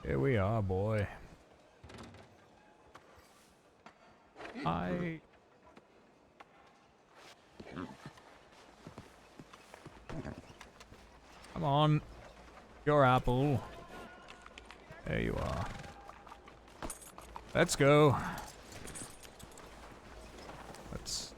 Here we are, boy. I... Come on. Your apple. There you are. Let's go. Let's...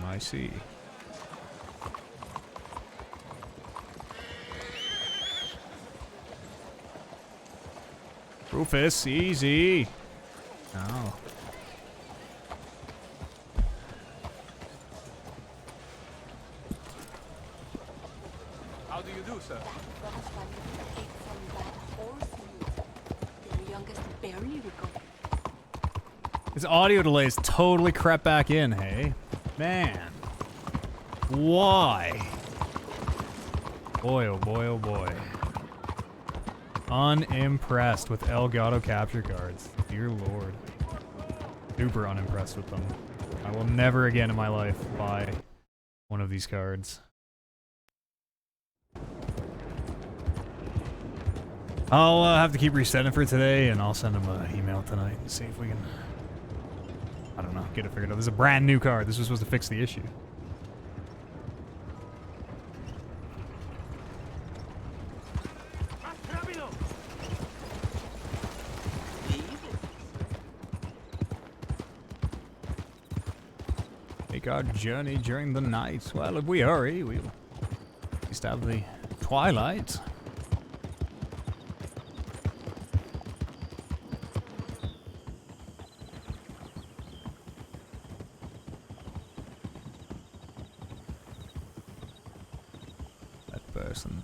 I see. Rufus, easy. Oh. How do you do, sir? His audio delay is totally crept back in, hey? Man. Why? Boy, oh boy, oh boy. Unimpressed with Elgato capture cards. Dear Lord. Super unimpressed with them. I will never again in my life buy one of these cards. I'll have to keep resetting for today, and I'll send him an email tonight and see if we can, I don't know, get it figured out. This is a brand new card. This was supposed to fix the issue. Make our journey during the night. Well, if we hurry, we'll at least have the twilight. Person.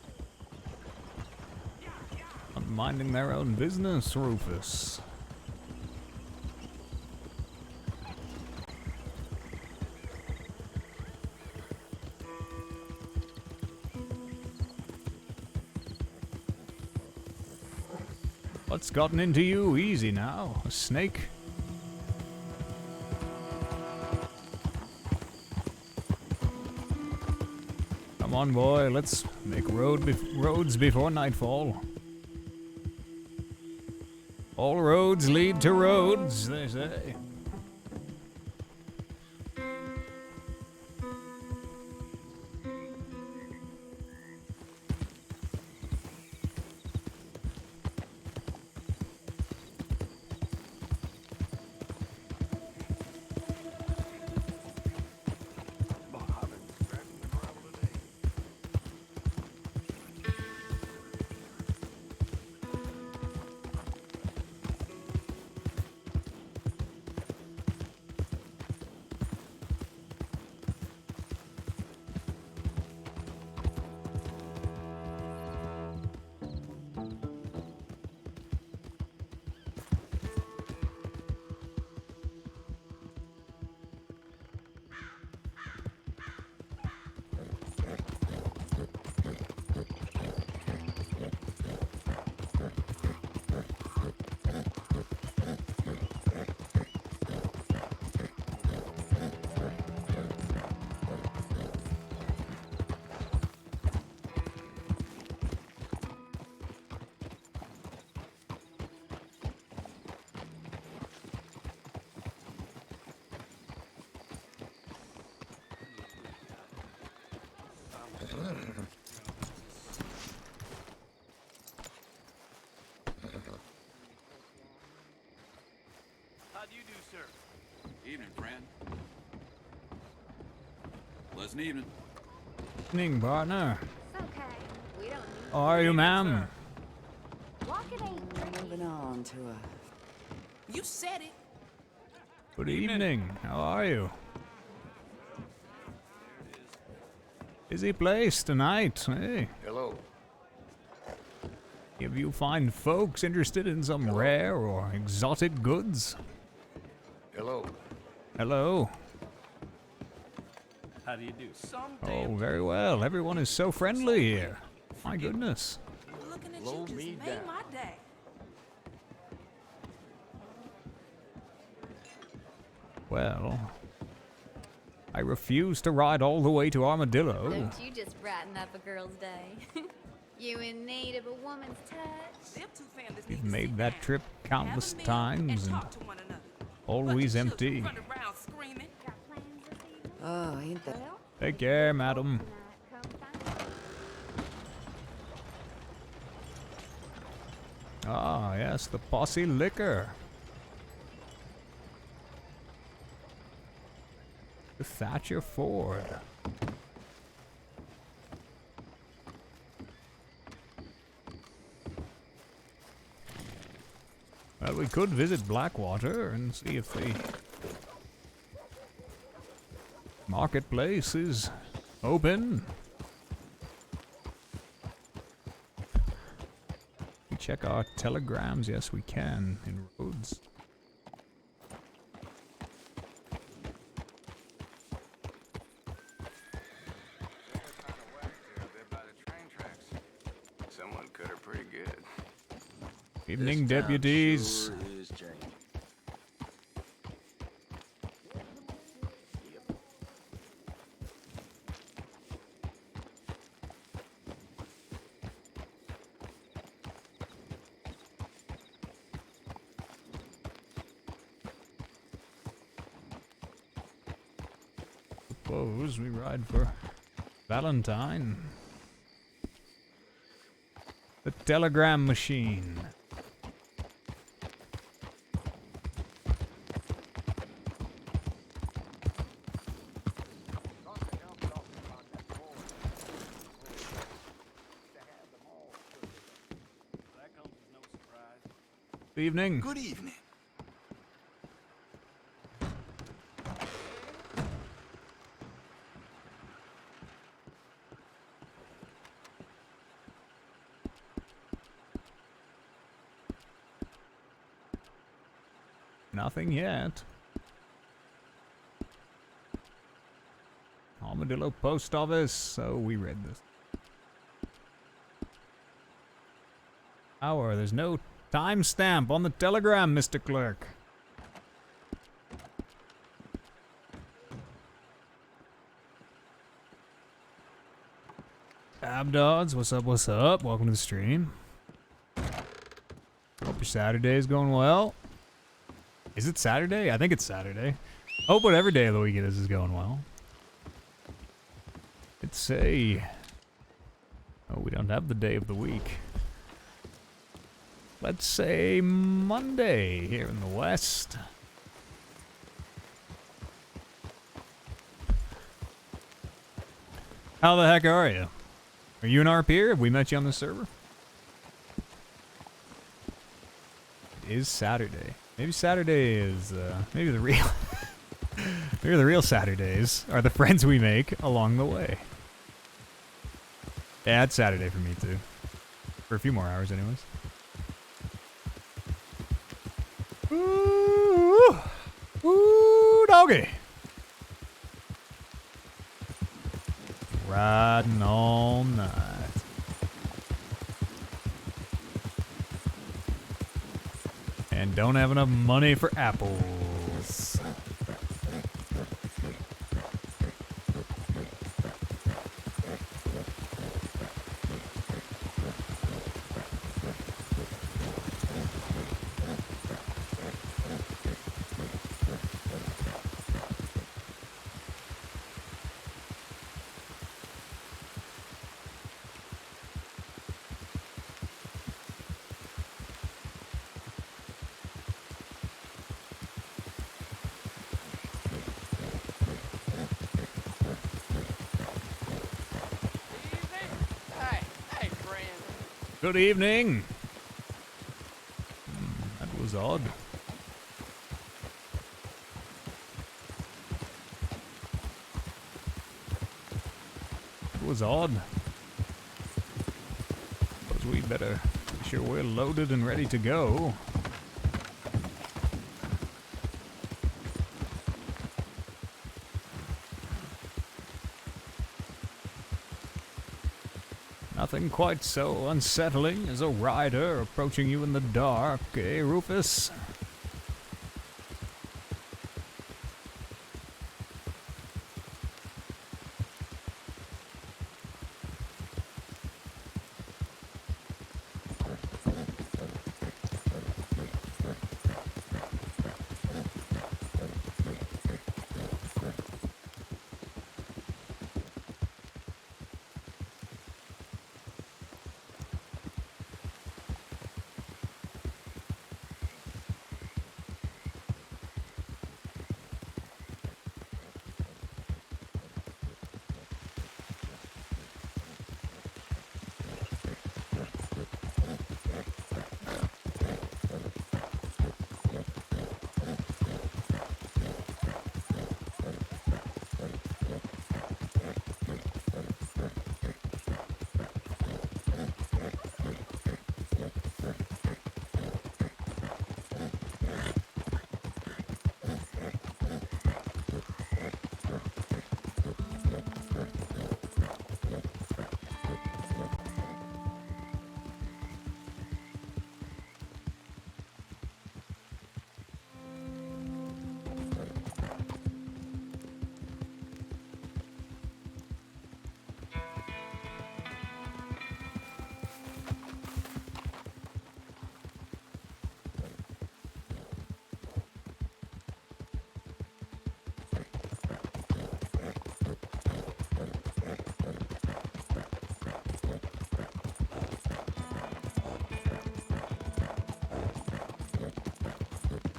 Not minding their own business, Rufus. What's gotten into you? Easy now. A snake? Come on, boy, let's make roads before nightfall. All roads lead to roads, they say. How do you do, sir? Evening, friend. Pleasant evening. Evening, partner. It's okay. We don't need How are you, ma'am? walk it ain't Moving on to a... You said it. Good evening. How are you? Busy place tonight, hey? Hello. If you find folks interested in some rare or exotic goods. Hello. Hello. How do you do? Some Oh, very well. Everyone is so friendly here. My goodness. Looking Slow just me made down. my day. Well, I refuse to ride all the way to Armadillo. Don't you just brighten up a girl's day. You in need of a woman's touch? Them two families We've need to made sit that down, trip have a countless meal, times and talk to one another. always Bunch of children empty. running around screaming. Got plans this evening? Oh, ain't that? Well, Take if care, you're madam. tonight, come find me. Ah, yes, the Posse Liquor. The Thatcher Ford. Well, we could visit Blackwater and see if the marketplace is open. We check our telegrams. Yes, we can in Rhodes. Someone cut her pretty good. Evening, deputies. Sure is changing. Suppose we ride for Valentine. The telegram machine. Good evening. Good evening. Nothing yet. Armadillo Post Office. So we read this. Hour. There's no timestamp on the telegram, Mr. Clerk. Abdods, what's up, what's up? Welcome to the stream. Hope your Saturday is going well. Is it Saturday? I think it's Saturday. Hope whatever day of the week it is going well. It's a... Oh, we don't have the day of the week. Let's say Monday here in the West. How the heck are you? Are you an RPer? Have we met you on the server? It is Saturday. Maybe Saturday is, maybe the real... maybe the real Saturdays are the friends we make along the way. Yeah, it's Saturday for me too. For a few more hours anyways. Ooh! Ooh, doggy! Riding all night. And don't have enough money for apples. Hey, friend. Good evening. That was odd. It was odd. Suppose we better be sure we're loaded and ready to go. Nothing quite so unsettling as a rider approaching you in the dark, eh, Rufus?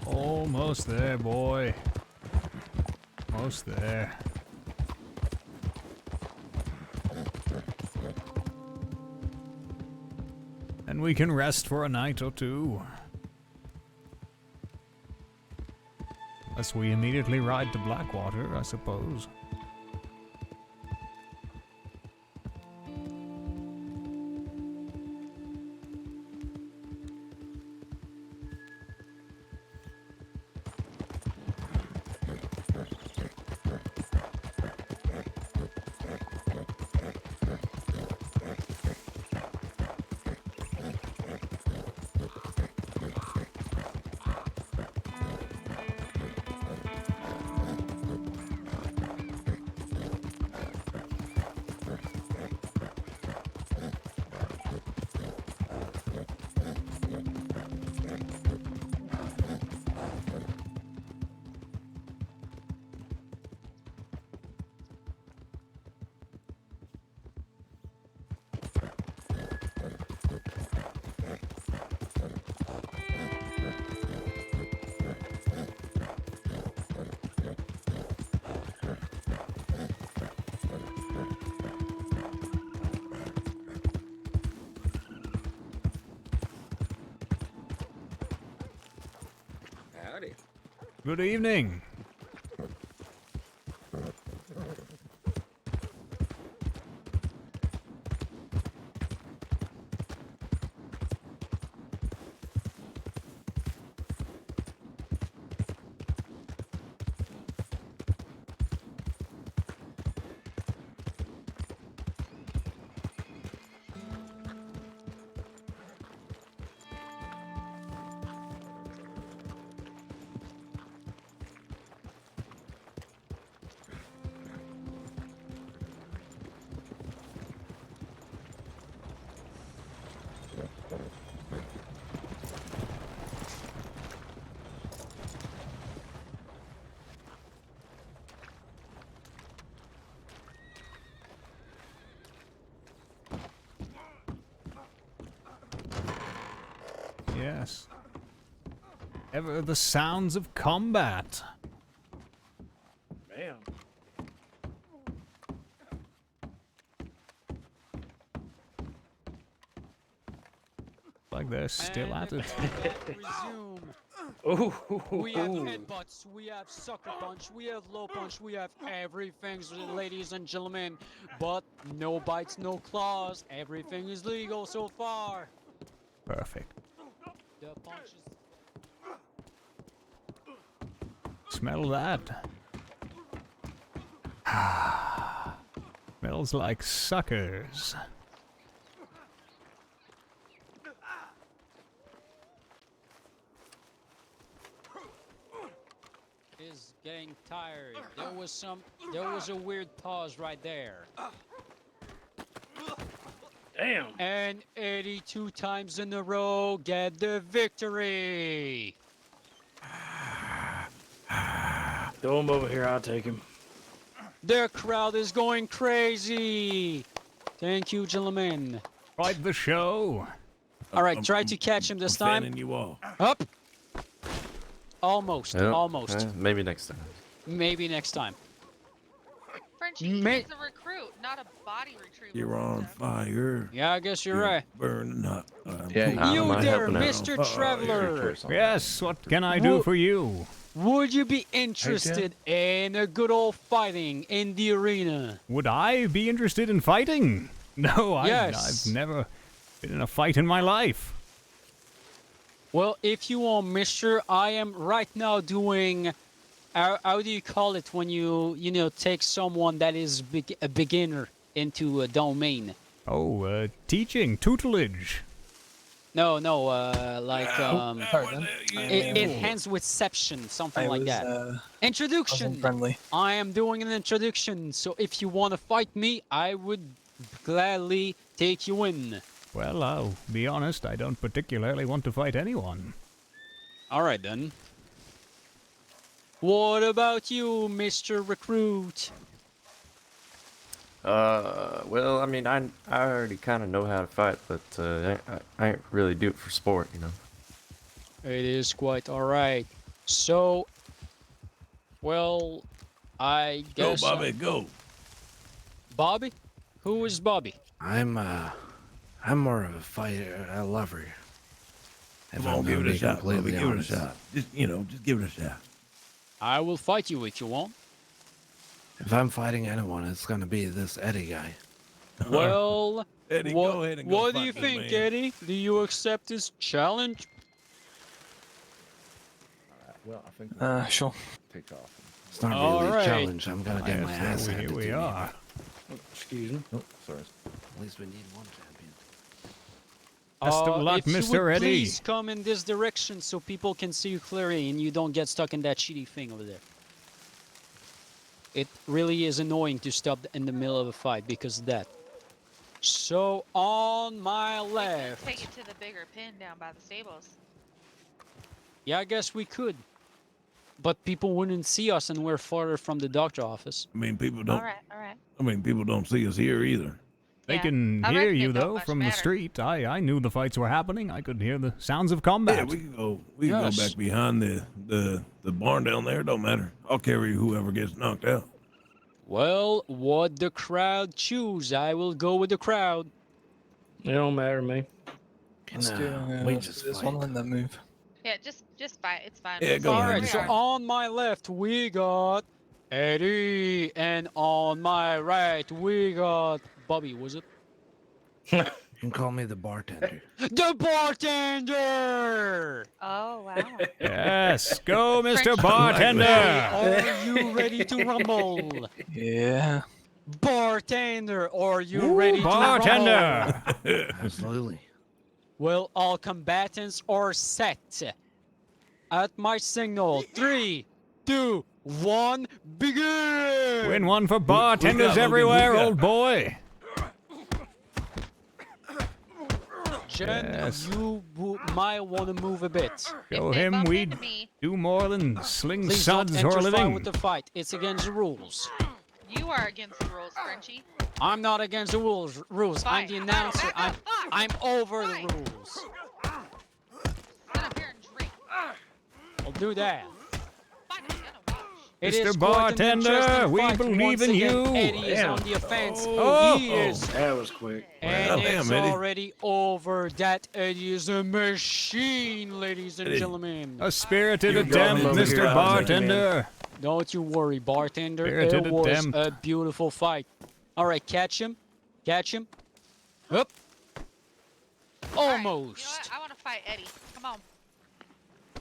Almost there, boy. Almost there. And we can rest for a night or two. Unless we immediately ride to Blackwater, I suppose. Howdy. Good evening. Yes. Ever the sounds of combat. Man. Like they're still at it. Resume. Ooh. We have headbutts, we have sucker punch, we have low punch, we have everything, ladies and gentlemen. But no bites, no claws. Everything is legal so far. Perfect. The punches. Smell that. Smells like suckers. getting tired. There was a weird pause right there. Damn. And Eddie 2 times in a row get the victory. Throw him over here. I'll take him. The crowd is going crazy. Thank you, gentlemen. Quite the show. All right, try to catch him this time. Fanning you all. Up. Almost. Yeah, Almost. maybe next time. Maybe next time. Frenchie, Ma- he's a recruit, not a body retriever. You're on fire. Yeah, I guess you're right. Burning up. Yeah, You I'm there, helping out. Mr. Traveler. Yes, what can I do for you? Would you be interested in a good old fighting in the arena? Would I be interested in fighting? No, Yes. I've never been in a fight in my life. Well, if you want, mister, I am right now doing... How do you call it when you take someone that is a beginner into a domain? Oh, teaching, tutelage. No, like, Pardon. enhanced reception, something like that. Introduction! Friendly. I am doing an introduction, so if you want to fight me, I would gladly take you in. Well, I'll be honest, I don't particularly want to fight anyone. Alright then. What about you, Mr. Recruit? Well, I mean, I already kind of know how to fight, but I ain't really do it for sport, you know. It is quite alright. So, well, I Go, guess... Bobby, go. Bobby? Who is Bobby? I'm more of a fighter, a lover. Come on, give it a shot, Bobby. Give it a shot. Just give it a shot. I will fight you if you want. If I'm fighting anyone, it's gonna be this Eddie guy. Well, Eddie, go ahead and go what do fight you this think, man. Eddie? Do you accept this challenge? Well, I think Sure. take off. It's not All really right. a challenge. I'm gonna get my ass handed Here to we me. are. Excuse me. Oh, sorry. At least we need one champion. Best of luck, if you Mr. would Eddie. please come in this direction so people can see you clearly and you don't get stuck in that shitty thing over there. It really is annoying to stop in the middle of a fight because of that. So, on my left... Take it to the bigger pin down by the stables. Yeah, I guess we could. But people wouldn't see us and we're farther from the doctor office. I mean, people don't. Alright. I mean, people don't see us here either. They Yeah. can I hear reckon you, it don't though, much from the matter. street. I knew the fights were happening. I could hear the sounds of combat. Yeah, we can go. We can Yes. go back behind the barn down there. Don't matter. I'll carry whoever gets knocked out. Well, what the crowd choose, I will go with the crowd. It don't matter to me. Let's do we let's just do this fight. one and then move. Yeah, just fight. It's fine. Yeah, We'll go see ahead. where Alright, we so are. on my left we got Eddie, and on my right we got Bobby, was it? You can call me the bartender. The bartender! Oh, wow. Yes, go, Mr. French- Bartender. Are you ready to rumble? Yeah. Bartender, are you Ooh, ready to rumble? bartender. Absolutely. Well, all combatants are set. At my signal, 3, 2, 1, begin! Win one for got bartenders Logan, everywhere, we got- old boy. Jen, Yes. you might want to move a bit. Show If they him bump we into me, do more than sling Please don't suds or a interfere living. with the fight. It's against the rules. you are against the rules, Frenchie. I'm not against the rules. I'm Fight. the announcer. Fight. I'm over Fight. the rules. Sit up here and drink. I'll do that. Fight. I'm gonna watch. It Mr. is quite an Bartender, interesting we fight. believe Once in again, you. Eddie is Damn. on the offense. Oh. He is. That was quick. And Well, it's damn, Eddie. already over. That Eddie is a machine, ladies and Eddie. gentlemen. A spirited You got attempt, him over Mr. here. Bartender. Don't you worry, bartender. Spirited It was attempt. a beautiful fight. All right, catch him. Catch him. Up. All right, Almost. You know what? I want to fight Eddie. Come on.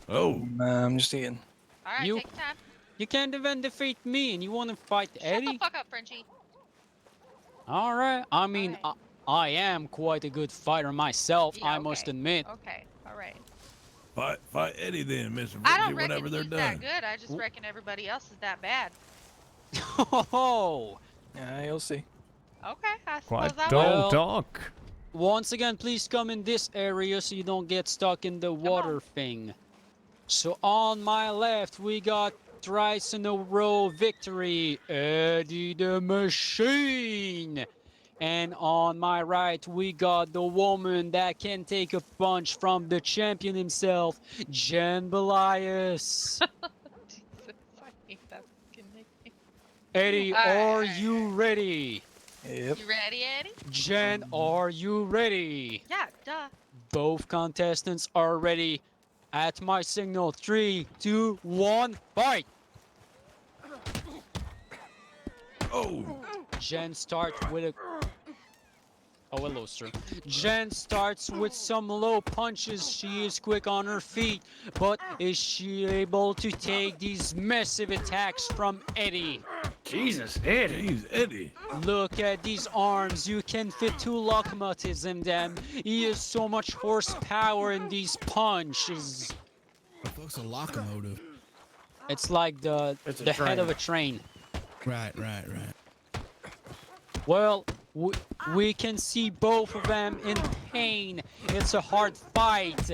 Oh, I'm just eating. All right, You- take your time. You can't even defeat me, and you want to fight Shut the Eddie? fuck up, Frenchie. All right. I mean, Alright. I am quite a good fighter myself. Yeah, I must okay. admit. Okay. All right. Fight Eddie then, Mr. I Virgie, don't whenever reckon they're he's that done. good. I just reckon everybody else is that bad. Oh, Yeah, you'll see. Okay, I Quite suppose I dull will. Well- talk. once again, please come in this area so you don't get stuck in the water thing. So on my left, we got thrice in a row victory, Eddie the Machine. And on my right, we got the woman that can take a punch from the champion himself, Jen Belias. Jesus, I hate that fucking nickname. Eddie, Alright, are alright, you ready? Yep. You ready, Eddie? Jen, are you ready? Yeah, duh. Both contestants are ready. At my signal, 3, 2, 1, fight! Oh, Jen starts with a... Oh, hello, sir. Jen starts with some low punches. She is quick on her feet, but is she able to take these massive attacks from Eddie? Jesus, Eddie. jeez, Eddie. Look at these arms. You can fit 2 locomotives in them. He has so much horsepower in these punches. The fuck's a locomotive? It's like the It's a head of train. a train. Right. Well, we can see both of them in pain. It's a hard fight.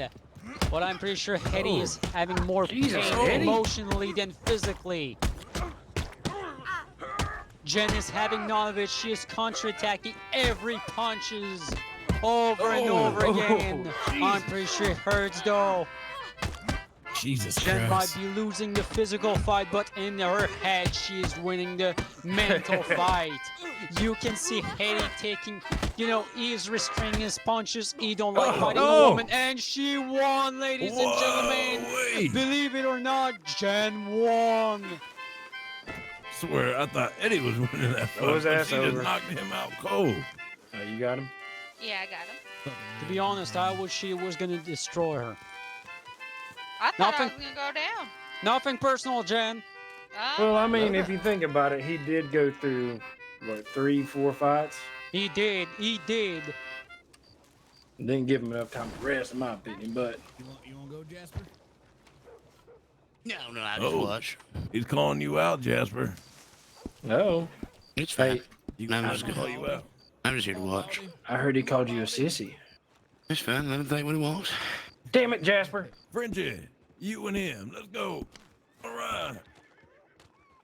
But I'm pretty sure Eddie is having more Jesus, pain Eddie. emotionally than physically. Jen is having none of it. She is counterattacking every punches over and over again. I'm pretty sure it hurts though. Jesus Jen Christ. might be losing the physical fight, but in her head, she is winning the mental fight. You can see Eddie taking, he's restraining his punches. He don't like fighting no. a woman, and she won, ladies and gentlemen. Wait. Believe it or not, Jen won. Swear, I thought Eddie was winning that fight. his but ass she over. just knocked him out cold. Oh, you got him? Yeah, I got him. To be honest, I wish she was gonna destroy her. I thought I Nothing. was gonna go down. Nothing personal, Jen. Well, I mean, if you think about it, he did go through, what, 3, 4 fights? He did. Didn't give him enough time to rest, in my opinion, but... You want to go, Jasper? No, I just Oh. watch. He's calling you out, Jasper. No. It's fine. Hey, I'm just Call good. you out. I'm just here to watch. I heard he called you a sissy. It's fine. Let him think what he wants. Damn it, Jasper. Frenchie, you and him, let's go. All right.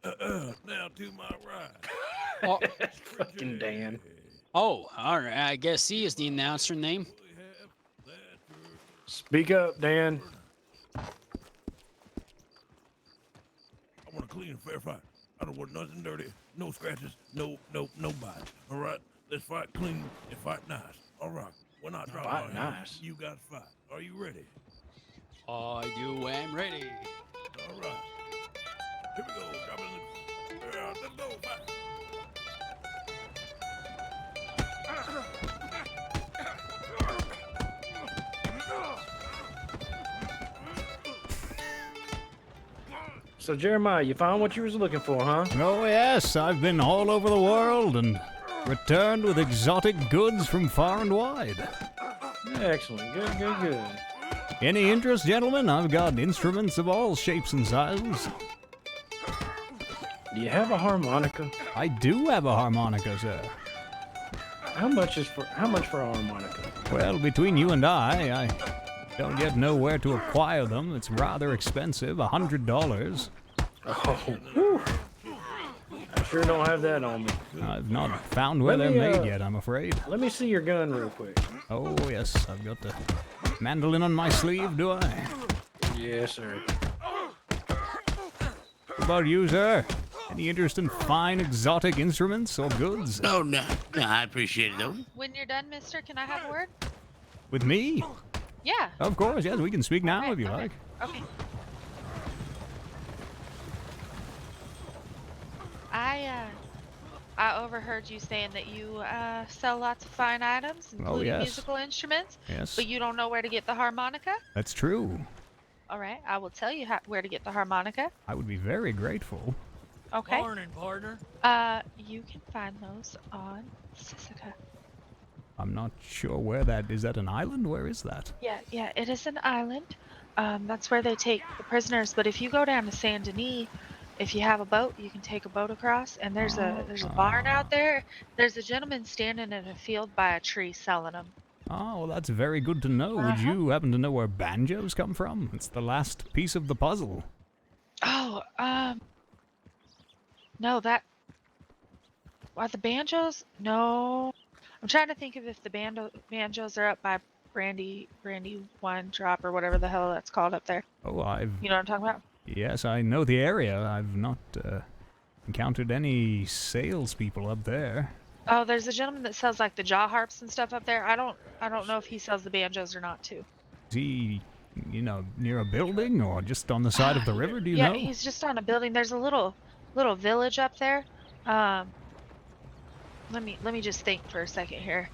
Now to my right. Oh, Fucking Dan. all right. I guess he is the announcer name. Speak up, Dan. I want a clean and fair fight. I don't want nothing dirty, no scratches, no bites. All right, let's fight clean and fight nice. All right, we're not dropping Fight our hands. nice. You got to fight. Are you ready? am ready. All right. Here we go. Drop it in the... Yeah, let's go. Fight. So, Jeremiah, you found what you was looking for, huh? Oh yes, I've been all over the world and returned with exotic goods from far and wide. Excellent. Good. Any interest, gentlemen? I've got instruments of all shapes and sizes. Do you have a harmonica? I do have a harmonica, sir. How much for a harmonica? Well, between you and I don't yet know where to acquire them. It's rather expensive, $100. Oh, whew. I sure don't have that on me. I've not found where Let they're me, made yet, I'm afraid. Let me see your gun real quick. Oh yes, I've got the mandolin on my sleeve, do I? Yes, sir. What about you, sir? Any interest in fine exotic instruments or goods? No, I appreciate it though. When you're done, mister, can I have a word? With me? Yeah. Of course, yes, we can speak now if you Okay. like. Okay. I overheard you saying that you sell lots of fine items, including yes. musical instruments, Yes, but you don't know where to get the harmonica? that's true. All right, I will tell you where to get the harmonica. I would be very grateful. Okay. Morning, partner. You can find those on Sisika. I'm not sure where that is. That an island? Where is that? Yeah, it is an island. That's where they take the prisoners. But if you go down to Saint Denis, if you have a boat, you can take a boat across. And there's a barn out there. There's a gentleman standing in a field by a tree selling them. Oh, well, that's very good to know. Would you happen to know where banjos come from? It's the last piece of the puzzle. Oh, no, that. Are the banjos? No. I'm trying to think of if the banjos are up by Brandy Wine Drop or whatever the hell that's called up there. Oh, You know what I'm talking about? Yes, I know the area. I've not encountered any salespeople up there. Oh, there's a gentleman that sells like the jaw harps and stuff up there. I don't know if he sells the banjos or not too. Is he, near a building or just on the side of the river? Do you yeah, know? he's just on a building. There's a little village up there. Let me just think for a second here.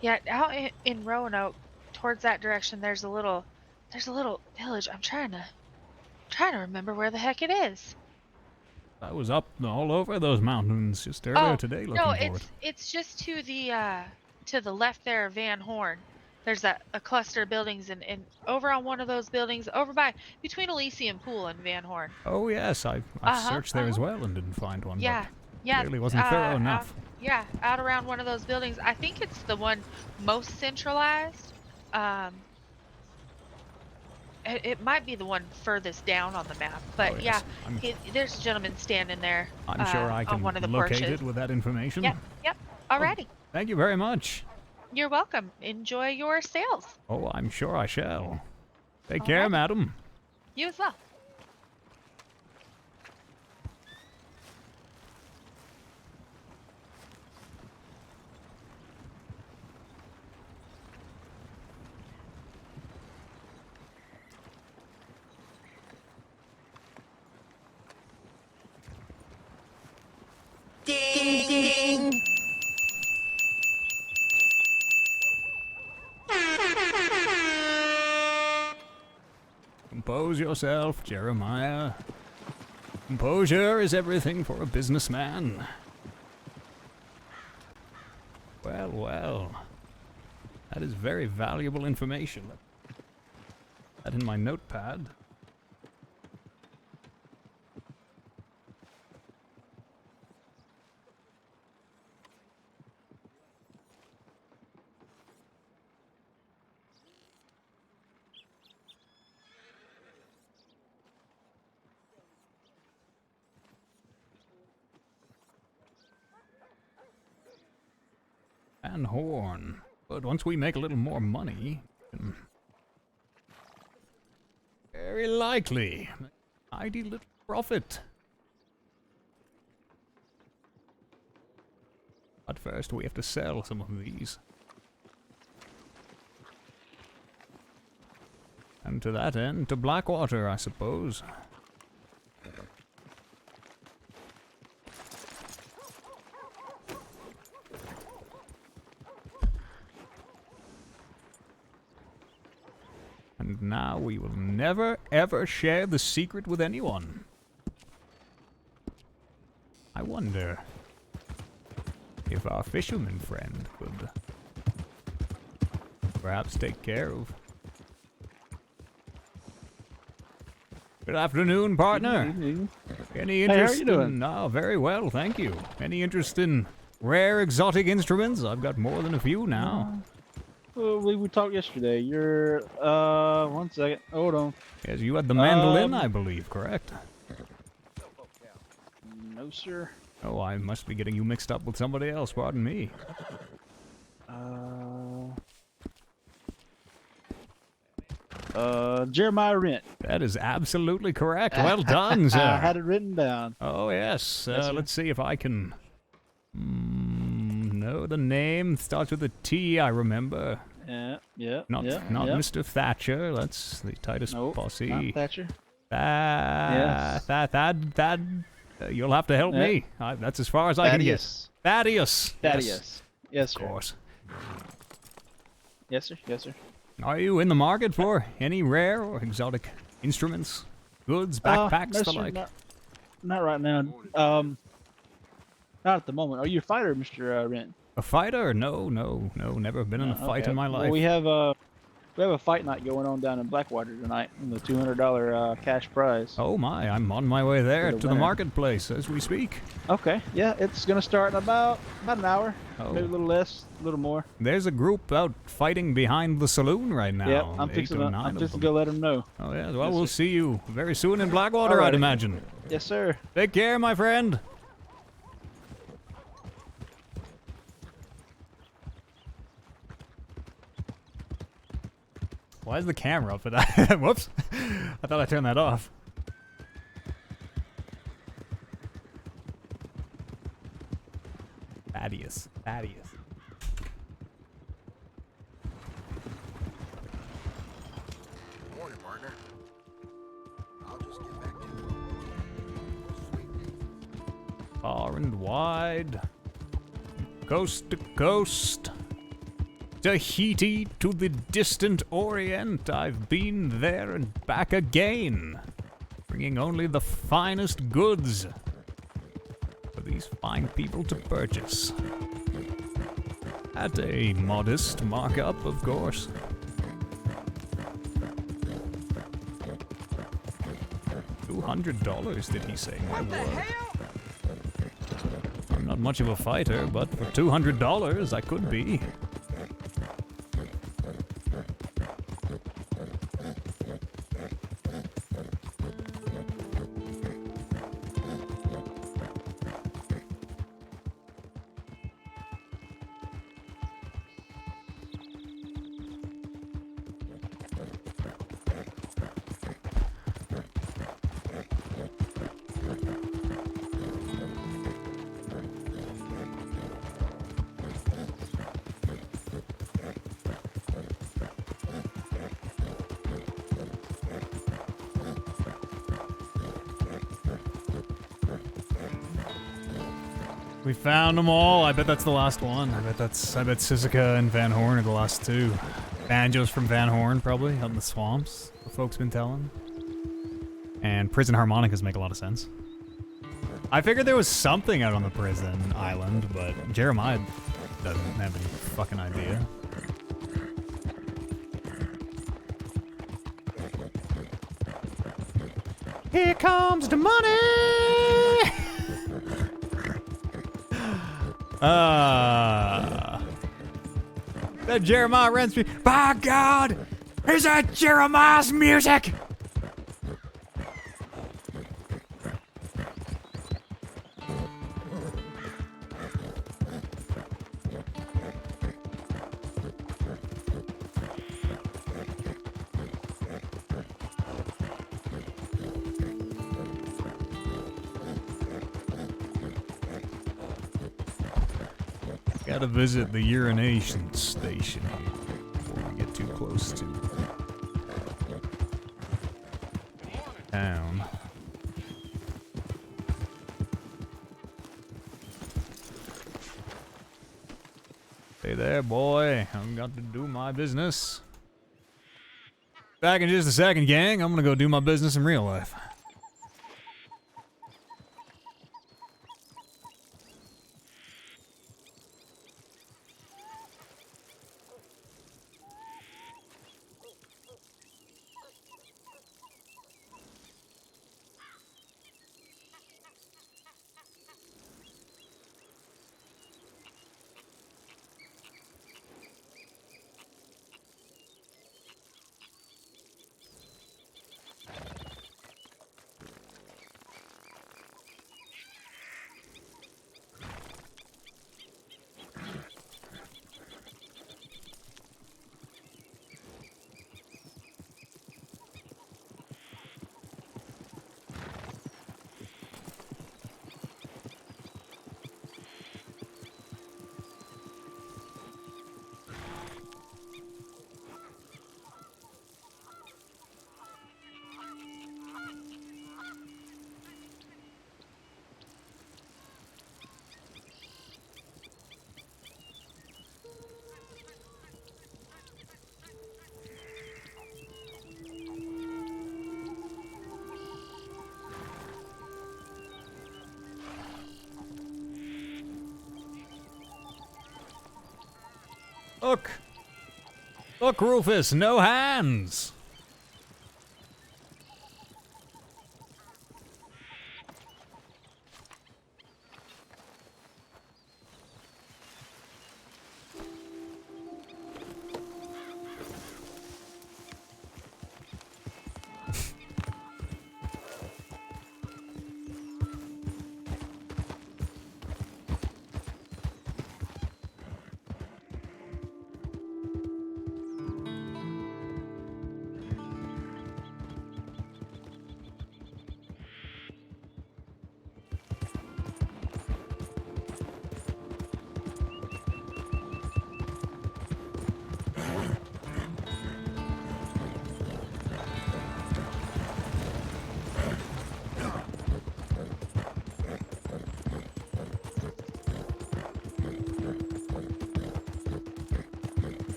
Yeah, out in Roanoke, towards that direction, there's a little village. I'm trying to remember where the heck it is. I was up all over those mountains just earlier today looking for it. It's just to the left there of Van Horn. There's a cluster of buildings, and over on one of those buildings, over by between Elysium Pool and Van Horn. Oh yes, I searched there as well and didn't find one. Yeah, but clearly wasn't thorough enough. Out around one of those buildings. I think it's the one most centralized. It might be the one furthest down on the map, but yes. there's a gentleman standing there. I'm sure I can on one of the locate porches. it with that information. Yep. Alrighty. Thank you very much. You're welcome. Enjoy your sales. Oh, I'm sure I shall. Take care, madam. You as well. Ding, ding. Compose yourself, Jeremiah. Composure is everything for a businessman. Well. That is very valuable information. That in my notepad. Van Horn. But once we make a little more money, very likely, mighty little profit. But first we have to sell some of these. And to that end, to Blackwater, I suppose. And now we will never, ever share the secret with anyone. I wonder if our fisherman friend could perhaps take care of. Good afternoon, partner. Good evening. Any interest Hey, how are you doing? Oh, very well, thank you. Any interest in rare exotic instruments? I've got more than a few now. Well, we talked yesterday. You're, 1 second. Hold on. Yes, you had the mandolin, I believe, correct? No, sir. Oh, I must be getting you mixed up with somebody else, pardon me. Jeremiah Rent. That is absolutely correct. Well done, sir. I had it written down. Oh, yes. Let's see if I can know the name. Starts with a T, I remember. Yeah. Not Mr. Thatcher. That's the Titus Posse. Not Thatcher. Thad. You'll have to help me. That's as far as I can get. Thaddeus. Thaddeus. Yes, sir. Of course. Yes, sir. Are you in the market for any rare or exotic instruments, goods, backpacks, no, the sir, like? Not right now. Not at the moment. Are you a fighter, Mr. Rent? A fighter? No, no, no. Never been in a fight Okay. in my Well, life. we have a fight night going on down in Blackwater tonight, and the $200 cash prize. Oh my, I'm on my way there For the to the winner. marketplace as we speak. Okay, yeah, it's gonna start in about an hour, Oh. maybe a little less, a little more. There's a group out fighting behind the saloon right now. Yep, I'm 8 fixing or to, 9 I'm of fixing to them. go let them know. Oh yeah, well Yes, we'll sir. see you very soon in Blackwater, I'd Alrighty. imagine. Yes, sir. Take care, my friend. Why is the camera up? Whoops. I thought I turned that off. Thaddeus. Thaddeus. Morning, partner. I'll just get back to you. Far and wide, coast to coast, Tahiti to the distant Orient, I've been there and back again, bringing only the finest goods for these fine people to purchase. At a modest markup, of course. $200, did he say? My word. I'm not much of a fighter, but for $200, I could be. We found them all. I bet that's the last one. I bet Sisika and Van Horn are the last two. Banjos from Van Horn, probably, out in the swamps, the folks been telling. And prison harmonicas make a lot of sense. I figured there was something out on the prison island, but Jeremiah doesn't have any fucking idea. Here comes the money! That Jeremiah rents me. By God! Is that Jeremiah's music? Gotta visit the urination station before we get too close to town. Hey there, boy. I've got to do my business. Back in just a second, gang. I'm gonna go do my business in real life. Look! Look, Rufus, no hands!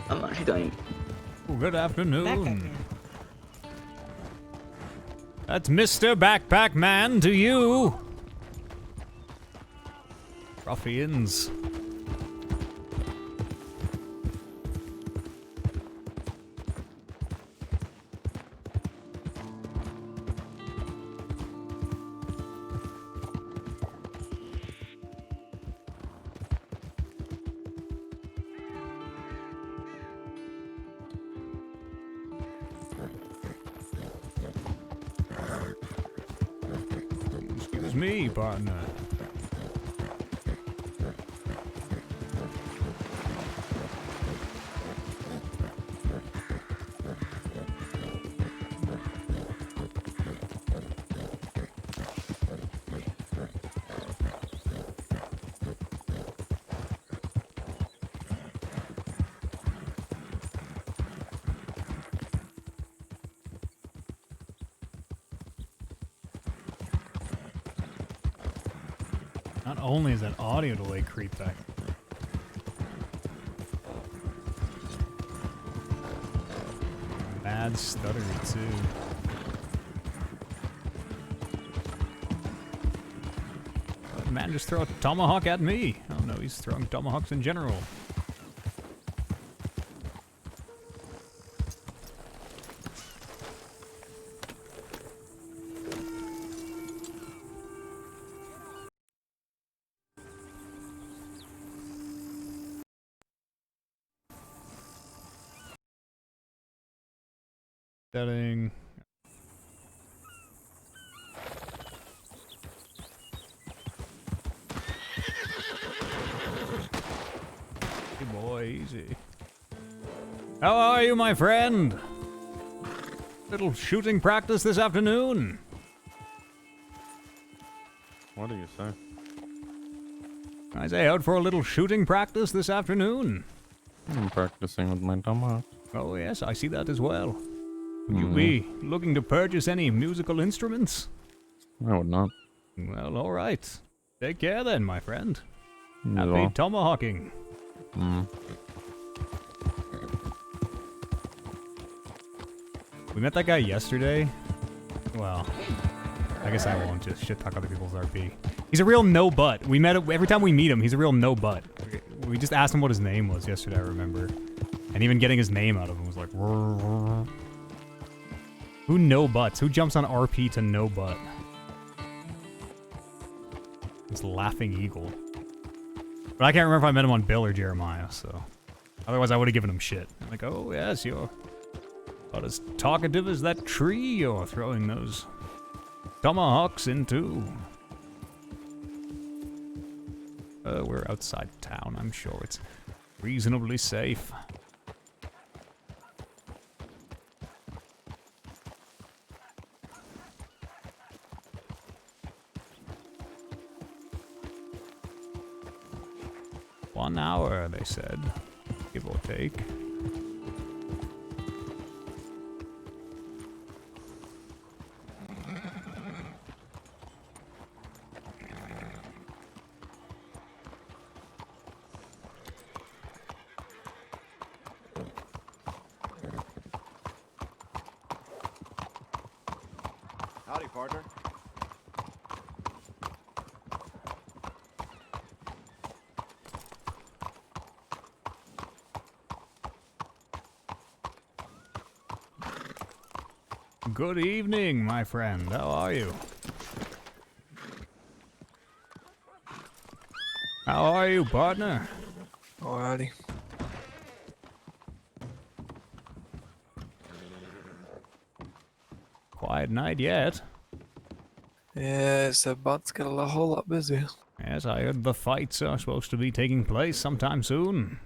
I'm actually dying. Good afternoon. That's Mr. Backpack Man to you. Ruffians. Excuse me, partner. Not only is that audio delay creep back. Bad stutter too. Did man just throw a tomahawk at me? Oh no, he's throwing tomahawks in general. Setting. Hey boy, easy. How are you, my friend? Little shooting practice this afternoon. What do you say? I say out for a little shooting practice this afternoon. I'm practicing with my tomahawk. Oh yes, I see that as well. Would you be looking to purchase any musical instruments? I would not. Well, alright. Take care then, my friend. Not at Happy all. tomahawking. We met that guy yesterday. Well, I guess I won't just shit talk other people's RP. He's a real no butt. We met him every time we meet him. He's a real no butt. We just asked him what his name was yesterday. I remember, and even getting his name out of him was like, who no butts? Who jumps on RP to no butt? This laughing eagle. But I can't remember if I met him on Bill or Jeremiah. So otherwise, I would have given him shit. I'm like, oh yes, you're about as talkative as that tree you're throwing those tomahawks into. We're outside town. I'm sure it's reasonably safe. 1 hour, they said, give or take. Howdy, partner. Good evening, my friend. How are you? How are you, partner? Alrighty. Quiet night yet. Yeah, it's about to get a whole lot busier. Yes, I heard the fights are supposed to be taking place sometime soon.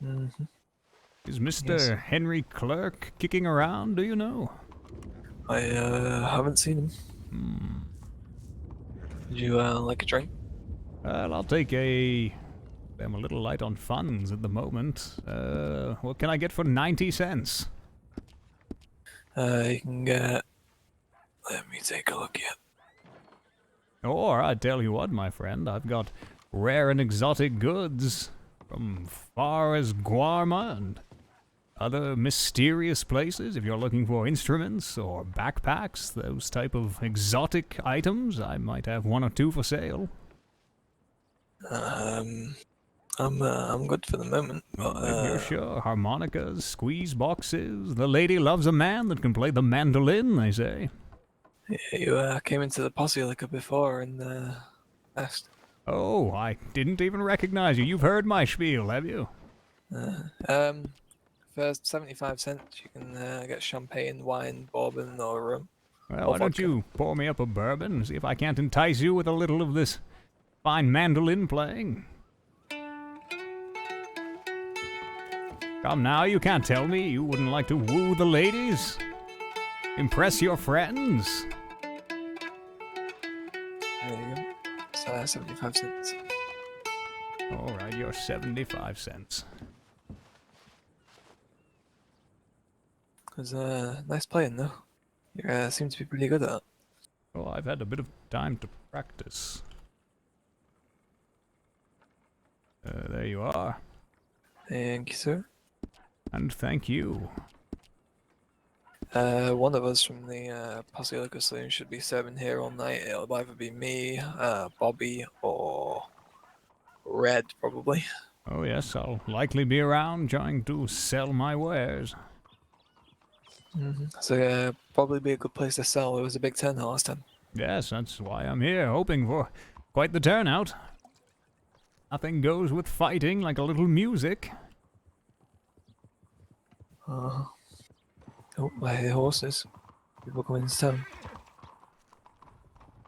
Mm-hmm. Is Mr. Yes. Henry Clerk kicking around, do you know? I haven't seen him. Would you like a drink? Well, I'll take a... I'm a little light on funds at the moment. What can I get for 90 cents? You can get... Let me take a look yet. Or, I tell you what, my friend, I've got rare and exotic goods from far as Guarma and other mysterious places. If you're looking for instruments or backpacks, those type of exotic items, I might have 1 or 2 for sale. I'm good for the moment. But, If you're sure, harmonicas, squeeze boxes. The lady loves a man that can play the mandolin, they say. you came into the posse liquor before and asked. Oh, I didn't even recognize you. You've heard my spiel, have you? For 75 cents, you can get champagne, wine, bourbon, or rum. Well, Or why don't vodka. you pour me up a bourbon and see if I can't entice you with a little of this fine mandolin playing? Come now, you can't tell me you wouldn't like to woo the ladies? Impress your friends? There you go. It's 75 cents. Alright, you're 75 cents. It was nice playing though. You seem to be pretty good at it. Well, I've had a bit of time to practice. There you are. Thank you, sir. And thank you. One of us from the Posse Liquor Saloon should be serving here all night. It'll either be me, Bobby, or Red, probably. Oh yes, I'll likely be around trying to sell my wares. So probably be a good place to sell. It was a big turnout last time. Yes, that's why I'm here, hoping for quite the turnout. Nothing goes with fighting like a little music. Oh, I hear horses. People coming into town.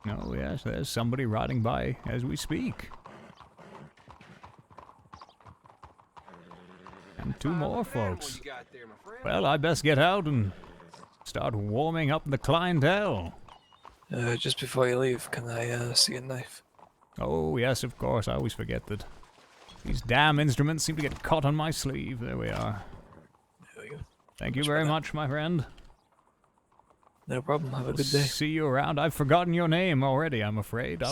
Oh yes, there's somebody riding by as we speak. And 2 more folks. Well, I best get out and start warming up the clientele. Just before you leave, can I see a knife? Oh yes, of course, I always forget that. These damn instruments seem to get caught on my sleeve. There we are. There we go. Thank you very much, my friend. No problem. Have a good day. See you around. I've forgotten your name already, I'm afraid.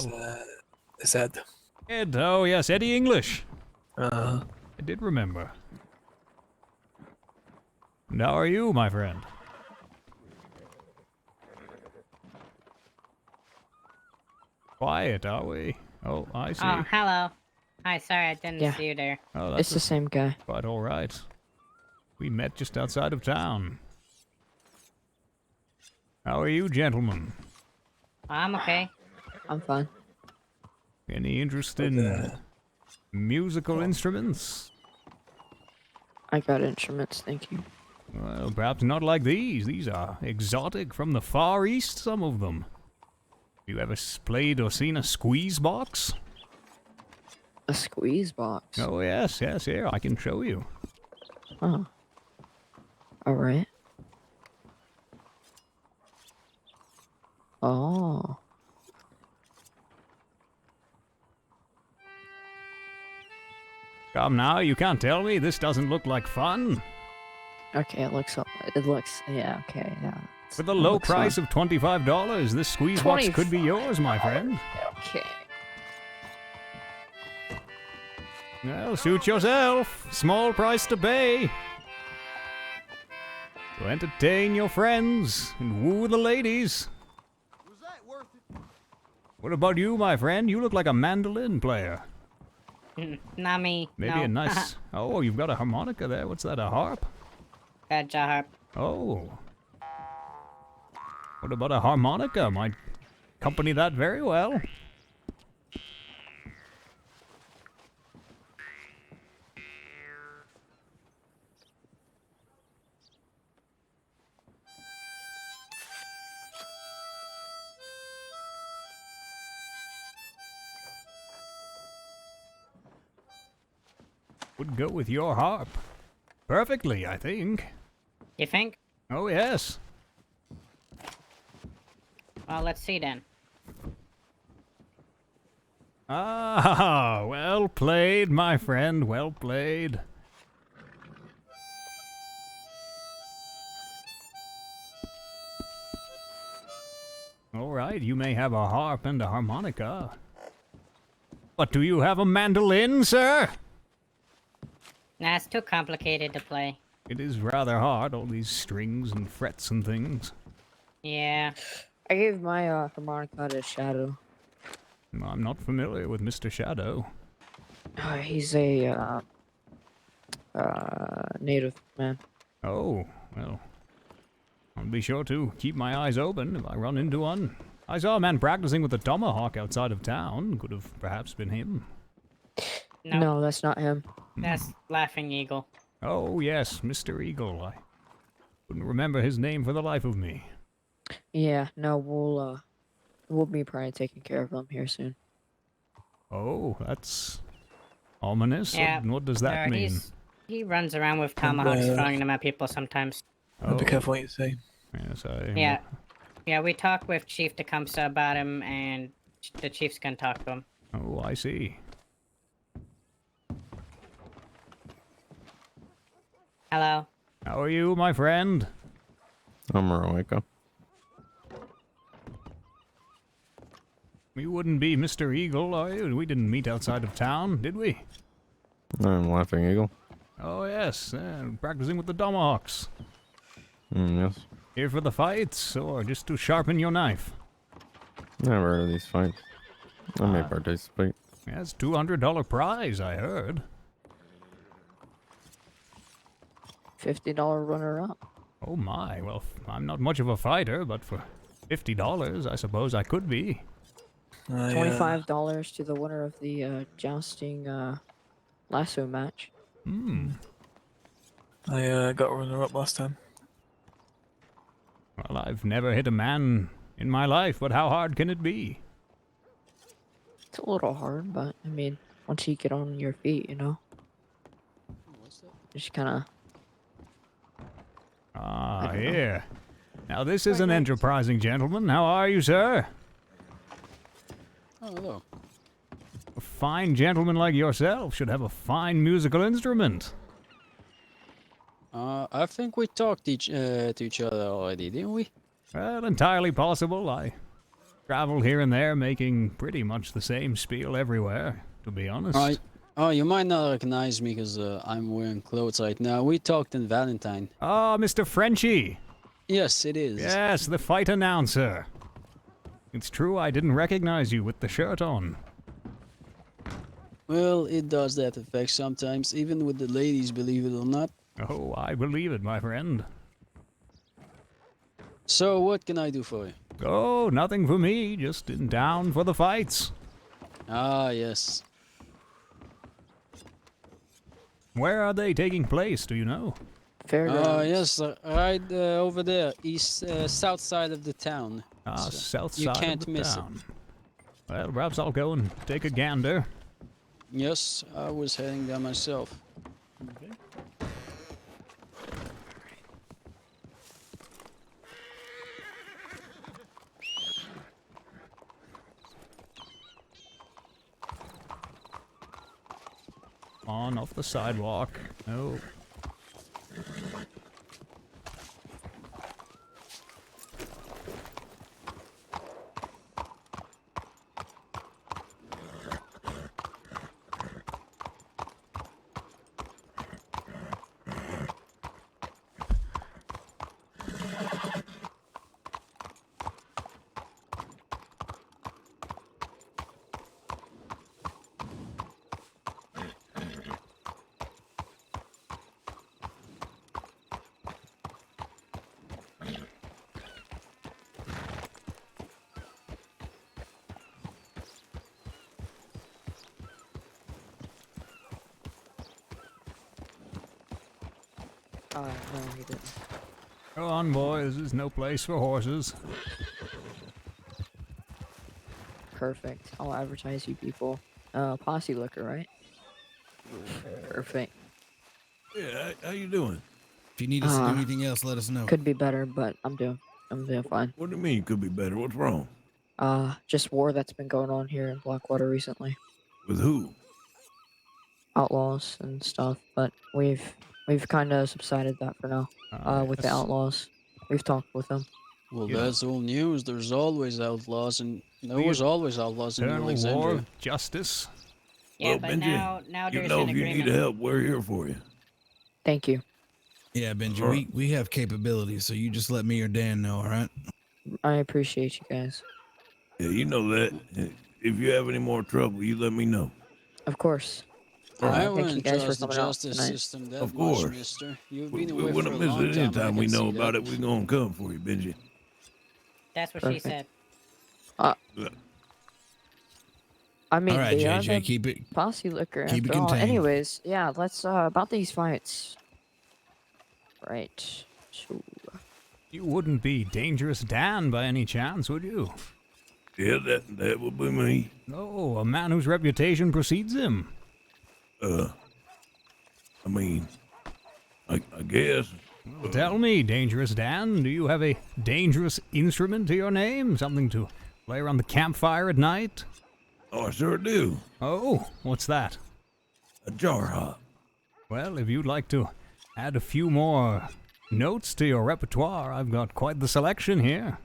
It's Ed. Ed, oh yes, Eddie English. Uh-huh. I did remember. And how are you, my friend? Quiet, are we? Oh, I see. Oh, hello. Hi, sorry I didn't Yeah. see you there. Oh, It's the same guy. quite all right. We met just outside of town. How are you, gentlemen? I'm okay. I'm fine. Any interest in musical instruments? I got instruments, thank you. Well, perhaps not like these. These are exotic from the Far East, some of them. You ever played or seen a squeeze box? A squeeze box? Oh, yes, yes, here, I can show you. Oh. Alright. Oh. Come now, you can't tell me this doesn't look like fun. Okay, it looks, yeah, okay, yeah. With a low price of $25, this squeeze box could be yours, my friend. Okay. Well, suit yourself. Small price to pay. To entertain your friends and woo the ladies. What about you, my friend? You look like a mandolin player. Not me. Maybe no. a nice... Oh, you've got a harmonica there. What's that, a harp? Gotcha harp. Oh. What about a harmonica? Might accompany that very well. Would go with your harp. Perfectly, I think. You think? Oh, yes. Well, let's see then. Ah, well played, my friend, well played. All right, you may have a harp and a harmonica. But do you have a mandolin, sir? Nah, it's too complicated to play. It is rather hard, all these strings and frets and things. Yeah. I gave my harmonica to Shadow. I'm not familiar with Mr. Shadow. He's a native man. Oh, well. I'll be sure to keep my eyes open if I run into one. I saw a man practicing with a tomahawk outside of town. Could have perhaps been him. No, that's not him. That's Laughing Eagle. Oh, yes, Mr. Eagle. I couldn't remember his name for the life of me. Yeah, no, we'll be probably taking care of him here soon. Oh, that's ominous. Yeah. What does that mean? He runs around with tomahawks, throwing them at people sometimes. Oh. Be careful what you say. Yes, I... Yeah. Yeah, we talked with Chief Tecumseh about him, and the Chief's gonna talk to him. Oh, I see. Hello. How are you, my friend? I'm Roika. You wouldn't be Mr. Eagle, are you? We didn't meet outside of town, did we? I'm Laughing Eagle. Oh, yes, practicing with the tomahawks. Yes. Here for the fights, or just to sharpen your knife? Never heard of these fights. I may participate. That's $200 prize, I heard. $50 runner-up. Oh my, well, I'm not much of a fighter, but for $50, I suppose I could be. $25 to the winner of the jousting lasso match. Hmm. I got a runner-up last time. Well, I've never hit a man in my life, but how hard can it be? It's a little hard, but I mean, once you get on your feet, you know, just kind of. Ah, here. Now this is an enterprising gentleman. How are you, sir? Oh, hello. A fine gentleman like yourself should have a fine musical instrument. I think we talked to each other already, didn't we? Well, entirely possible. I travel here and there making pretty much the same spiel everywhere, to be honest. Oh, you might not recognize me because I'm wearing clothes right now. We talked in Valentine. Ah, Mr. Frenchie. Yes, it is. Yes, the fight announcer. It's true I didn't recognize you with the shirt on. Well, it does that effect sometimes, even with the ladies, believe it or not. Oh, I believe it, my friend. So, what can I do for you? Oh, nothing for me, just in town for the fights. Ah, yes. Where are they taking place, do you know? Yes, right over there, south side of the town. Ah, So south you side can't of the miss town. Well, perhaps I'll go and take a gander. Yes, I was heading there myself. Okay. on, off the sidewalk. No. No, he didn't. Go on, boys. There's no place for horses. Perfect. I'll advertise you people. Posse liquor, right? Perfect. Yeah, how you doing? If you need us to do anything else, let us know. Could be better, but I'm doing fine. What do you mean could be better? What's wrong? Just war that's been going on here in Blackwater recently. With who? Outlaws and stuff, but we've kind of subsided that for now. With the outlaws, we've talked with them. Well, that's old news. There's always outlaws, and there was always outlaws in New Eternal war Alexandria. of justice. Yeah, Well, but Benji, now You there's know, an if you agreement. need help, we're here for you. Thank you. Yeah, Benji, Alright. we have capabilities, so you just let me or Dan know, all right? I appreciate you guys. Yeah, you know that. If you have any more trouble, you let me know. Of course. I Thank you wouldn't guys for trust the coming out justice tonight. system that Of much, course. mister. You've We been away for a wouldn't miss long it time. anytime we I can know see about that. it. We're gonna come for you, Benji. That's what Perfect. she said. I mean, All right, they are JJ, the keep it. posse liquor keep it after all. contained. Anyways, yeah, let's about these fights. Right. So, You wouldn't be Dangerous Dan by any chance, would you? Yeah, that would be me. No, a man whose reputation precedes him. I mean, I guess. Well, tell me, Dangerous Dan, do you have a dangerous instrument to your name? Something to play around the campfire at night? Oh, I sure do. Oh, what's that? A jar hop. Well, if you'd like to add a few more notes to your repertoire, I've got quite the selection here.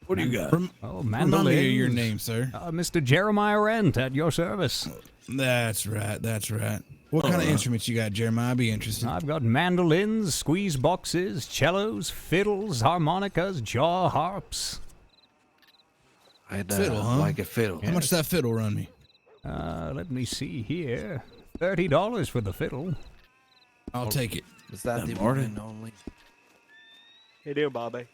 What do you got? Oh, Remind me of mandolins. your name, sir. Mr. Jeremiah Rent, at your service. That's right, that's right. What kind of instruments you got, Jeremiah? I'd be interested. I've got mandolins, squeeze boxes, cellos, fiddles, harmonicas, jaw harps. I'd fiddle, huh? like a fiddle. How much does that fiddle run me? Let me see here. $30 for the fiddle. I'll take it. Is that the Martin? one only? Hey there, Bobby.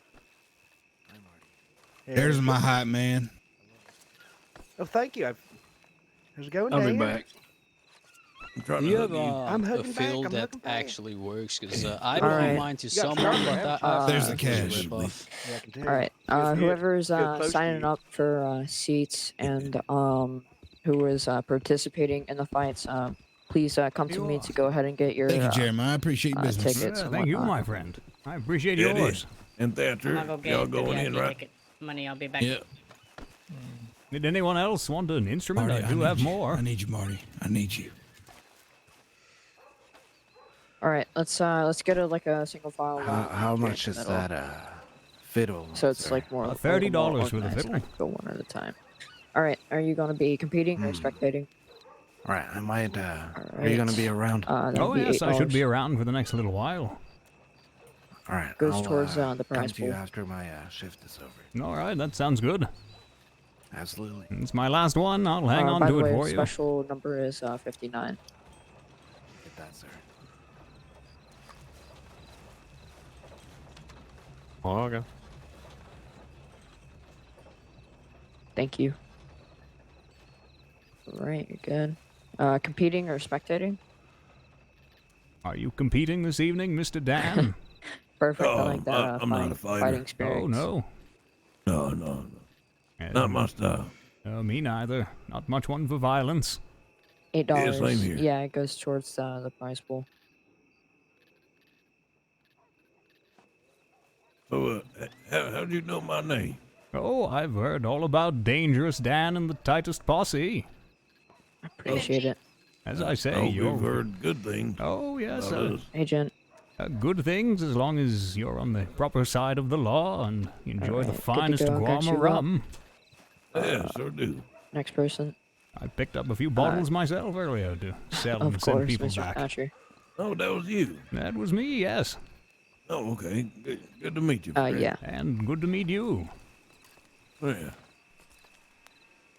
There's my hype man. Oh, thank you. How's it going, I'll be Dan? back. I'm trying Do to you hug have you. I'm a hooking back, field I'm that hooking back. actually works? Because I All brought right. mine to You got someone, Starbucks, but haven't you? There's the was a cash. rip-off. Yeah, I can tell. all right. Good. Whoever's Good, close to signing you. up for seats and who is participating in the fights, please come to me to go ahead and get your Thank you, Jeremiah. I appreciate your business. tickets. Yeah, and thank you, whatnot. my friend. I appreciate Yeah, it yours. is. And Thatcher, I'm gonna go get y'all the going VIP in, right? ticket money. I'll be back. Yeah. Did anyone else want an instrument? Marty, I do need have you. more. I need you, Marty. I need you. All right, let's get a single file. How much is that fiddle? So it's like more $30 more for the organized, fiddle. and I can go one at a time. All right, are you going to be competing or spectating? All right, I might. Are Alright. you gonna be around? That'd Oh, be yes, I should $8. be around for the next little while. All right. Goes I'll, towards the come prize to you pool. after my shift is over. All right, that sounds good. Absolutely. It's my last one. I'll hang on by to the it way, for you. special number is 59. Get that, sir. Oh, okay. Thank you. All right, you're good. Competing or spectating? Are you competing this evening, Mr. Dan? Perfect. I like that. I'm not a fighter. Fighting spirit. Oh, no. No. Not my style. Me neither. Not much one for violence. $8. Yeah, same here. Yeah, it goes towards the prize pool. So, how'd you know my name? Oh, I've heard all about Dangerous Dan and the tightest posse. Appreciate it. As I say, hope you're... you've heard good things. Oh, yes, about us. Agent. Good things as long as you're on the proper side of the law and you enjoy the Alright, good to finest go. Got Guarma you rum. Yeah, sure do. Next person. I picked up a few bottles myself earlier to sell Of and send course, people Mr. back. Thatcher. Oh, that was you. That was me, yes. Oh, okay. Good to meet you. friend. Yeah. And good to meet you. Yeah.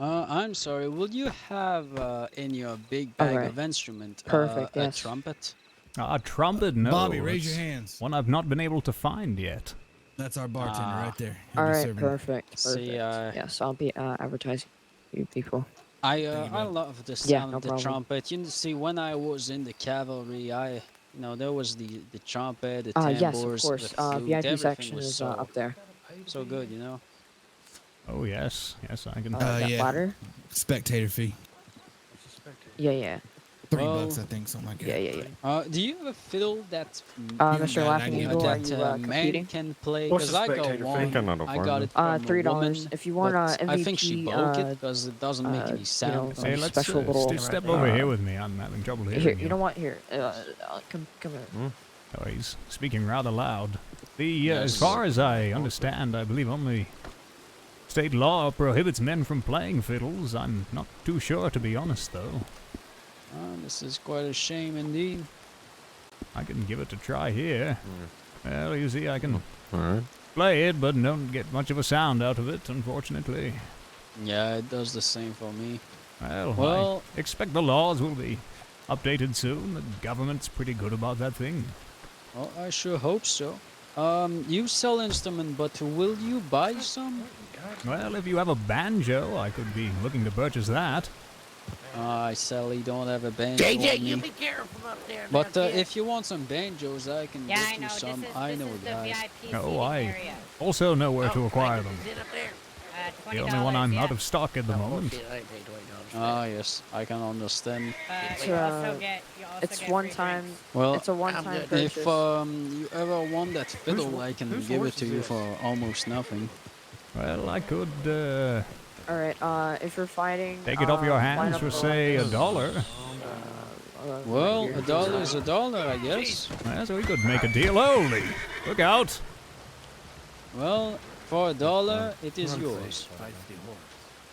I'm sorry. Will you have in your big bag Alright. of instrument Perfect, a yes. trumpet? A trumpet? No. Bobby, raise your it's hands. One I've not been able to find yet. That's our bartender right there. He'll be All right, serving. perfect. See, yes, I'll be advertising you people. I love the Yeah, sound no of the problem. trumpet. You see, when I was in the cavalry, there was the trumpet, the Yes, of tambours, course. the flute, VIP everything section was is so, up there. so good, you know. Oh, yes. Yes, I can... That yeah. ladder? Spectator fee. Yeah. $3, I think, something like that. Yeah. Do you have a fiddle that Mr. Laughing Eagle, are that you man competing? can play? What's Because the I got spectator one. fee? I got it from a $3. woman, If you want but MVP, I think she broke it because it doesn't make any sound. Hey, let's special little, step over here with me. I'm having trouble hearing Here, you. you know what? Here, come here. Oh, he's speaking rather loud. As far as I understand, I believe only state law prohibits men from playing fiddles. I'm not too sure, to be honest, though. This is quite a shame indeed. I can give it a try here. Well, you see, I can play it, but don't get much of a sound out of it, unfortunately. Yeah, it does the same for me. Well, I expect the laws will be updated soon. The government's pretty good about that thing. Well, I sure hope so. You sell instrument, but will you buy some? Well, if you have a banjo, I could be looking to purchase that. I sadly don't have a banjo on JJ, me. you be careful up there. But if you want some banjos, I can Yeah, get I you know. some. This is, I this know is a the guy. VIP Oh, seating I area. also know where to acquire them. Sit up there. The only one I'm $20, out of stock at the moment. Shit, I ain't paid $20 for Ah, yes, I can understand. You also get It's get one free time. drinks. Well, It's a one-time purchase. if you ever want that fiddle, I can give it to you for almost nothing. Well, I could All right. If you're fighting, take it off your line hands up for, around say, this, $1. Well, $1 is $1, I guess. Yeah, so we could make a deal. Holy! Look out! Well, for $1, it is yours.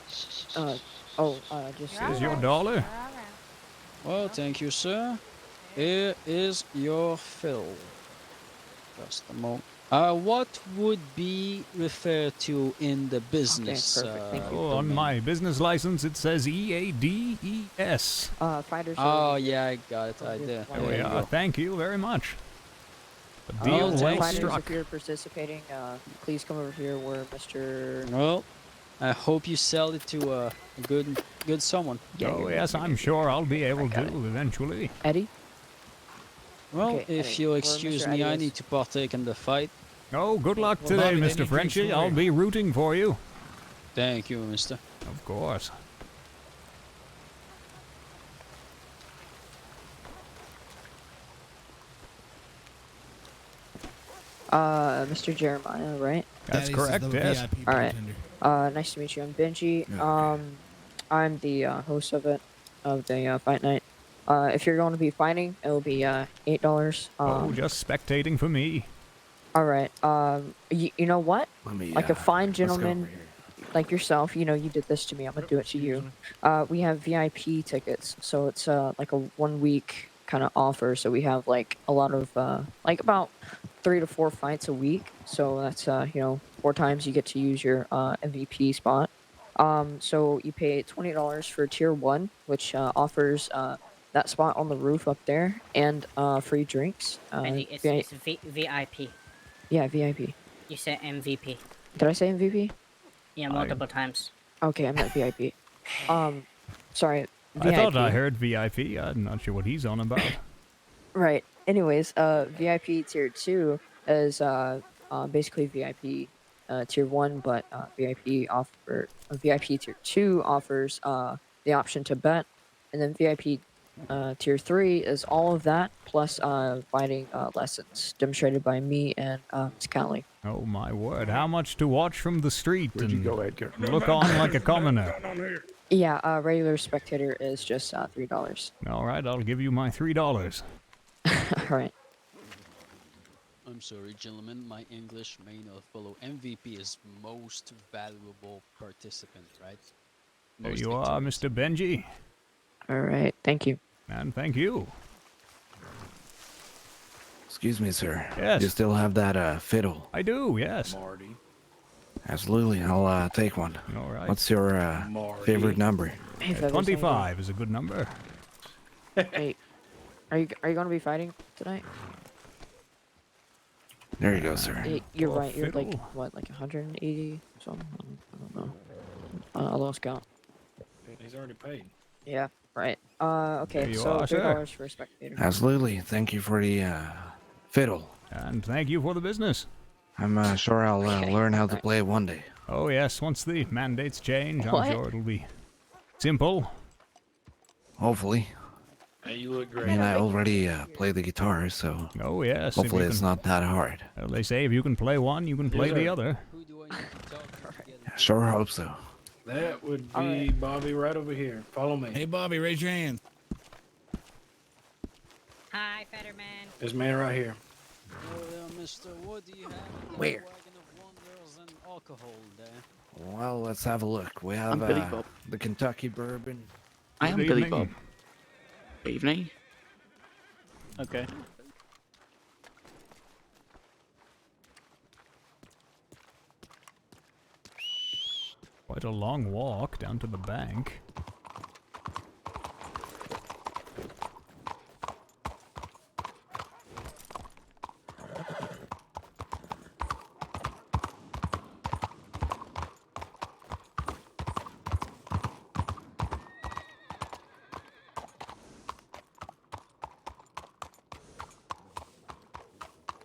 Just Is your dollar? Well, thank you, sir. Here is your fill. Just a moment. What would be referred to in the business? perfect. Thank you. Oh, on my business license it says EADES. Fighters. Oh, yeah, I got it right there. There we There you are. go. Thank you very much. A Oh, deal thank well you. Fighters, struck. if you're participating, please come over here where Mr. Well, I hope you sell it to a good someone. Oh, yes, I'm sure I'll be able to eventually. Eddie. Well, Okay, if Eddie, you'll where excuse Mr. me, Eddie I is. need to partake in the fight. Oh, good luck Well, today, Bobby, they Mr. need Frenchie. drinks for I'll you. be rooting for you. Thank you, mister. Of course. Mr. Jeremiah, right? That's That is correct, the yes. VIP All right. bartender. Nice to meet you. I'm Benji. Okay. I'm the host of the fight night. If you're going to be fighting, it'll be $8. Oh, just spectating for me. All right. You know what? Let me, Like a fine let's go gentleman over here. like yourself, you did this to me. I'm gonna do it to you. We have VIP tickets, so it's like a 1 week kind of offer. So we have like a lot of like about 3 to 4 fights a week. So that's 4 times you get to use your MVP spot. So you pay $20 for tier 1, which offers that spot on the roof up there and free drinks. And it's VIP. Yeah, VIP. You said MVP. Did I say MVP? Yeah, multiple times. Okay, I meant VIP. Sorry. I thought I VIP. heard VIP. I'm not sure what he's on about. Right. Anyways, VIP tier 2 is basically VIP tier 1, but VIP tier 2 offers the option to bet, and then VIP tier 3 is all of that plus fighting lessons demonstrated by me and Ms. Callie. Oh my word! How much to watch from the street Where'd you and go, Edgar? look on like a commoner. Yeah, regular spectator is just $3. All right, I'll give you my $3. All right. I'm sorry, gentlemen. My English may not follow. MVP is most valuable participant, right? There Most you are, victorious. Mr. Benji. All right. Thank you. And thank you. Excuse me, sir. Yes. You still have that fiddle? I do, yes. Marty. Absolutely. I'll take one. All right. What's your Marty. favorite number? Hey, fellas, 25 is a good number. Hey, are you gonna be fighting tonight? There you go, sir. Hey, you're Well, right. You're like fiddle. what, like 180 something? I don't know. I lost count. He's already paid. Yeah. Right. There Okay. you So are, sir. $3 for a spectator. Absolutely. Thank you for the fiddle. And thank you for the business. I'm sure I'll Okay. learn how to play it one day. Oh, yes, once the mandates change, What? I'm sure it'll be simple. Hopefully. Hey, you look I great. mean, I already play the guitar, so Oh, yes. if hopefully you it's can- not that hard. Well, they say if you can play one, you can play Yes, the sir. other. Who do I need to talk to get Sure hope so. That would be All right. Bobby right over here. Follow me. Hey, Bobby, raise your hand. Hi, Fetterman. This man right here. Oh, mister, what do you have in that Where? wagon of wonders and alcohol there? Well, let's have a look. We have I'm Billy Bob. the Kentucky bourbon. I am Good Billy evening. Bob. Evening. Okay. Quite a long walk down to the bank.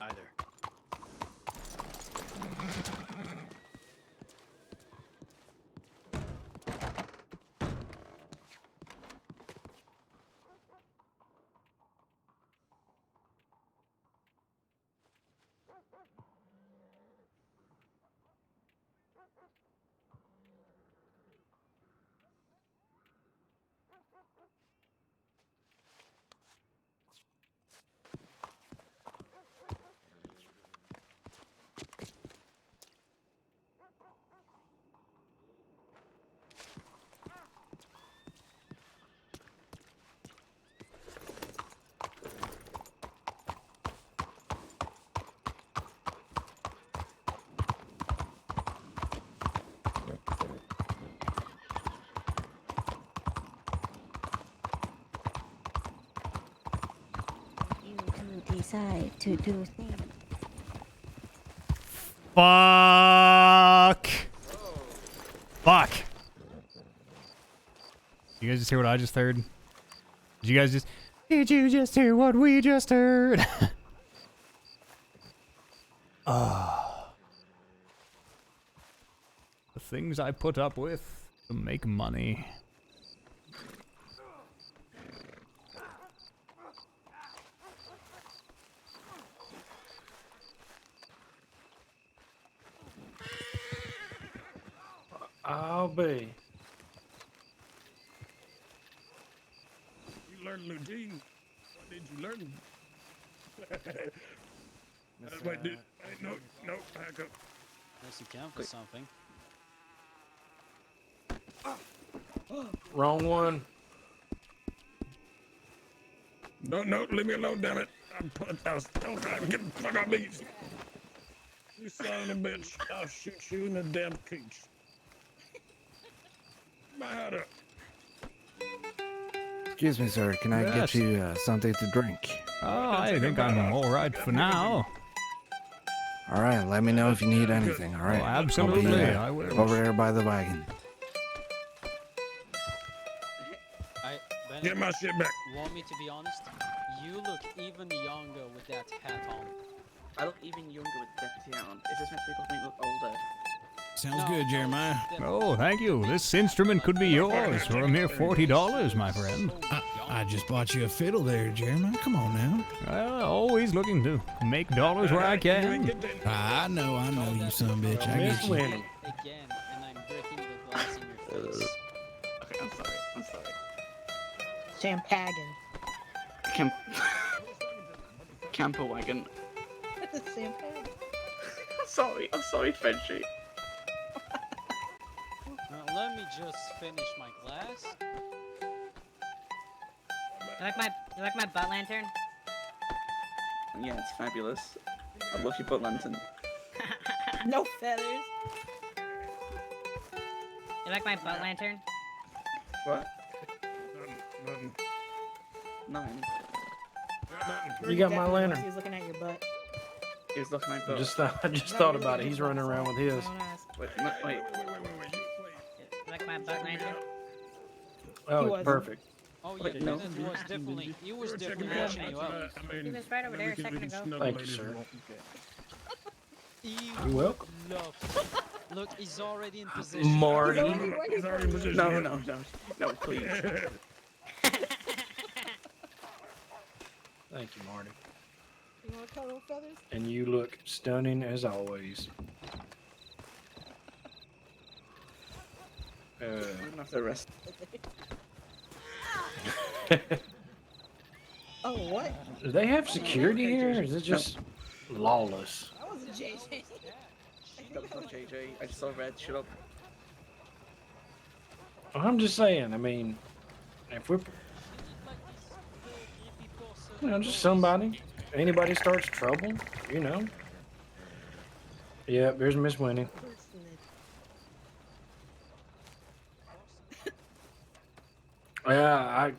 Either. You do decide to do things. Fuck! Fuck! You guys just hear what I just heard? Did you guys just... Did you just hear what we just heard? Ah. The things I put up with to make money. I'll be. You learned Eugene. What did you learn? Wait, no, back up. Unless you count for something. Wrong one. No, leave me alone, damn it. I'm put out. Don't try to get the fuck out of me. You son of a bitch. I'll shoot you in the damn cage. My hat up. Excuse me, sir. Can I Yes. get you something to drink? Oh, I think I'm alright for now. All right. Let me know if you need anything. All right. Oh, absolutely, I'll be, I will. over there by the wagon. Bennett, Get my shit back. Want me to be honest? You look even younger with that hat on. I look even younger with the deputy on. Is this meant to make me look older? Sounds good, Jeremiah. Oh, thank you. This instrument could be yours for a mere $40, my friend. I just bought you a fiddle there, Jeremiah. Come on now. Well, always looking to make dollars where I can. I know, you son of a bitch. I Miss get you. Winnie. Again, and I'm breaking the glass in your face. Champagan. Camper wagon. Champagan. I'm sorry, Frenchie. Let me just finish my glass. You like my butt lantern? Yeah, it's fabulous. I love your butt lantern. No feathers. You like my butt lantern? What? Nine. You got my lantern. He was looking at your butt. He was looking at my butt. I just thought about it. He's running around with his. Wait, no, wait. You like my butt lantern? Oh, it's perfect. Oh yeah, Wait, no. he was definitely watching you out. He was right over there a second ago. Thank you, sir. You're welcome. Look, he's already in position. Marty. He's already in position. No, please. Thank you, Marty. You want to cuddle feathers? And you look stunning as always. I'm gonna have to rest. Oh, what? Do they have security here, or is it just lawless? That wasn't JJ. That was not JJ. I just saw red. Shut up. I'm just saying, I mean, if we're, just somebody, anybody starts trouble, you know. Yeah, there's Miss Winnie. Yeah,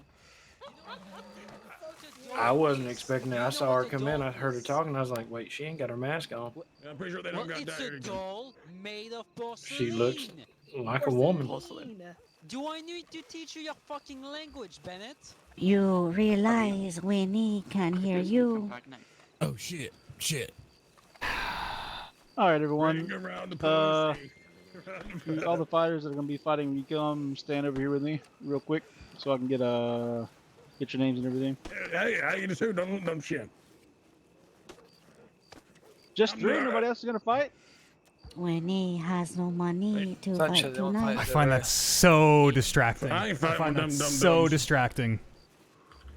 I wasn't expecting that. I saw her come in. I heard her talking. I was like, wait, she ain't got her mask on. I'm pretty sure they don't got It's that. a doll made of porcelain. She looks like a woman. Do I need to teach you your fucking language, Bennett? You realize Winnie can hear you. Oh shit! Shit! All right, everyone. Around the All the fighters that are gonna be fighting, you come stand over here with me, real quick, so I can get your names and everything. Hey, how you do? Don't shit. Just three. Nobody else is gonna fight. Winnie has no money to fight tonight. I find that so distracting. I ain't fighting find with that them so dum-dums. distracting.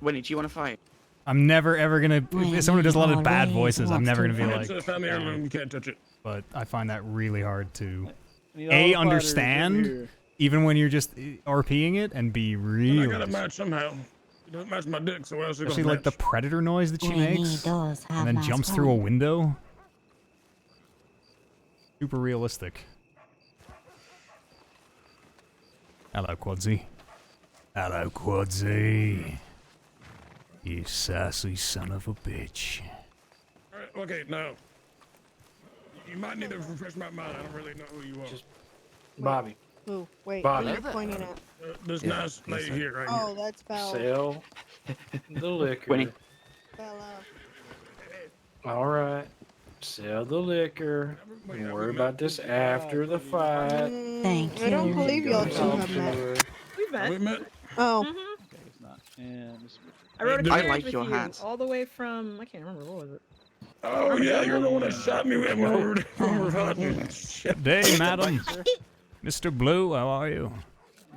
Winnie, do you want to fight? I'm never ever gonna. If someone who does a lot of bad voices, I'm never gonna be It's a family heirloom. You can't touch it. But I find that really hard to Need all the fighters over understand, here. even when you're just RPing it, and be I really. gotta match somehow. It doesn't match my dick, so what else is it Especially gonna like the match? predator noise that she Winnie makes, does have and then nice jumps through a home. window. Super realistic. Hello, Quadsy. Hello, Quadsy. You sassy son of a bitch. Alright, okay, now. You might need to refresh my mind. I don't really know who you are. Bobby. Ooh, wait, Bobby. what are you pointing at? This nice lady here, right Oh, here. that's Bella. Sell the liquor. Winnie. Bella. All right. Sell the liquor. Don't worry about this after the fight. Thank I don't you. believe y'all two Talk have to met. her. We've We met. Oh. Okay, it's not. And I wrote a I carriage like with your you hats. all the way from, I can't remember, what was it? Oh yeah, you're the one that shot me with word. Shit. Good day, madam. Mr. Blue, how are you?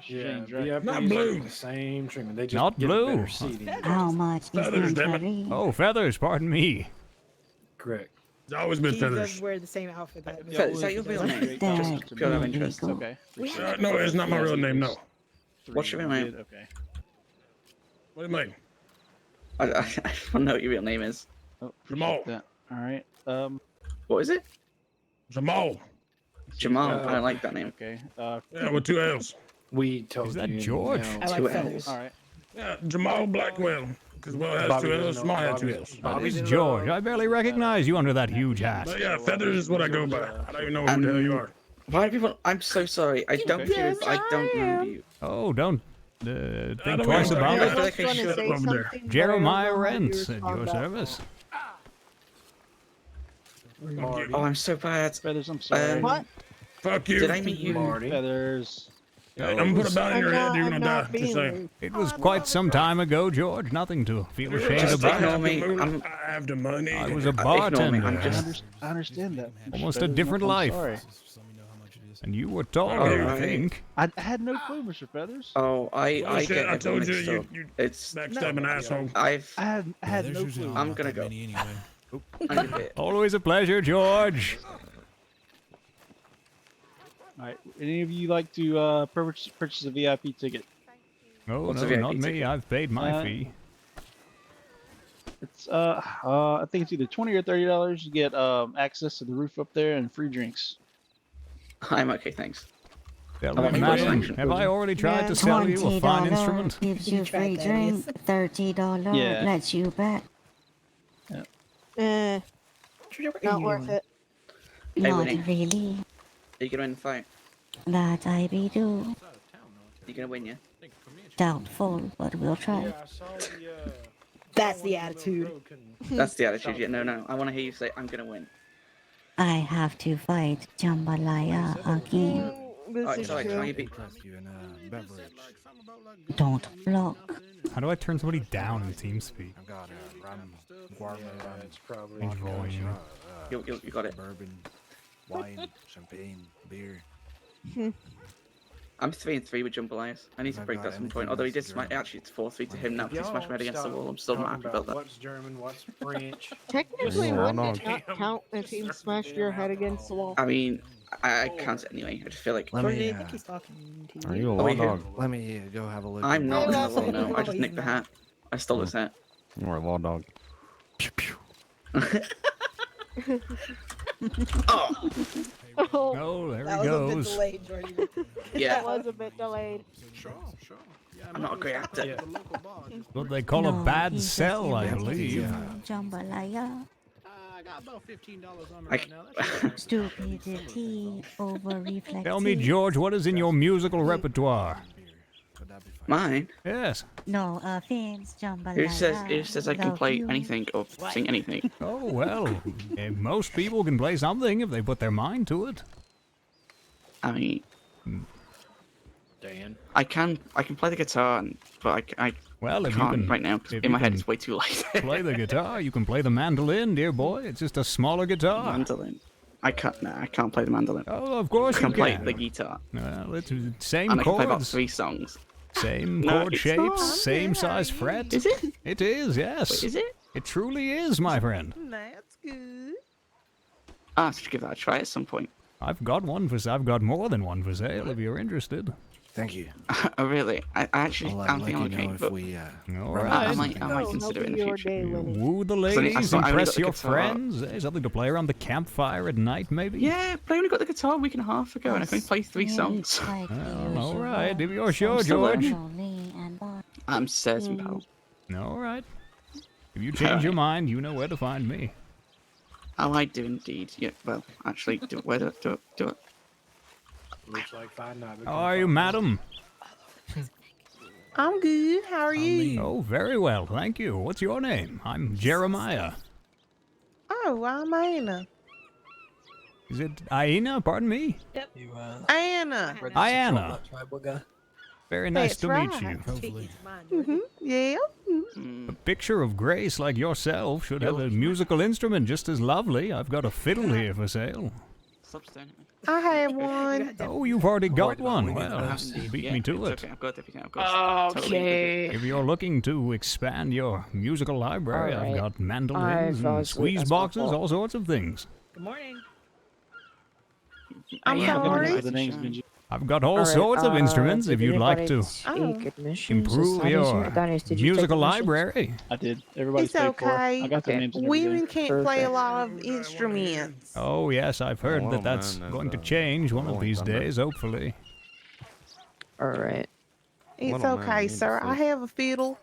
Yeah, Change, right? VIPs Not get blue. the same treatment. They just Not get blue. better seating. How much is Feathers, damn it. entry? Oh, feathers, pardon me. Correct. It's always been He feathers. does wear the same outfit that Is that your real name? Very Just pure of interest. illegal. Okay. No, it's not my real name. No. What's your real name? Okay. What do you mean? I want to know what your real name is. Oh, Jamal. that. All right. What is it? Jamal. Jamal. I don't like that name. Okay. Yeah, with two L's. We told Is that you. George? No. I like Two feathers. All right. Yeah, Jamal Blackwell. Because well, it has Bobby two L's. doesn't Small know. had two Bobby's- L's. That Bobby's is in George. love. I barely recognize you under that huge hat. But yeah, feathers is what I go by. I don't even know who the hell you are. Why do people? I'm so sorry. I don't Okay. I don't remember you. Oh, don't I think don't twice even know. about I it. feel like I should have over there. Jeremiah Rents at your service. Marty. Oh, I'm so bad. Feathers, I'm sorry. What? Fuck you. Did I meet you? Marty. Feathers. I'm gonna put a bounty in your head. You're gonna die. being Just saying. rude. It was quite some time ago, George. Nothing to feel ashamed Just about. ignore me. I have the money. I was a Ignore me. I'm bartender. just. I understand that. Almost a Feathers, different I'm life. Sorry. And you were taller, I Alright. think. I had no clue, Mr. Feathers. Oh, I Bullshit, get I it told you, mixed up. you It's backstabbing asshole. I had no usually clue. not I'm gonna that go. many anyway. I get it. Always a pleasure, George. All right. Any of you like to purchase a VIP ticket? No, What's a no, VIP not me. ticket? I've paid my fee. It's I think it's either $20 or $30. You get access to the roof up there and free drinks. I'm okay, thanks. Tell I want me, my madam, first have I already tried to sell you a fine instrument? Gives you free drink. $30 Yeah. lets you bet. Not worth it. Hey, Not Winnie. really. Are you gonna win the fight? That I be do. You're gonna win, yeah? Doubtful, but we'll try. That's the attitude. That's the attitude. Yeah, no. I want to hear you say, "I'm gonna win." I have to fight Jambalaya again. Alright, it's alright. Try your beat. Don't block. How do I turn somebody down in TeamSpeak? I've got rum, guarma rum, It's probably Change volume. You got it. bourbon, wine, champagne, beer. I'm 3-3 with Jambalayas. I need to I've break got that at some anything point. Although he did that's smash. German. Actually, it's 4-3 to him now because he smashed my head against the Stop wall. I'm still not talking happy about that. What's German? What's French? Technically, Yeah, wouldn't no. it not count if he smashed your head against the wall? I mean, I count it anyway. I just feel like Let me, Jordan, I think he's talking to you. Are you a Oh, law wait, who? dog? let me go have a look. I'm not in Yeah, the law, no. I no, just he's nicked the not. hat. I stole his hat. You're a law dog. Oh! Oh, there that he was a bit goes. delayed, Jordan. Yeah. That was a bit delayed. I'm not a great actor. What they call a No, bad he just sell, I invited believe. you, Jambalaya. I got about $15 on I, Stupidity over reflexivity. Tell me, George, what is in your musical repertoire? mine? Yes. No offense, Jambalaya. Who says I can Love play you. anything or sing anything? Oh, well, most people can play something if they put their mind to it. I mean, Dan. I can play the guitar, but I Well, if you can't can right now because if in my you head can it's way too late. play the guitar, you can play the mandolin, dear boy. It's just a smaller guitar. Mandolin. I can't. No, I can't play the mandolin. Oh, of course I you can play can. the guitar, Well, it's same and I can play about chords, 3 songs. same No, chord it's shapes, not. same size fret. Is it? It is, yes. Wait, is it? It truly is, my friend. That's good. I should give that a try at some point. I've got more than one for sale if you're interested. Thank you. Oh, really? I actually I'll don't let think you I'm okay, know if but we All run right. I into might something. consider it in the your future. day, Winnie. Woo the I ladies, only got impress the your guitar. friends. Something to play around the campfire at night, maybe? Yeah, but I only got the guitar a week and a half ago, and I can only play 3 songs. Well, all right, if you're sure, still George. learning. I'm certain, pal. All right. If you change your mind, you know where to find me. Oh, I do indeed. Yeah, well, actually, do it. Looks like fine night. How are you, madam? I'm good. How are you? Oh, very well, thank you. What's your name? I'm Jeremiah. Oh, I'm Anna. Is it Aina? Pardon me? You, Anna. ready to Ayanna. support that tribal guy? Very nice That's to right. meet you. Hopefully. Yeah. Hmm. A picture of grace like yourself should have a musical instrument just as lovely. I've got a fiddle here for sale. Stop staring at me. I have one. Oh, you've already got one. I Well, have indeed. beat Yeah, me to it's it. Okay. I've got everything. I've got totally Okay. If you're looking to expand your musical library, I've Alright. got mandolins and squeeze that's my boxes, fault. all sorts of things. Good morning. good. I'm Yeah, sorry. I've The got name's it. Benji. I've got all Alright, sorts of instruments did if you'd like anybody to take admissions? improve Studies your here? Dennis, did you take musical admissions? library. I did. Everybody's It's paid for. okay. I got their Okay. names and Women everything. can't play a Perfect. lot of instruments. Oh, yes, I've heard Oh, that that's man, going to there's, change one of Rolling these Thunder. days, hopefully. Alright. It's Little man okay, needs sir. to I have a fiddle.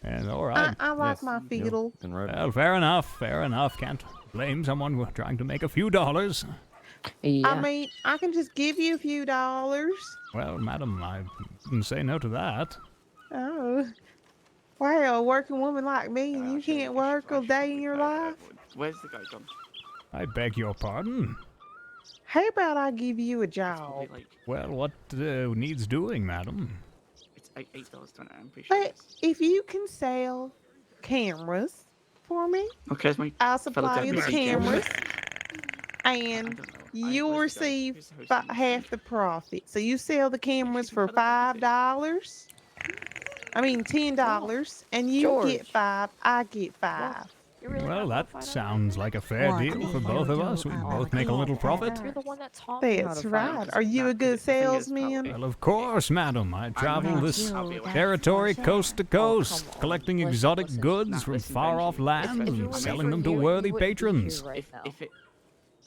And all right. I like Yes, my yep, fiddle. and right. Well, fair enough, fair enough. Can't blame someone for trying to make a few dollars. Yeah. I mean, I can just give you a few dollars. Well, madam, I didn't say no to that. Oh. Wow, a working woman like me, and you can't work a day in your life? Where's the guy gone? I beg your pardon. How about I give you a It's job? probably like Well, what needs doing, madam? it's $8.20. I'm pretty sure. But it is. if you can sell cameras for me, Okay, it's my I'll fellow supply you the deputy camera. cameras. And I don't know. you'll receive half the profit. So you sell the cameras for $5. I mean $10, and you get 5. I get 5. Well, that sounds like a fair deal for both of us. We both make a little profit. You're the one that taught me how That's to right. fight. Are you a good salesman? Well, of course, madam. I travel this territory coast to coast, collecting exotic goods from far-off lands and selling them to worthy patrons.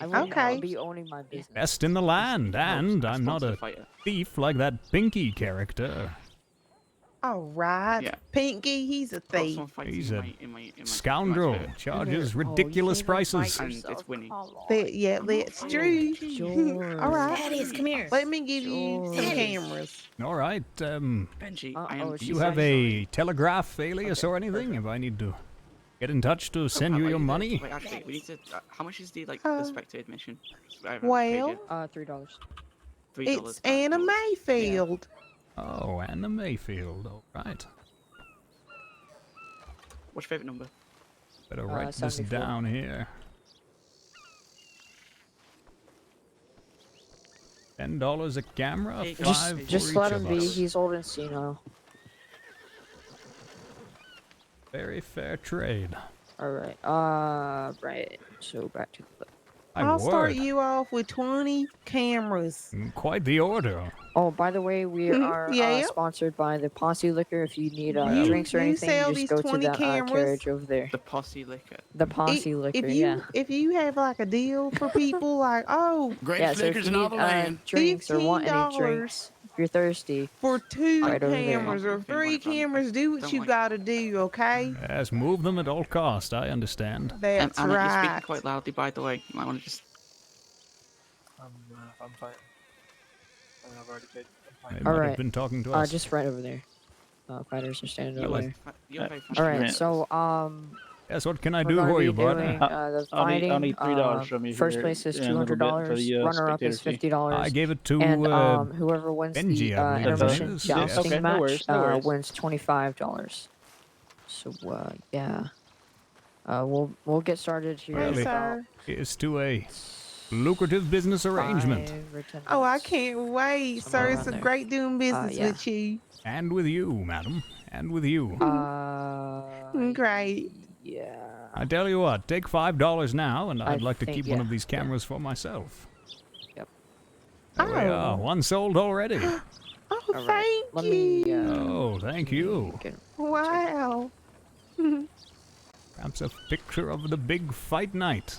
Okay. Be owning my business. Best in the land, and I'm not a thief like that Pinky character. All right. Yeah. Pinky, he's a thief. He's a scoundrel. Charges ridiculous prices. And it's winning. Yeah, that's true. All right. Thaddeus, come here. Let me give you some cameras. All right, Benji, I am. do you have a telegraph alias or anything? If I need to get in touch to send you your money? Wait, actually, we need to. How much is the the spectre admission? Well, $3. it's Anna Mayfield. Oh, Anna Mayfield. All right. What's your favorite number? Better write this 74. down here. $10 a camera, Hey, 5 for Just each let of him be. us. He's old and senile. Very fair trade. All right. Right. So back to the. My I'll start word. you off with 20 cameras. Quite the order. Oh, by the way, we are Yeah. Sponsored by the Posse Liquor. If you need You- drinks or you anything, sell you these just go to 20 that cameras? carriage over there. The posse liquor. The Posse Liquor, If you have like a deal for people, like Great yeah, so if you need drinks or want any drinks, if you're thirsty, for 2 right over there. cameras or 3 cameras, do what you gotta do, okay? Yes, move them at all cost. I understand. That's Anna, you're right. speaking quite loudly, by the way. You might want to just. I'm fighting. I mean, I've already paid. They All might right. have been talking to us. Just right over there. Fighters are standing You over like- there. you like All right. fighters. So Yes, what can I we're do gonna for be you, bud? doing, the I'll need fighting. $3 from you First here place is in a little bit for $200. the, Runner up is spectator fee. $50. I gave it to and whoever wins Benji, the I believe it intermission is. jousting Okay, no match worries, no worries. wins $25. So yeah, we'll get started here. Well, in it about is to a lucrative business arrangement. 5 or 10 Oh, I minutes. can't wait, sir. Somewhere It's around there. great doing business yeah. with you. And with you, madam. And with you. Great. Yeah. I tell you what, take $5 now, and I'd I like to think, keep one yeah. of these cameras for myself. Yep. There we are. One sold already. Oh, All right, thank let you. me, Oh, thank you. Wow. Perhaps a picture of the big fight night.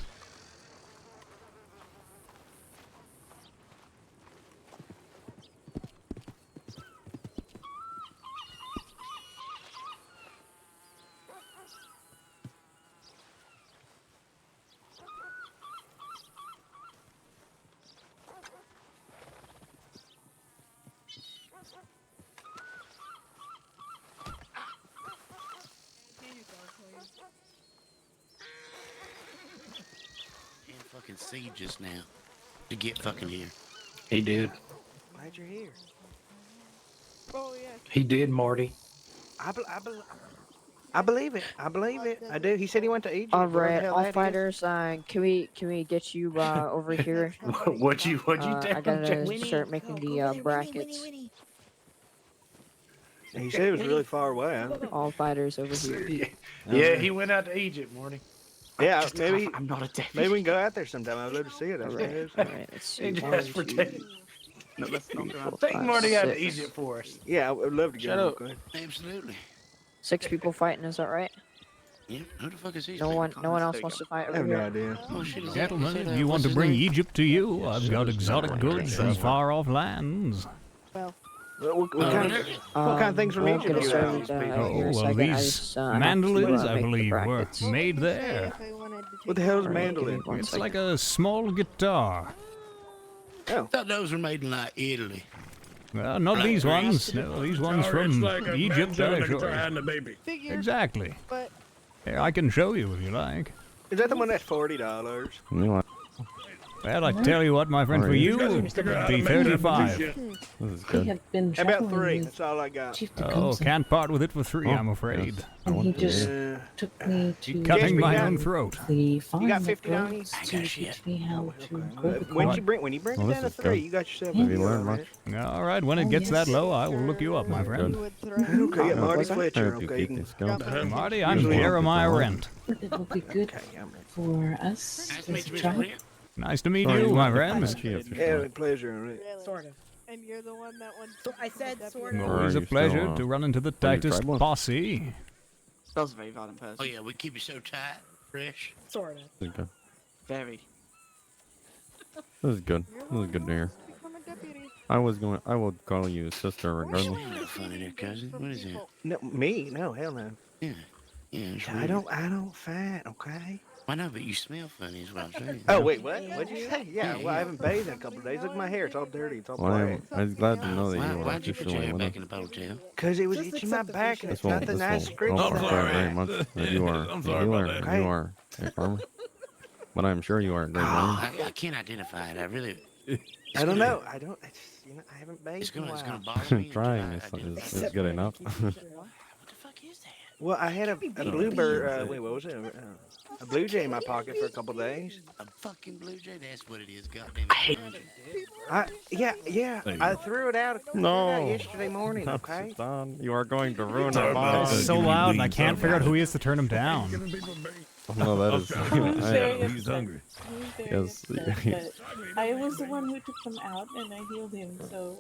Fucking see just now to get fucking here. He did. Glad you're here. Oh, yeah. He did, Marty. I believe it. I believe it. I do. He said he went to Egypt. All whatever the right, hell all that is. fighters. Can we get you over here? What'd you I tell him, gotta Jack? start making the brackets. He said it was really far away. I don't know. All fighters over here. Yeah, he went out to Egypt, Marty. Yeah, maybe. I'm not a deputy. Maybe we can go out there sometime. I'd love to see it. I All suppose. right, all right. Let's see. He just 1, pretend. 2, No, let's not go out. Take 5, Marty out to 6. Egypt for us. Yeah, I would love to Shut go. up. Absolutely. 6 people fighting. Is that right? Yeah, who the fuck is he? No one else wants to fight I over have no here. idea. Oh shit, is Gentlemen, that, if you want to what's bring his name? Egypt to you, I've got exotic goods from far-off lands. What kind of things from we'll Egypt get do you started, have? here in a Oh, well, second. I these just, have to, mandolins, I make the believe, were brackets. made there. What the hell is All right, give me mandolin? 1 It's second. like a small guitar. I thought those were made in like Italy. Well, not these ones. No, these ones from Egypt, I assure you. the baby. Exactly. But Here, I can show you if you like. is that the one that's $40? Well, I tell you what, my friend, for you, it'd be 35. This is We good. have been How about traveling 3? with That's all I got. Chief Oh, Tecumseh, can't part with it for 3, Oh, I'm afraid. yes. I and he want to just hear. took me to Cutting my got- own throat. the farm got up 50 road dollars? I to got teach shit. me how to grow the When corn. you bring it Well, down to this is 3, good. you got yourself Have a you deal, learned alright? much? All right, when it Oh, gets that yes. low, I will look you up, my friend. Okay, yeah, Marty What's that? Fletcher. How do you Okay, you keep can. this going? Marty, I'm Usually Jeremiah it's Rent. It will be good for us Nice to as meet a you, Mr. tribe. Rent. Nice to meet Sorry, you, you my want the friend. Yeah, pleasure, alright. Sort of. And you're the one that wants. I said sort Or of. are Always a you pleasure still, to run into the are you tightest tribal? posse. That's a very violent person. Oh yeah, we keep you so tight, fresh. Sort of. This is good. Very. This is good. This is good to hear. I will call you sister regardless. You ain't no funny there, cousin. What is that? No, me? No, hell no. Yeah. Yeah, it's I weird. don't fight, okay? I know, but you smell funny is what I'm saying. Oh, wait, what? What'd you say? Yeah, Yeah, well, I yeah. haven't bathed in a couple of days. Look at my hair. It's all dirty. It's all Well, black. I was glad to know that you were Why'd you put your officially hair with back us. in the ponytail? Because it was Just itching my accept the back and fish. it's not the nice script. I'll I'm confirm sorry. very much that you are I'm a sorry healer. about that. You are a farmer. But I'm sure you are a great runner. I can't identify it. I really. I don't know. I don't. I haven't bathed It's in a gonna while. bother me. Trying until I is good enough. What the fuck is that? Well, I had a bluebird. Wait, what was it? A blue jay in my pocket for a couple of days. A fucking blue jay? That's what it is. Goddamn it. Yeah. I threw it out. No. Yesterday morning. Okay. Don, you are going to ruin Sorry our about It's that. bond. so Give me loud, and I beans, can't sorry. figure out who he is to turn him down. No, that is. He's hungry. He was very Yes. upset, but I was the one who took them out and I healed him, so.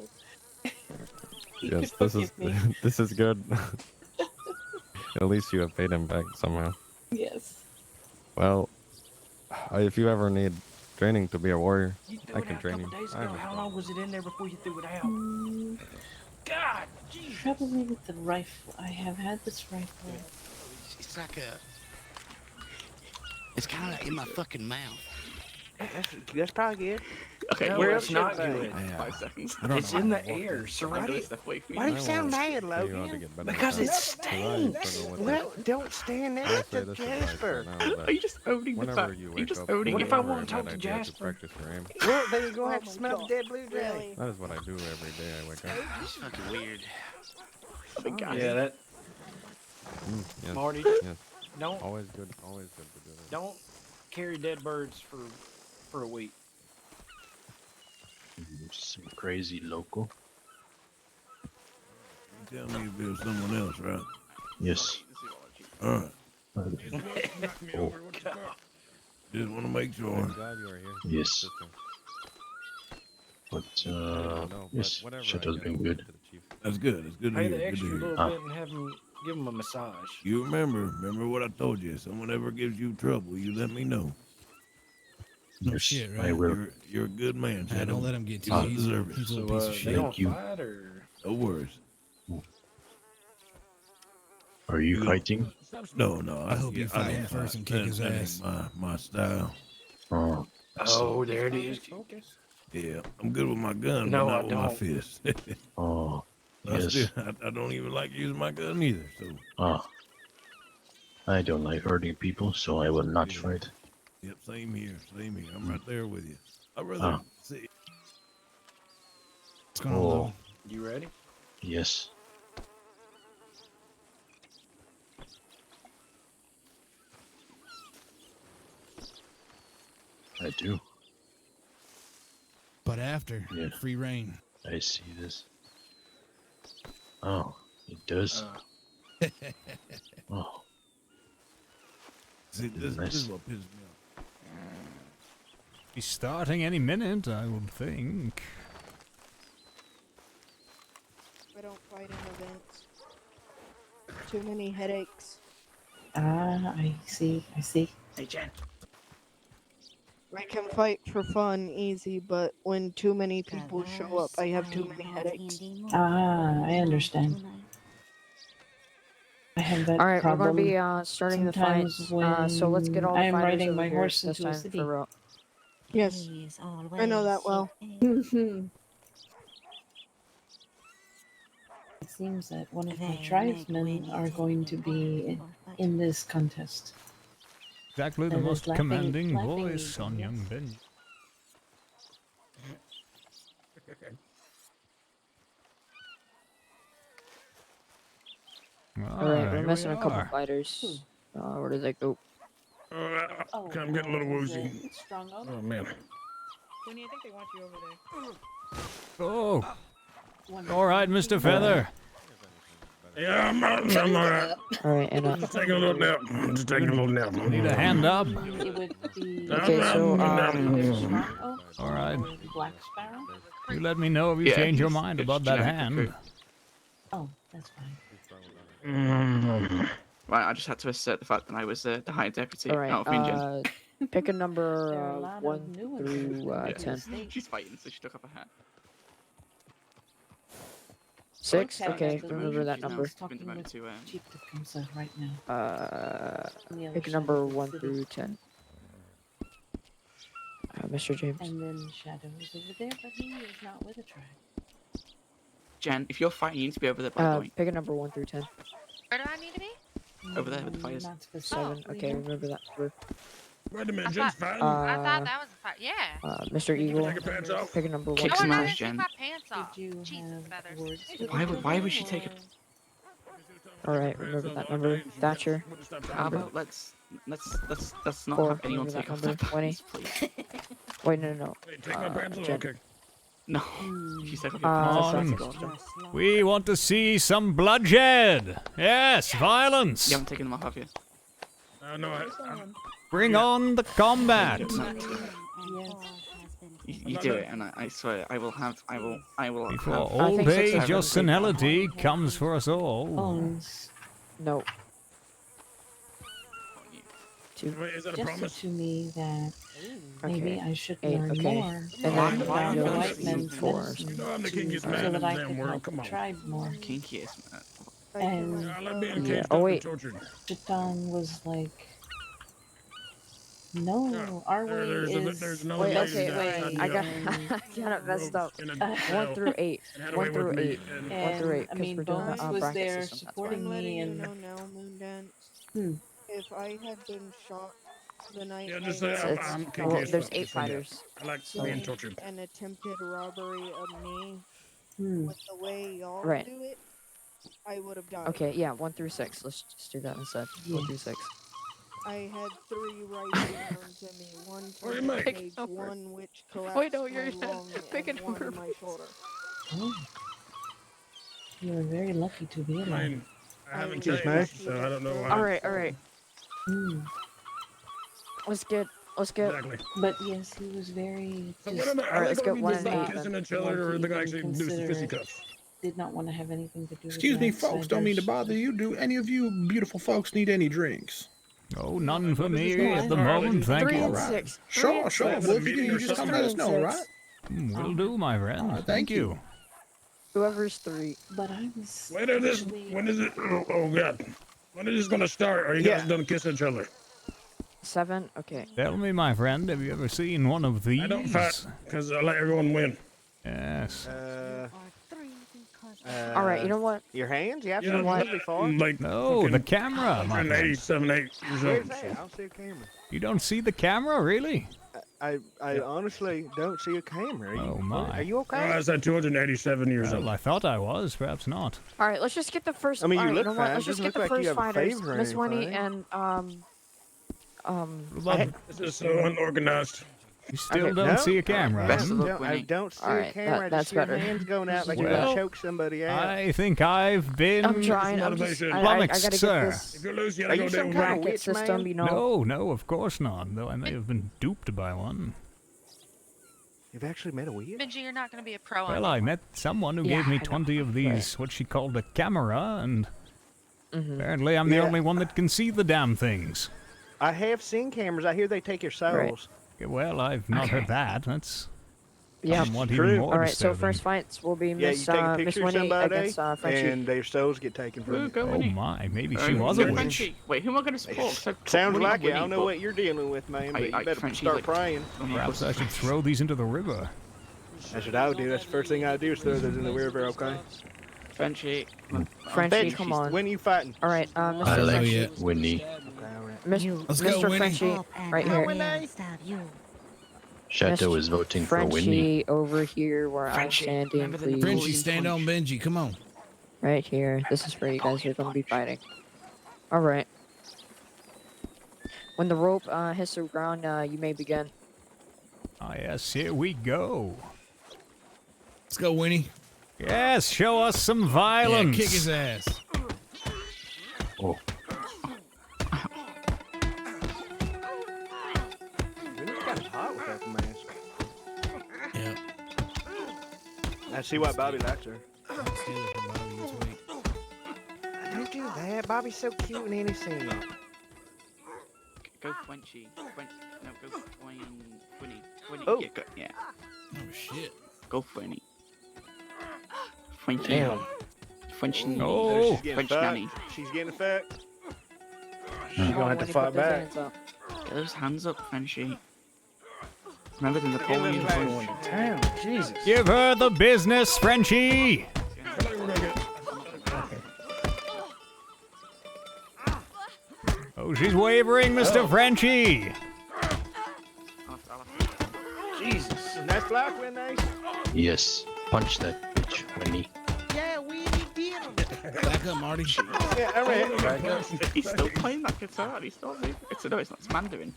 He Yes, could this is forgive me. this is good. At least you have paid him back somehow. Yes. Well, if you ever need training to be a warrior, You threw I it can out a train couple you. days I ago. have no How problem. long was it in there before you threw it out? God, jeez. Probably with the rifle. I have had this rifle. It's like a. It's kind of like in my fucking mouth. That's probably good. Okay, No, where it's it's not not good. bad. 5 seconds. I don't It's know in how the to walk air. this. Surrounded stuff. Wait for Why do you me. sound mad, You ought to Logan? get better Because at it that. 'Cause I stinks. struggle with Well, this. don't stand I'll next say to this advice Jasper. right now, that Are you just owning the whenever fact? you You're wake just up, owning What it. if I never want a to talk bad to idea Jasper? practice your aim. Well, then you're gonna have Oh to my smell God. the dead blue jay. Really? That is what I do every day I wake up. It's fucking weird. Yeah, that. Yes. Marty, Yes. don't Always good to do that. don't carry dead birds for a week. Some crazy local. You tell me if it was someone else, right? Yes. All right. Oh, Just want to make sure. I'm glad you are here. yes. Sister. But No, yes, whatever shit I has get, been I'll good. give to the chief. That's good. That's good to Pay hear. the Good extra to hear. little bit and give them a massage. You remember what I told you. If someone ever gives you trouble, you let me know. No Yes, shit, I right? will. You're a good man, Hey, Chad. don't let him get to You you. He's, deserve it. he's a So little piece of they shit. don't Thank you. fight or. No worries. Are you Good. fighting? No. I hope you fight him don't first and fight. kick his That ain't ass. My style. Oh, Oh, there it is. Yeah, I'm good with my gun, No, but not I with my don't. fist. oh, I, yes. still, I don't even like using my gun either. So, Ah, I don't like hurting people, so I will not fight. yep, same here. I'm right there with you. I'd rather Ah. see. What's going on, Oh, Lou? You ready? yes. I do. But after, Yeah. free reign. I see this. Oh, it does. Oh, See, this Nice. is what pisses me off. Be starting any minute, I would think. I don't fight in events. Too many headaches. Ah, I see. Hey, Jen. I can fight for fun, easy, but when too many people show up, I have too many headaches. Ah, I understand. I have that All right, we're problem. going to be starting the fight. Sometimes So let's get all the when I'm fighters riding over my here horse this into a time city. for real. Yes, I know that well. It seems that one of my tribesmen are going to be in this contest. Exactly the And most laughing- commanding laughing voice on yes. Young Ben. All right, we're missing a couple fighters. Where did they go? I'm getting a little woozy. Strong up? Oh man. Tony, I think they want you over there. Oh. All right, Mr. Feather. Yeah, I'm alright. All right, and Just taking a little nap. Just taking a little nap. Need a hand up. It would be Okay, so all right. Black Sparrow. You let me know if you Yeah, change your he's- mind it's about that genetic hand. recruit. Oh, that's fine. Right, I just had to assert the fact that I was the high deputy. all right. Out of Indian. Pick a number There are a lot of 1 new ones through Yeah. 10. She's fighting, so she took up a hat. 6. Okay, Okay, so remember that She's now number. been Talking demoted with to Chief Tecumseh right now. On the other Pick a side number of the 1 city. through 10. Mr. James. And then Shadow is over there, but he is not with a tribe. Jen, if you're fighting, you need to be over there by the point. Pick a number 1 through 10. Where do I need to be? Over there with the fires. Not 7. Okay, remember that number. Wait a minute, I Jen's thought, fighting. I thought that was a fight. Yeah. Mr. Eagle. Take your pants off. Pick a number 1 Kick Oh, through some I 10. ass, didn't take Jen. my pants off. Did you Jesus, have feathers. words Why would she take a... All right, remember that number. Thatcher. How about let's not 4. have anyone Remember take that off number. their 20. pants, please. Wait, no. Hey, take my pants off. Jen. Okay. No, she's taking off your Uh, pants. On. We want to see some bloodshed. Yes, violence. You haven't taken them off, have you? No, Bring on the combat. You do it, and I swear, I will have. Before have old think 6 or age 7 or would be senility comes for us all. Bones. No. 2. Wait, is that a Suggested promise? to me that maybe Okay. I should 8. learn Okay. more And then about the Jones, white men's 4. medicine You know I'm the kinkiest so man in that the I damn could world. help Come the on. tribe more. kinkiest, man. And I love being Yeah. caged Oh, up and wait. tortured. Chitong was like, no, our way There's is... no Wait, way okay, that wait. I got I got it messed up. in a 1 jail through 8. and had a 1 way through with me 8. and- 1 through 8. I Because mean, we're doing Bones the was bracket there system. That's supporting I'm letting me you and... know now, Moondance. Hmm. If I had been shot the night Yeah, just I say had I'm Well, kinky as there's fuck, 8 just say that. fighters. I like being tortured. an attempted robbery of me Hmm. with the way y'all Right. do it, I would have died. Okay, yeah, 1 through 6. Let's just do that instead. 1 through 6. I had 3 rifle rounds in me, one What do from you the make? cage, one which collapsed Wait, no, you're my lung, pick and a one number. in my shoulder. Oh. You were very lucky to be I alive. mean, I haven't Yes, changed, ma'am. so I don't know why. Alright. Hmm. Let's get Exactly. But yes, he was very So just what am I? Alright, let's Are go they 1 gonna and be 8 just kissing then. each other, or are they gonna actually do some consider it. fisticuffs? did not want to have anything to do with Excuse me, that, folks. so Don't mean to there's- bother you. Do any of you beautiful folks need any drinks? Oh, none for me going at the on? moment, thank 3 you. and 6. Sure. Well, if you meeting do, or just come something? let us know, right? Will do, my friend. thank you. Whoever's 3. But I was. When is this? When is it? Oh God. When is this gonna start? Are you guys done kissing each other? 7. Okay. Tell me, my friend, have you ever seen one of these? I don't fight because I let everyone win. Yes. All right. You know what? Your hands? You have You to know, what before? like No, the camera, my friend. 187, 8 years Where's old. that? I don't see a camera. You don't see the camera, really? I honestly don't see a camera. Are you, Oh, my. Are you okay? I said 287 years Well, old. I thought I was, perhaps not. All right. Let's just get the first. I mean, you all right, look know what? fine. Let's just Doesn't get look the like you first have a fighters. fever or Miss Winnie anything. and This is so unorganized. You still Okay, don't no, see a camera. Best of huh? luck, I Winnie. don't see All a right, camera. I that's just see your better. hands going out like you're Well, gonna choke somebody out. I think I've been I'm trying. I'm just. I flummoxed, gotta sir. get this If you lose, you Are gotta you go some down kind of bracket witch system. man? You know. No, of course not. Though I may have been duped by one. You've actually met a witch? Benji, you're not going to be a pro. Well, I met someone who Yeah, gave me I know. 20 of these, what she called a camera, and Mhm. apparently I'm the Yeah. only one that can see the damn things. I have seen cameras. I hear they take your souls. Okay, well, I've not heard that. That's Yeah. somewhat True. even more All right. So disturbing. first fights will be Yeah, you Miss take a Miss picture of Winnie somebody, against Frenchie. and their souls get taken from Ooh, you. go Oh Winnie. my, maybe she Alright, was a go witch. Frenchie. Wait, who am I going to support? So, Sounds Winnie, like it. I Winnie, don't know but- what you're dealing with, man, but you better Frenchie's start like- praying. Perhaps I should throw these into the river. That's what I would do. That's the first thing I do is throw those in the river, okay? Frenchie. Frenchie, come on. When are you fighting? All right. Mr. I love Frenchie. you. Winnie. Okay, all right. Let's go, Mr. Winnie. Frenchie, right here. Chateau Mr. is voting for Frenchie Winnie. over here where I'm Frenchie, standing, remember the please. Frenchie, stand on Benji. Come on. Right here. This is where you guys are going to be fighting. Alright. When the rope hits the ground, you may begin. Oh, yes, here we go. Let's go, Winnie. Yes, show us some violence. Yeah, kick his ass. Oh. It's kind of hot without the mask. Yeah. I see why Bobby likes her. Don't do that. Bobby's so cute and innocent. Go Quenchy. No, go Quinny. Oh. Yeah, yeah. Oh, shit. Go Quinny. Quenchy. Damn. Quenchy. Oh. She's getting Quench fucked. nanny. She's getting fucked. You're gonna have to fight back. Get those hands up, Quenchy. Remember the Napoleon punch? Damn, Jesus. Give her the business, Frenchie. Oh, she's wavering, Mr. Frenchie. Jesus. Nice block, win nice. Yes. Punch that bitch, Winnie. Yeah, we did him. Back up, Marty. Yeah, all right. He's still playing that guitar. He's still moving. It's Mandarin.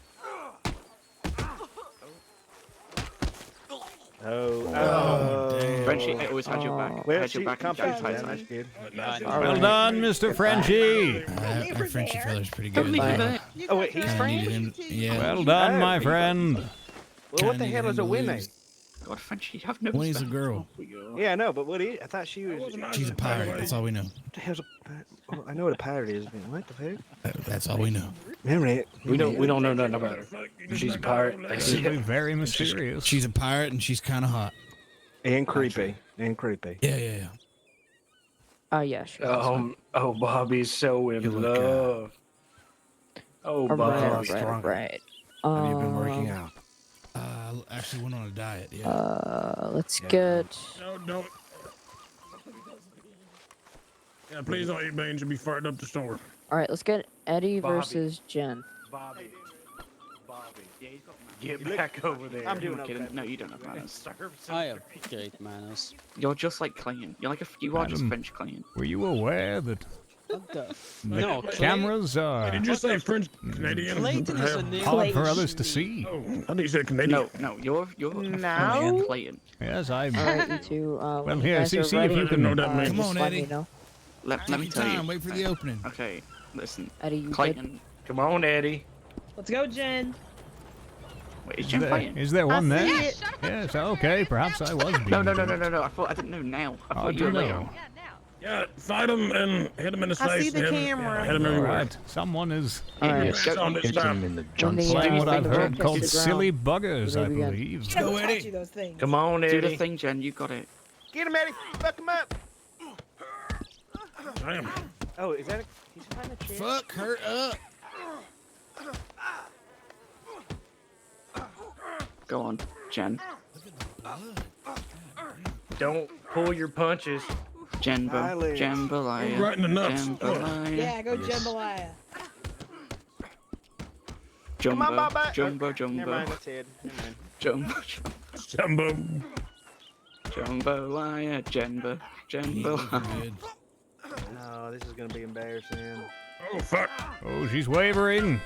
Frenchie, I always had your back. Well, Had your back and complex, tight man. side. That's good. Well done, Mr. Frenchie. Our Frenchie fella's pretty good. Oh, wait, he's Kinda needed him. French? Yeah. Well done, my friend. Well, what the hell is a Winnie? God, Frenchie, you have no Winnie's a respect. girl. Yeah, I know, but what is? I thought she was. She's a pirate. That's all we know. What the hell's a pirate? Oh, I know what a pirate is, but what the heck? That's all we know. All right. We don't know nothing about her. She's a pirate. That's Simply it. very mysterious. She's a pirate and she's kind of hot. And creepy. And creepy. Yeah. Yeah, sure. Oh, Bobby's so in love. Oh, Bobby. Right. Have you been working out? Actually went on a diet. Yeah. Let's get. No, don't. Yeah, please don't eat beans. You'll be farting up the store. All right, let's get Eddie Bobby. versus Jen. Bobby. Get back over there. I'm doing kidding. okay. No, you don't have manners. I have great manners. You're just like Clayton. You are just Adam, French Clayton. Were you aware that What the? the No, cameras are Did you say French Canadian? Clayton is a name. hard for others to see? Oh, I think you said Canadian. No, you're No. Clayton. Yes, I. All right, you two. Well, when you here, guys see are if ready, you can. know that means. Come just on, let me Eddie. know. Let Take me your tell time. you. Wait for the opening. Okay, listen. Eddie, you good? Clayton. Come on, Eddie. Let's go, Jen. Wait, is Jen fighting? Is there one there? see it. Yes. Okay. Perhaps I was. No. being I didn't know now. I Oh, thought you you were later. know. Yeah, fight him and hit him in the face. I see the hit him- camera. Hit him All everywhere. right. Someone is All right. Yes, on this time. in the When the, playing what I've when the rope heard hits called the silly ground, buggers. I Maybe we got- believe. Go, Taught Eddie. you those things. Come on, Do the Eddie. thing, Jen. You got it. Get him, Eddie. Fuck him up. Damn. Oh, is that a... He's behind the chair. Fuck her up. Go on, Jen. Don't pull your punches. Violence. Jambalaya. Right in the nuts. Jambalaya. Yeah, go Jambalaya. Come on, Baba. Jumbo. Never mind, that's Ed. Never mind. Jumbo. Jumbo. Jambalaya. Jambalaya. Good. No, this is gonna be embarrassing. Oh, fuck. Oh, she's wavering.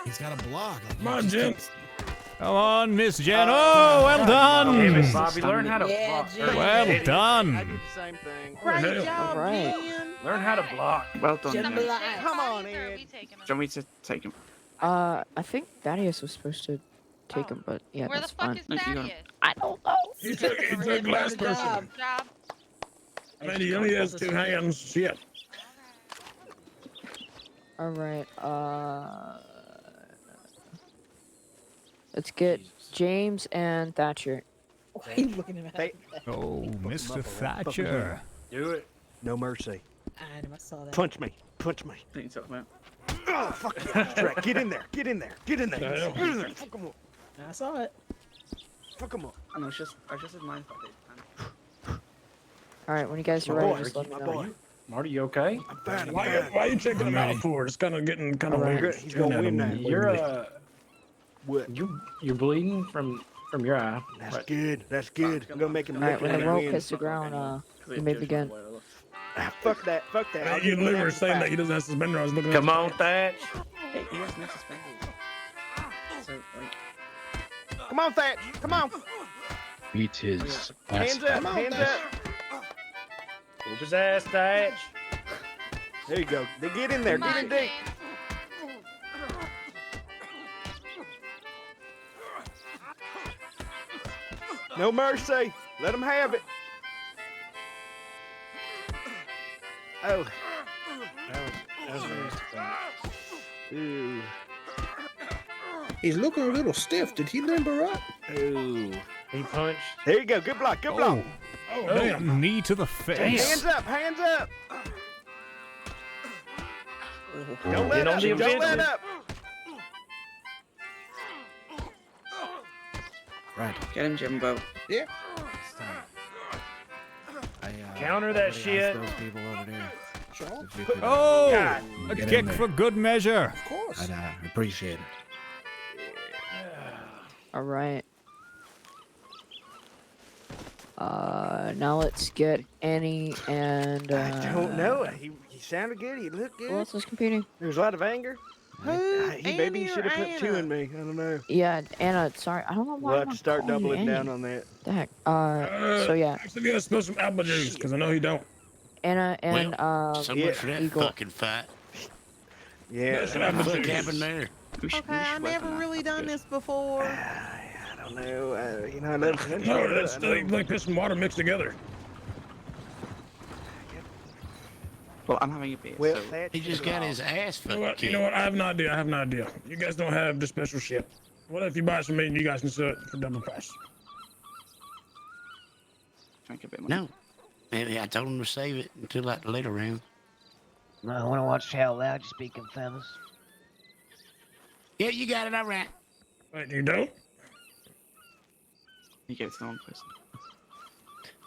He's got a block. Like, Come on, Jen. Come on, Miss Jen. Oh, well Damn it, done. Bobby. Learn how to Yeah, block. Jen. Well I did done. the same thing. Great hell? job, Alright. Jen. Learn how to block. Well done, Jen. Jambalaya. Come on, Ed. Do you want me to take him? I think Thaddeus was supposed to take him, but yeah, Where the that's fuck fine. is No, you got Thaddeus? I don't know. He took last person. Job. I mean, he only has 2 hands. Shit. All right. Let's get James and Thatcher. He's looking at me. Oh, Mr. Thatcher. Do it. No mercy. I saw that. Punch me. Punch me. What are you talking about? Oh, fuck you. Shrek, get in there. Get in there. Get in there. The hell? Get in there. Fuck him up. I saw it. Fuck him up. I know, I just said mine. All right, when you guys are My ready, boy, just let me my know. boy. Marty, you okay? I'm fine. I'm Why fine. are you checking him out ready. for? It's kind of getting kind of Alright, weird. he's gonna win now. You're What? you're bleeding from your eye. That's Right. good. That's good. I'm gonna make him All right, look when like the a rope win. hits the ground, you may begin. Fuck that. Fuck that. I'll You give him literally that saying back. that he doesn't have suspender. I was looking at Come his on, pants. Thatch. Hey, he has no suspenders. So, like, Come on, Thatch. Come on. Beat his Hands up. Hands up. Whoop his ass, Thatch. There you go. They get in there. Come Get on, in deep. No mercy. Let them have it. Oh. That was very Ooh. He's looking a little stiff. Did he limber up? Ooh. He punched. There you go. Good block. Good block. Oh, damn. Knee to the face. Hands up. Hands up. Don't Get let on up. the Don't let offensive. up. Right. get him, Jimbo. Yeah. Counter that shit. Those people over there. Sure. If you could, Oh, God. a Get in kick there. for good measure. Of course. I'd appreciate it. All right. Now let's get Annie and. I don't know. He sounded good. He looked good. Who else is competing? There was a lot of anger. Who? Maybe he Annie should or have put two Anna? in me. I don't know. Yeah, Anna. Sorry, I don't know why. We'll I'm have to start calling you doubling down Annie. on that. The heck. So yeah, Actually, you gotta spill some apple juice, because I know he don't. Anna and So much for that Eagle. fucking fight. Yeah. That's what What the fuck juice. happened there? Okay, I never really done this before. I don't know. You know, I love country. No, I that's know. like piss and water mixed together. Well, I'm having a beer. Well, so Thatch He just got his ass You know fucking what? You kicked. know what? I have no idea. I have no idea. You guys don't have the special shit. What if you buy some meat and you guys can sell it for double price? drink a bit more. No. Maybe I told him to save it until like the later round. I want to watch how loud you speak, fellas. Yeah, you got it all right. Wait, you don't? You get it to the wrong person.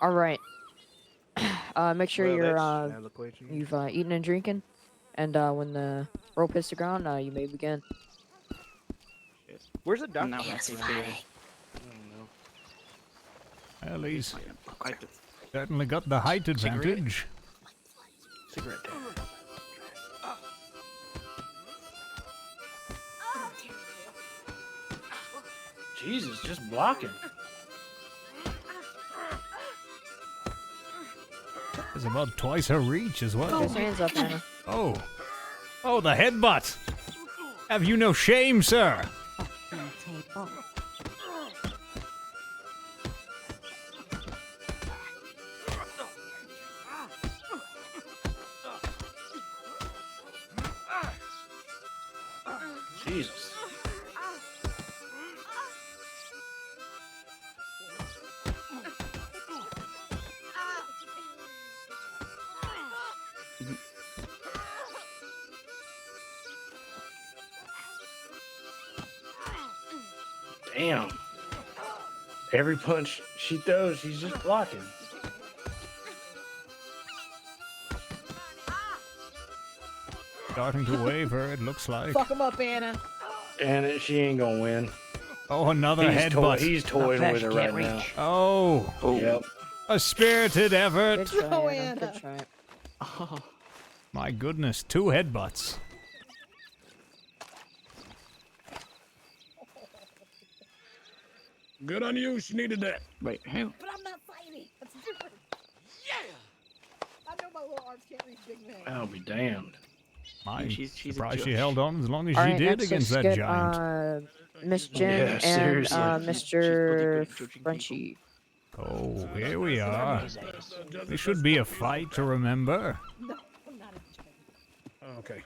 All right. Make sure Well, you're that's an eloquation. you've eaten and drinking, and when the rope hits the ground, you may begin. Where's the I'm doctor? now happy beer. Well, he's I did- certainly got the height advantage. Cigarette. Jesus, just blocking. It's about twice her reach as well. Put your hands up, Anna. Oh. Oh, the headbutt. Have you no shame, sir? Jesus. Damn. Every punch she throws, she's just blocking. Starting to waver, it looks like. Fuck him up, Anna. And she ain't gonna win. Oh, another headbutt. He's toying with her right now. Oh. Yep. A spirited effort. Good try, Oh, Anna. Anna. Good try. Oh, My goodness, 2 headbutts. Good on you. She needed that. wait, who? But I'm not fighting. That's different. Yeah. I know my little arms can't reach big men. I'll be damned. I'm She's a surprised she judge. held on as long as All she right, did next against let's that get giant. Miss Jen Yeah, and seriously. Mr. Judging people. Frenchie. Oh, here we are. This should be a fight to remember. No, I'm not a judge. Okay.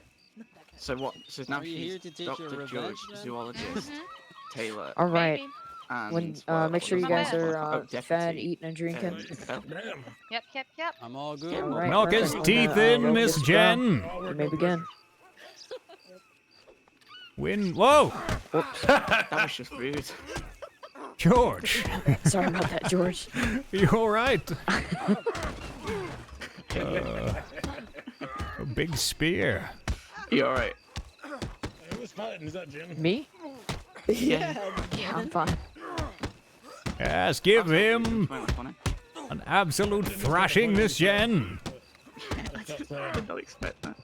So what? So now Are you here she's to take Dr. your George, revenge, then? zoologist, Taylor, All right. and When what- make sure you what was guys it? are Oh, fed, deputy. eating, and drinking. Damn. Yep, yep, yep. I'm all good. All right, Milk his perfect. teeth When, in, rope Miss hits the ground, Jen. You may begin. Win. Whoa! That was just rude. George. Sorry about that, George. You alright? A big spear. You alright? Hey, who's fighting? Is that Jen? Me? Yeah. Yeah, I'm fine. Yes, give him Funny. an absolute thrashing, Miss Jen. Did not expect that.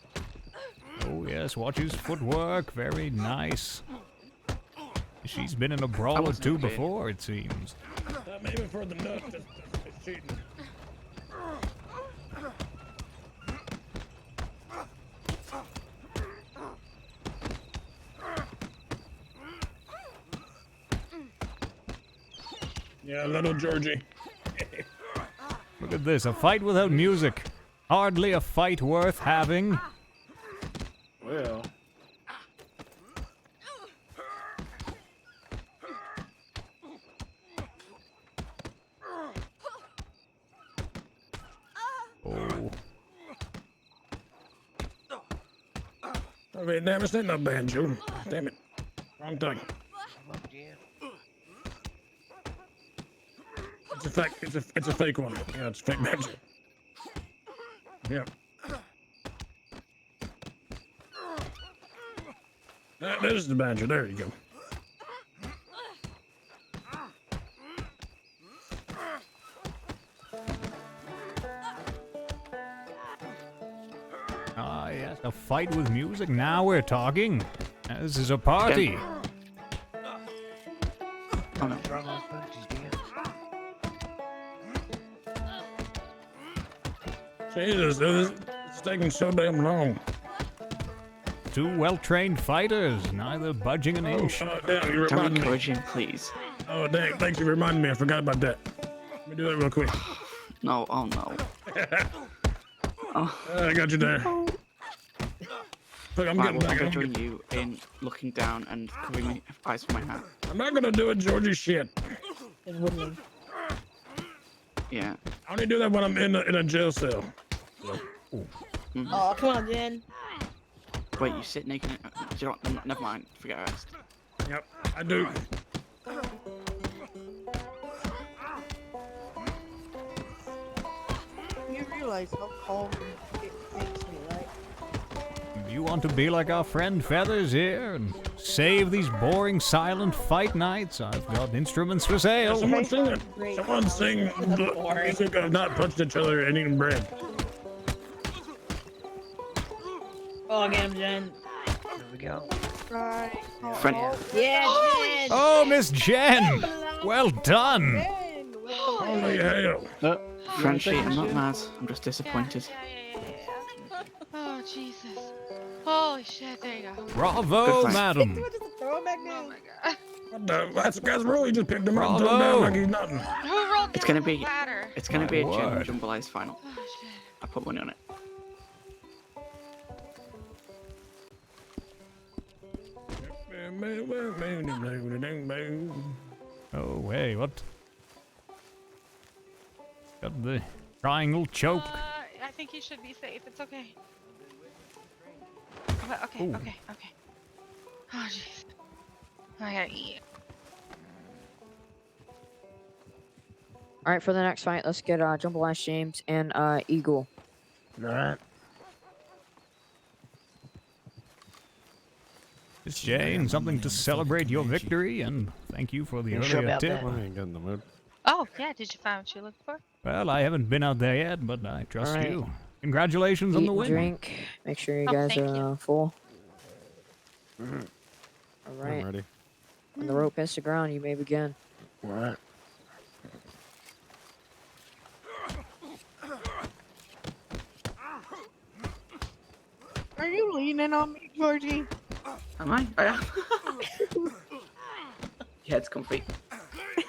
Oh yes, watch his footwork. Very nice. She's been in a brawl or two before, it seems. Maybe for the nut that's cheating. Yeah, little Georgie. Look at this, a fight without music. Hardly a fight worth having. Well. Oh. Oh, wait, damn, it's not banjo. Damn it. Wrong thing. It's a fake one. Yeah, it's fake banjo. Yep. This is the banjo. There you go. Ah, yes, a fight with music. Now we're talking. This is a party. Oh no. Jesus, it's taking so damn long. Two well-trained fighters, neither budging an inch. Damn, you Don't remind me. encourage him, please. Oh, dang, thanks for reminding me. I forgot about that. Let me do that real quick. No, oh no. Oh. I got you there. Look, I'm Right, getting well, back. I'm gonna join you in looking down and covering my eyes with my hat. I'm not gonna do it, Georgie shit. Yeah. I only do that when I'm in a jail cell. Mhm. Oh, come on, Jen. Wait, you sit naked? Do you know what? Never mind. Forget I asked. Yep, I do. You realize how calm it makes me, right? You want to be like our friend Feathers here and save these boring silent fight nights? I've got instruments for sale. Someone sing it. Someone sing the music of not punching each other and eating bread. Oh, get him, Jen. There we go. Right. Friend. Yeah, Jen. Oh, Miss Jen! Well done! Holy hell. Frenchie, I'm not mad. I'm just disappointed. Oh, Jesus. Holy shit, there you go. Bravo, Good fight. madam. Throw him back down. What the? That's the guy's rule. He just picked him up and threw him Bravo. down like he's nothing. Who rolled It's down gonna the be. ladder? It's gonna My be a word. Jumbo Eyes final. Oh, shit. I put money on it. Oh, wait, what? Got the triangle choke. I think you should be safe. It's okay. Okay, Ooh. okay. Oh, jeez. I gotta eat. All right, for the next fight, let's get Jumbo Lash James and Eagle. All right. Miss Jane, something to celebrate your victory, and thank you for the You sure earlier about tip. that? I ain't got in the mood. Oh, yeah. Did you find what you looked for? Well, I haven't been out there yet, but I trust All right. you. Congratulations on Eat the and win. drink. Make sure you Oh, guys thank are you. full. Mm-hmm. All right. I'm ready. When the rope hits the ground, you may begin. All right. Are you leaning on me, Georgie? Am I? I am. Your head's comfy.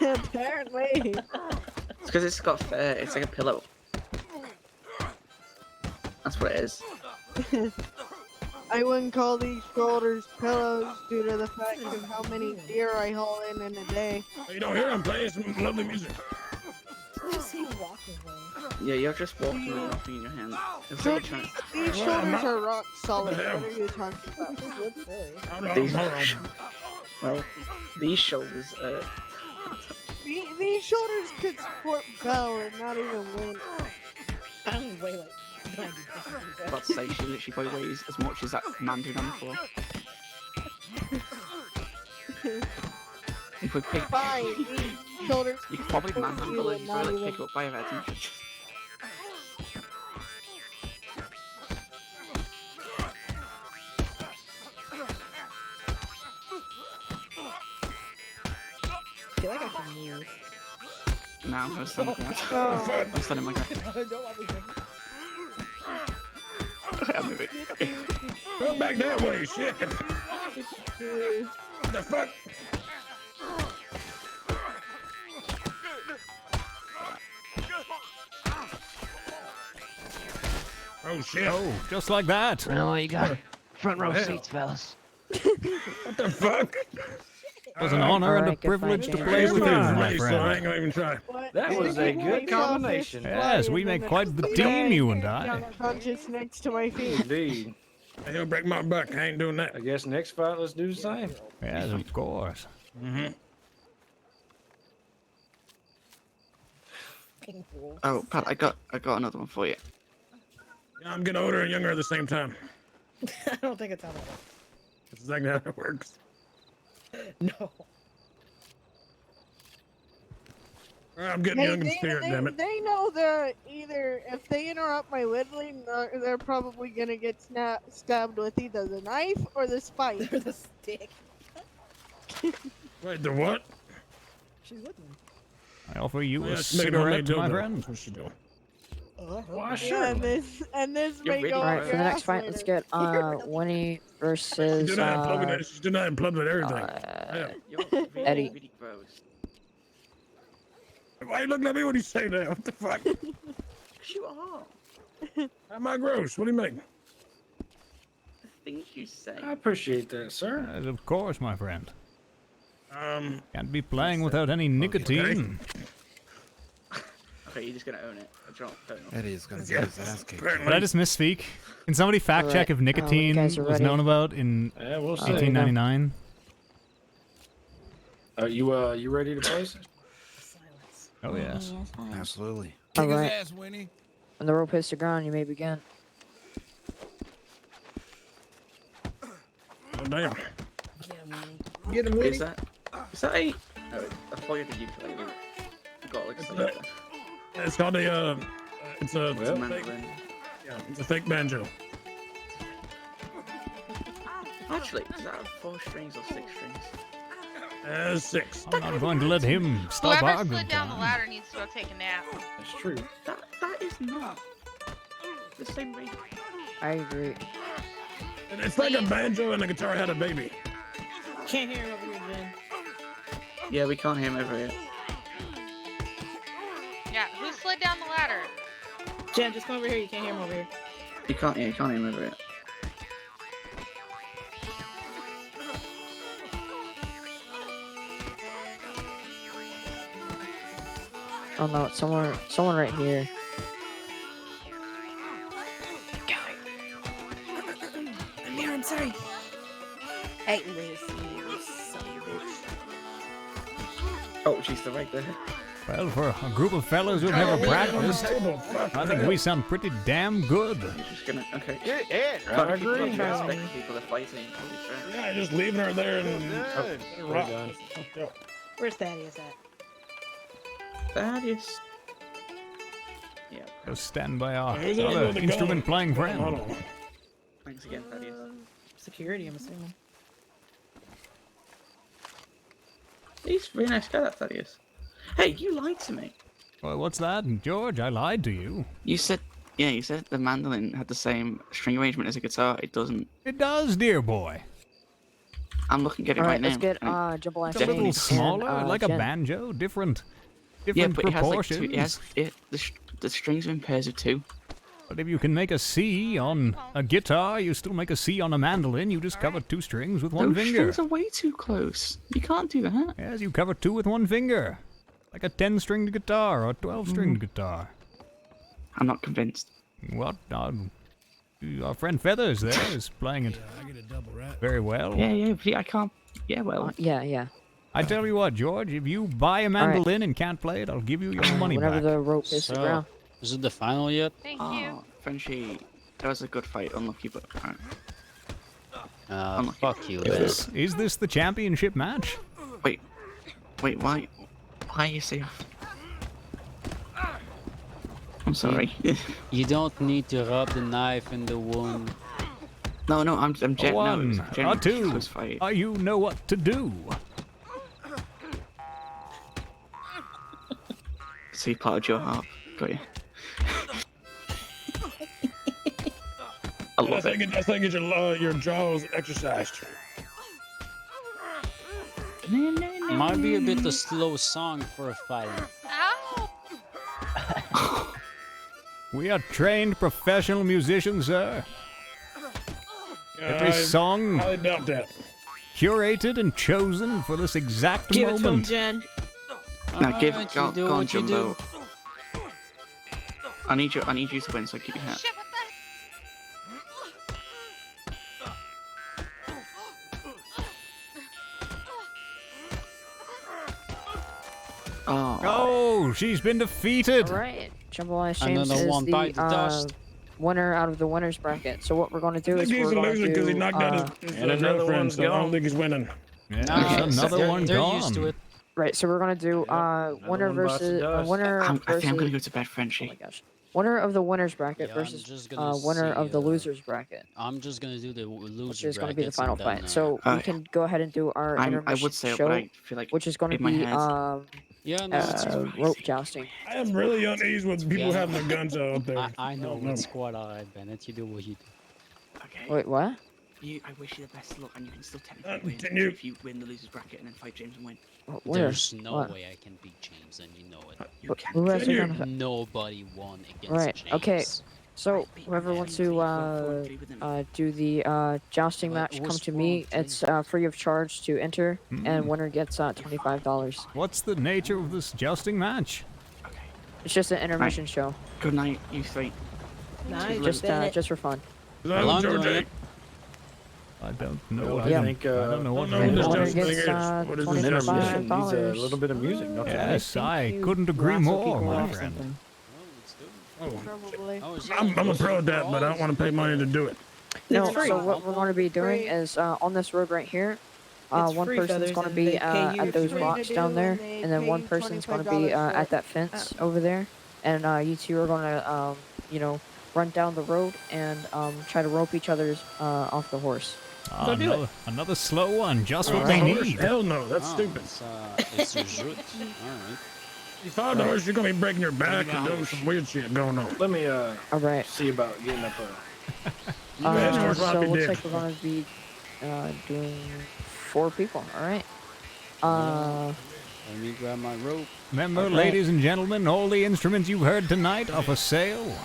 Apparently. It's because it's got it's like a pillow. That's what it is. I wouldn't call these shoulders pillows due to the fact of how many deer I haul in a day. You don't hear I'm playing some lovely music. Yeah, you're just walking with nothing in your hand. It's like you're trying to... These shoulders are rock solid. What are you talking about? These, well, these shoulders, These shoulders could support Belle and not even win. I only weigh like 90 about to say, she literally probably weighs as much as that man doing on the floor. You could pick... Fine, these shoulders You could probably support manhandle you it, and you not could like even... pick it up by your head and... I feel like I can move. No, I'm gonna stand my ground. Oh. I'm standing my ground. I'm moving. Go back that way, shit. What the fuck? Oh shit. Oh, just like that. Well, you got front row seats, fellas. What the fuck? It was an honor and a privilege to play with you, my I ain't friend. gonna even try. That was a good combination. Yes, we make quite the team, you and I. Just next to my feet. Indeed. He'll break my back. I ain't doing that. I guess next fight, let's do the same. Yes, of course. Mm-hmm. Oh, Pat, I got another one for you. Yeah, I'm getting older and younger at the same time. I don't think it's how that works. That's exactly how it works. No. I'm getting young in spirit, damn it. They know that either if they interrupt my whittling, they're probably gonna get stabbed with either the knife or the spike. Or the stick. Wait, the what? She's whittling. I offer you Yeah, a it's making homemade cigarette, my dildo. friend. That's what she doing. Why, Yeah, sure. and this may go Alright, up for your the next ass fight, let's get Winnie versus She's denying plummet everything. Eddie. Really gross. Why you looking at me when you say that? What the fuck? You are. How am I gross? What do you mean? The things you say. I appreciate that, sir. Yes, of course, my friend. Can't be playing without any nicotine. Okay, you're just gonna own it. Eddie's gonna get his ass kicked. Did I just misspeak? Can somebody fact check if nicotine guys are was ready. known about in Yeah, we'll see. 1899? You ready to play? Oh yes. Absolutely. All Kick right. his ass, Winnie. When the rope hits the ground, you may begin. Oh, damn. Get him, Winnie. Is that a? Oh, I thought you had the ukulele. I got like something. It's called a, it's a It's a fake, mandolin. yeah, it's a fake banjo. Actually, is that 4 strings or 6 strings? 6. I'm not going to let him stop Whoever our slid good down the time. ladder needs to go take a nap. That's true. That is not the same rate. I agree. It's like a banjo and a guitar had a baby. Can't hear him over here, Jen. Yeah, we can't hear him over here. Yeah, who slid down the ladder? Jen, just come over here. You can't hear him over here. You can't hear him over here. Oh no, it's someone right here. Amir, I'm sorry. Hey, Lucy, you son of a bitch. Oh, she's still right there. Well, for a group of fellas who've never practiced, I think we sound pretty damn good. Just gonna, okay. Get in. But I people agree. don't respect people that are fighting. To be fair. Yeah, just leaving her there and We're rock. done. Where's Thaddeus at? Thaddeus. Yeah. Go stand by our Who's that other with the instrument playing gun? friend. Hold on. Thanks again, Thaddeus. Security, I'm assuming. He's a really nice guy, that Thaddeus. Hey, you lied to me. Well, what's that, George? I lied to you. You said the mandolin had the same string arrangement as a guitar. It doesn't. It does, dear boy. I'm looking at it All right right, now. let's get Jumble It's a little James smaller, and, like a Jen. banjo, different Yeah, but it has like proportions. two. It has the strings are in pairs of 2. But if you can make a C on a guitar, you still make a C on a mandolin. You just cover 2 strings with one Those finger. strings are way too close. You can't do that. Yes, you cover 2 with one finger. Like a 10-stringed guitar or a 12-stringed guitar. I'm not convinced. What? Our friend Feathers there is playing it very well. Yeah, I can't. Yeah, well. Yeah. I tell you what, George, if you buy a mandolin and can't play it, I'll give you your money Whenever back. the rope hits the ground. Is it the final yet? Thank you. Frenchie, that was a good fight. Unlucky, but fuck you, Is this the championship match? Wait, why are you safe? I'm sorry. You don't need to rub the knife in the wound. No, I'm A 1, a 2. You know what to do. So you parted your heart. Got you. I love it. I think your jaws exercised. Might be a bit a slow song for a fight. We are trained professional musicians, sir. Every song I doubt that. curated and chosen for this exact Give it to him, moment. Jen. Now give Alright, go, you do go on, what you Jumbo. do. I need you to win, so keep your hat. Oh, she's been defeated. Alright, Jumbo Ice James Another is one bite the dust. winner out of the winners bracket. So what we're going to do I is think he's we're a going to loser because he do, knocked out his And another girlfriend, one's so I don't gone. think he's winning. Yeah, they're another one used to gone. it. right. So we're going to do winner one bites the versus dust. winner I versus. think I'm gonna go to bed, Oh my Frenchie. gosh. Winner of the winners bracket Yeah, I'm versus just gonna winner see, of the losers bracket, I'm just gonna do the loser which is going to be the brackets final and fight. then, So we can go ahead and do our I intermission would say it, show, but I feel like which is going to in my be head. yeah, no, it's rope jousting. I am really uneasy with people Yeah. having their guns out there. I know what squad alright, Bennett. You do what you do. Okay. Wait, what? I wish you the best luck, and you can still technically win continue. if you win the losers bracket and then fight James and win. Where? There's no What? way I can beat James, and you know it. You can. Who has it on? Nobody won against Right. James. Okay. So whoever wants to do the jousting But match, come what's to wrong, me. Jim? It's free of charge to enter, and winner gets $25. What's the nature of this jousting match? It's just an intermission show, Good night, you three. Nice, just for fun. Long George, doing it. I don't know. I Yeah. think I don't know what no, it this is. Winner jousting gets thing is. What is this Intermission jousting? needs a $25. little bit of music, don't you think? Yes, I couldn't agree more, my friend. Probably. I'm a pro at that, but I don't want to pay money to do it. No, It's free. so what we're going to be doing Free. is on this road right here. It's One free, person's Feathers, going to and be they pay you at those free rocks to down do, there, and they and then pay one you person's going to be $25 for at it. that fence over there, and you two are going to, run down the road and try to rope each other's off the horse. Ah, do it. another slow one, just what Alright. they need. Hell no, that's Oh, stupid. It's a jute. Alright. $5, you're gonna be breaking your back and doing some weird shit going on. Let me All right. see about getting up guys So drop your looks dick. like we're going to be doing 4 people. All right. Let me grab my rope. Remember, Okay. ladies and gentlemen, all the instruments you've heard tonight are for sale,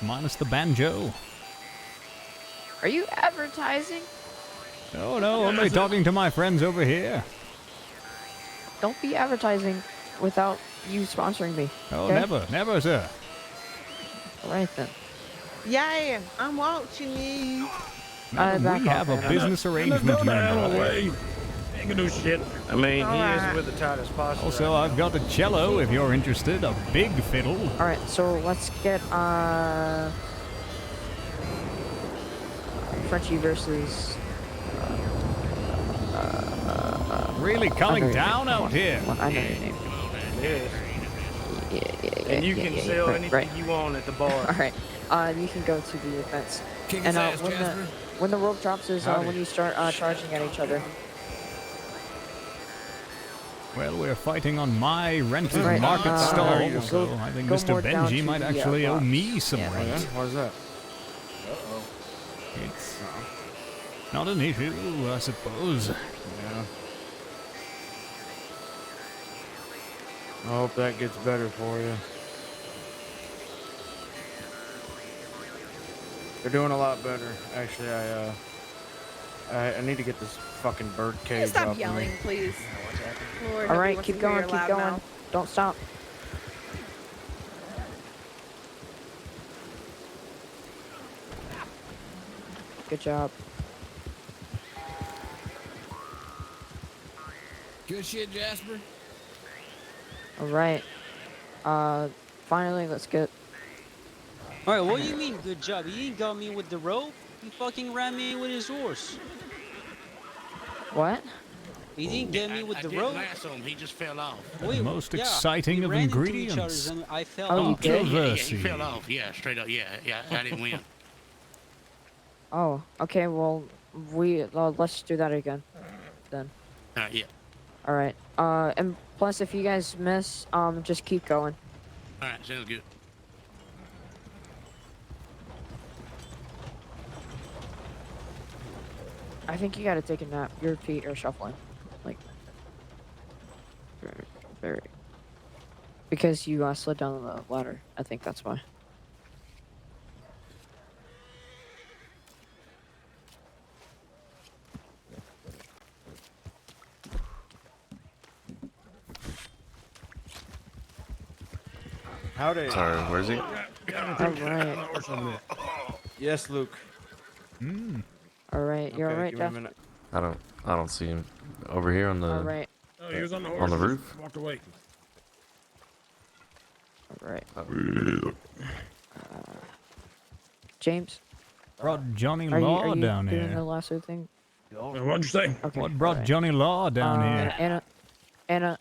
minus the banjo. Are you advertising? Oh no, only talking to my friends over here. Don't be advertising without you sponsoring me. Oh, okay? never, sir. All right then. Yeah, I'm watching you. Madam, back we off, have a man. business arrangement Go the hell here. away. Ain't gonna do shit. I mean, Alright. he is with the tightest posture. Also, right I've got a cello if you're interested, a big fiddle. All right, so let's get Frenchie versus. Really coming I know your down name. out here. I know your name. now. Yes. Yeah, And you can sell anything right. you want at the bar. All right, you can go to the fence. Kick And his ass, when Jasper. when the rope drops is Howdy. when you start charging at each other. Well, we're fighting on my rented Right, market stall, go- so I think go Mr. more down Benji to might the, actually owe box. me some Yeah, rent. Why's that? It's not an issue, I suppose. Yeah. I hope that gets better for you. They're doing a lot better. Actually, I need to get this fucking bird cage Stop off of yelling, me. please. Lord, All nobody right, wants keep to hear going, your keep loud going. mouth. Don't stop. Good job. Good shit, Jasper. All right. Finally, let's get. Alright, what do you mean, good job? He ain't got me with the rope. He fucking ran me with his horse. What? He didn't get me with I the didn't rope. lasso him. He just fell off. Wait, Most yeah, exciting we of ran into each ingredients. other's and I fell Oh, you off. did? Yeah, he Controversy. fell off. Yeah, straight up. Yeah, I didn't win. Oh, okay. Well, let's do that again, then. Yeah. All right. And plus, if you guys miss, just keep going. All right, sounds good. I think you gotta take a nap. Your feet are shuffling. Like, very. Because you slid down the ladder. I think that's why. Howdy. Sorry, where's he? Alright. Yes, Luke. Alright, you're alright, give me a Jeff? minute. I don't see him over here on the Alright. Oh, he was on the horse. on the he just roof. Walked away. Alright. James? Brought Johnny Are Law you down doing here. the lasso thing? What'd you say? Okay. What brought alright. Johnny Law down here? Anna,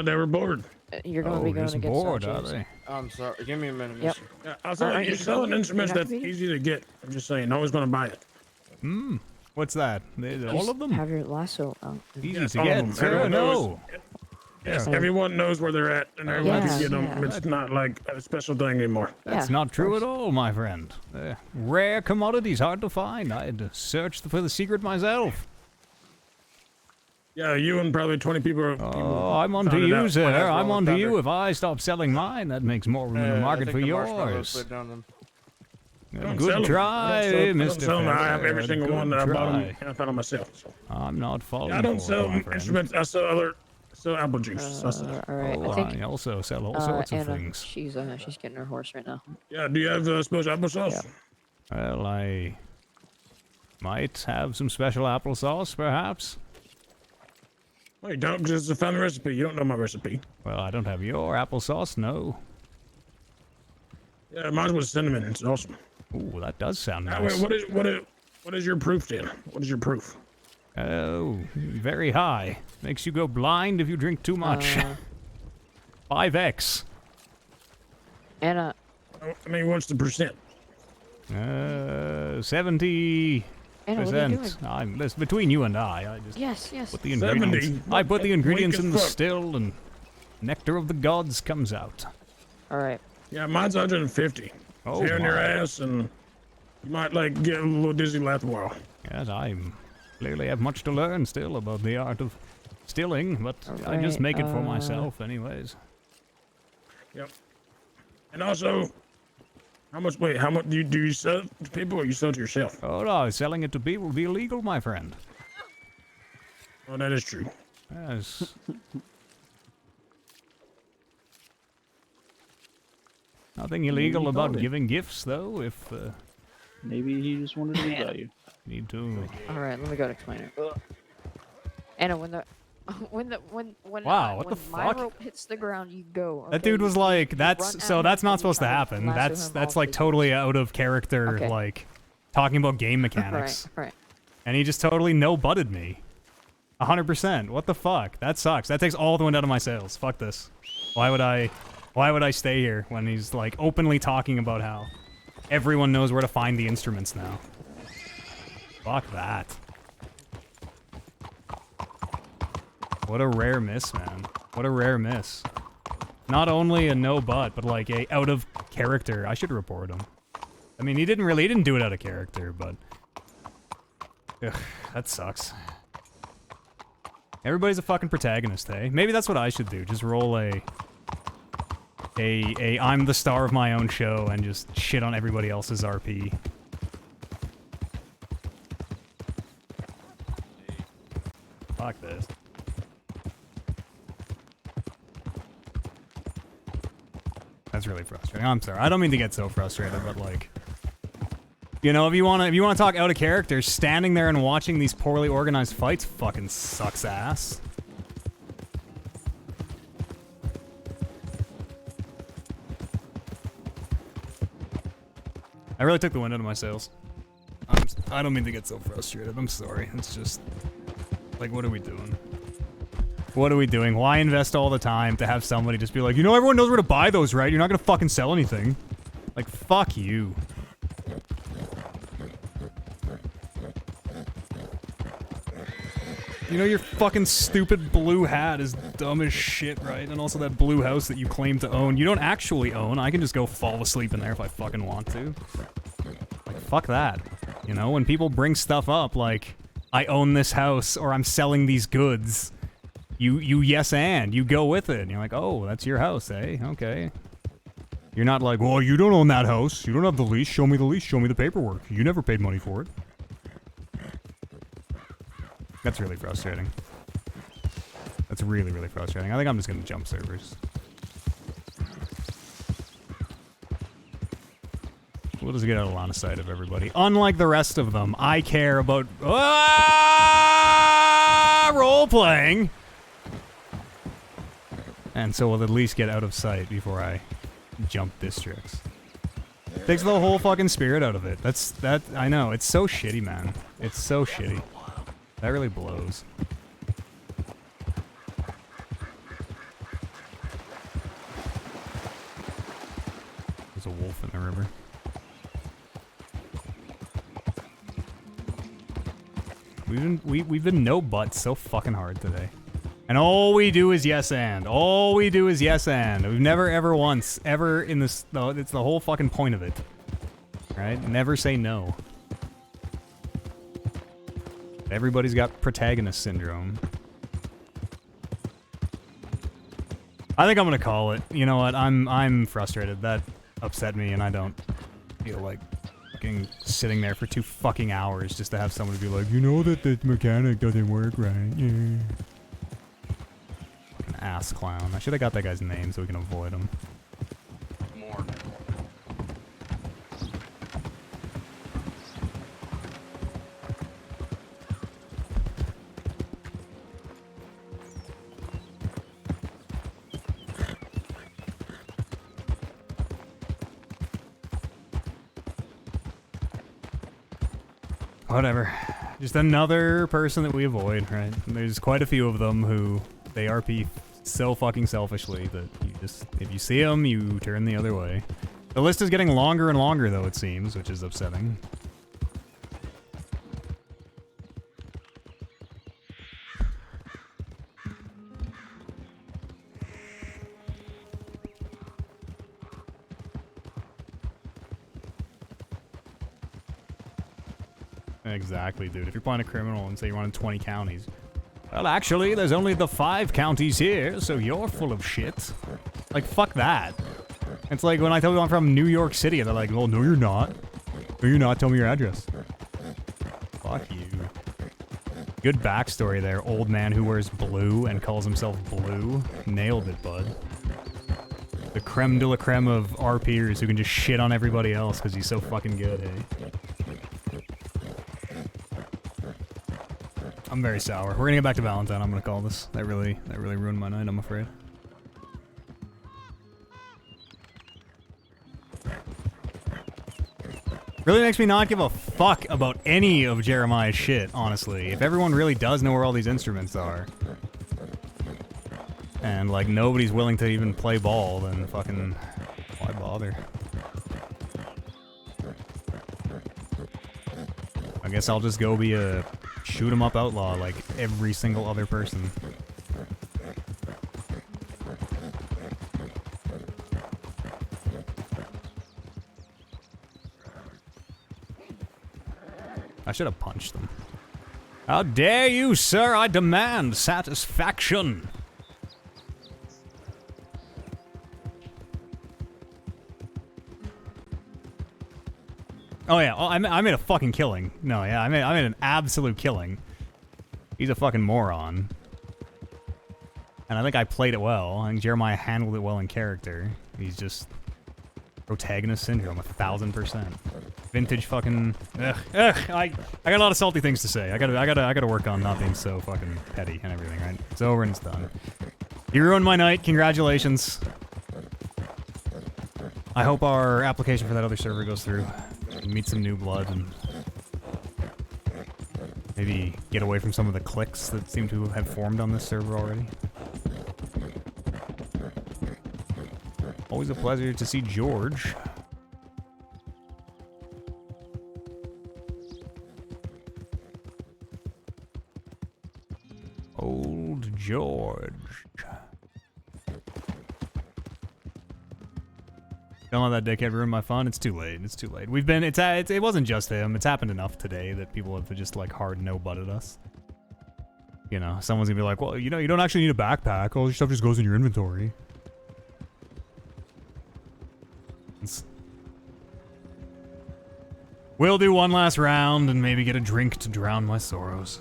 They were bored. you're gonna be going just against bored, are James. they? I'm sorry. Give me a minute, Yep. mister. Yeah, I thought Aren't you're you selling gonna- instruments you're not that's gonna be- easy to get. I'm just saying, no one's gonna buy it. What's that? All of them? Have your lasso out. Easy Yes, to all of get. them. Sir, Everyone no. knows. Yes, Yeah. everyone knows where they're at, and everyone Yeah, can get them. yeah. It's not like a special thing anymore. That's Yeah, not of true course. at all, my friend. Rare commodities, hard to find. I had to search for the secret myself. Yeah, you and probably 20 people. Oh, I'm on to found it you, out. sir. Might have I'm roll on with to you. thunder. If I stop selling mine, that makes more room in the I market think for the marshmallows yours. slid down them. I don't sell Good 'em. try, I don't Mr. sell 'em. I have every Feather. single Good one that I bought try. them. I found them myself. So. I'm not falling I don't for sell it, my friend. instruments. I sell apple juice. That's it. Alright, Oh, I think I also sell all sorts of Anna, things. she's getting her horse right now. Yeah, do you have special applesauce? Well, I might have some special applesauce, perhaps. Well, you don't, because it's a family recipe. You don't know my recipe. Well, I don't have your applesauce, no. Yeah, mine's with cinnamon. It's awesome. Ooh, that does sound Wait, nice. what is your proof then? What is your proof? Oh, very high. Makes you go blind if you drink too much. 5x. Anna. I mean, what's the percent? 70%. Anna, what are you doing? That's between you and I just Yes, yes. put the ingredients. 70? I put the ingredients Weak in as the fuck. still, and nectar of the gods comes out. Alright. Yeah, mine's 150. Oh, Tear in your my. ass, and you might like get a little dizzy last while. Yes, I clearly have much to learn still about the art of stilling, but I just Alright, make it for myself, anyways. Yep. And also, how much do you sell to people, or you sell to yourself? Oh no, selling it to people will be illegal, my friend. Oh, that is true. Yes. Nothing illegal Maybe about called it. giving gifts, though, if Maybe he just wanted to be value. need to. Alright, let me go to explain it. Anna, when Wow, what the my fuck? rope hits the ground, you go. That okay? dude was like, You that's run so at that's him not and you supposed to try happen. lasso That's him that's off like his totally out of character, Okay. like talking about game mechanics. Right. And he just totally no-butted me. 100%. What the fuck? That sucks. That takes all the wind out of my sails. Fuck this. Why would I stay here when he's like openly talking about how everyone knows where to find the instruments now? Fuck that. What a rare miss, man. What a rare miss. Not only a no butt, but like a out of character. I should report him. I mean, he didn't do it out of character, but ugh, that sucks. Everybody's a fucking protagonist, hey? Maybe that's what I should do. Just roll a I'm the star of my own show and just shit on everybody else's RP. Fuck this. That's really frustrating. I'm sorry. I don't mean to get so frustrated, but like, you know, if you wanna talk out of character, standing there and watching these poorly organized fights fucking sucks ass. I really took the wind out of my sails. I don't mean to get so frustrated. I'm sorry. It's just like, what are we doing? What are we doing? Why invest all the time to have somebody just be like, you know, everyone knows where to buy those, right? You're not gonna fucking sell anything. Like, fuck you. You know your fucking stupid blue hat is dumb as shit, right? And also that blue house that you claim to own, you don't actually own. I can just go fall asleep in there if I fucking want to. Like, fuck that. You know, when people bring stuff up like, I own this house or I'm selling these goods, you yes and, you go with it. And you're like, oh, that's your house, eh? Okay. You're not like, well, you don't own that house. You don't have the lease. Show me the lease. Show me the paperwork. You never paid money for it. That's really frustrating. That's really, really frustrating. I think I'm just gonna jump servers. We'll just get out of line of sight of everybody. Unlike the rest of them, I care about role-playing. And so we'll at least get out of sight before I jump districts. Takes the whole fucking spirit out of it. I know, it's so shitty, man. It's so shitty. That really blows. There's a wolf in the river. We've been no butts so fucking hard today. And all we do is yes and. All we do is yes and. We've never ever once, ever in this, it's the whole fucking point of it. Right? Never say no. Everybody's got protagonist syndrome. I think I'm gonna call it. You know what? I'm frustrated. That upset me, and I don't feel like fucking sitting there for 2 fucking hours just to have someone be like, you know that the mechanic doesn't work right. Yeah. Fucking ass clown. I should have got that guy's name so we can avoid him. More. Whatever. Just another person that we avoid, right? There's quite a few of them who they RP so fucking selfishly that you just, if you see them, you turn the other way. The list is getting longer and longer, though, it seems, which is upsetting. Exactly, dude. If you're playing a criminal and say you're running 20 counties, well, actually, there's only the 5 counties here, so you're full of shit. Like, fuck that. It's like when I tell you I'm from New York City, they're like, well, no, you're not. No, you're not. Tell me your address. Fuck you. Good backstory there. Old man who wears blue and calls himself Blue. Nailed it, bud. The creme de la creme of RPers who can just shit on everybody else because he's so fucking good, eh? I'm very sour. We're gonna get back to Valentine. I'm gonna call this. That really ruined my night, I'm afraid. Really makes me not give a fuck about any of Jeremiah's shit, honestly. If everyone really does know where all these instruments are, and like nobody's willing to even play ball, then fucking why bother? I guess I'll just go be a shoot 'em up outlaw like every single other person. I should have punched them. How dare you, sir! I demand satisfaction! Oh yeah, I made a fucking killing. No, yeah, I made an absolute killing. He's a fucking moron. And I think I played it well. I think Jeremiah handled it well in character. He's just protagonist syndrome, 1000%. Vintage fucking I got a lot of salty things to say. I gotta work on not being so fucking petty and everything, right? It's over and it's done. You ruined my night, congratulations. I hope our application for that other server goes through. Meet some new blood and maybe get away from some of the cliques that seem to have formed on this server already. Always a pleasure to see George. Old George. Don't let that dickhead ruin my fun. It's too late. It's too late. We've been. It wasn't just him. It's happened enough today that people have just like hard no-butted us. You know, someone's gonna be like, well, you know, you don't actually need a backpack. All your stuff just goes in your inventory. We'll do one last round and maybe get a drink to drown my sorrows.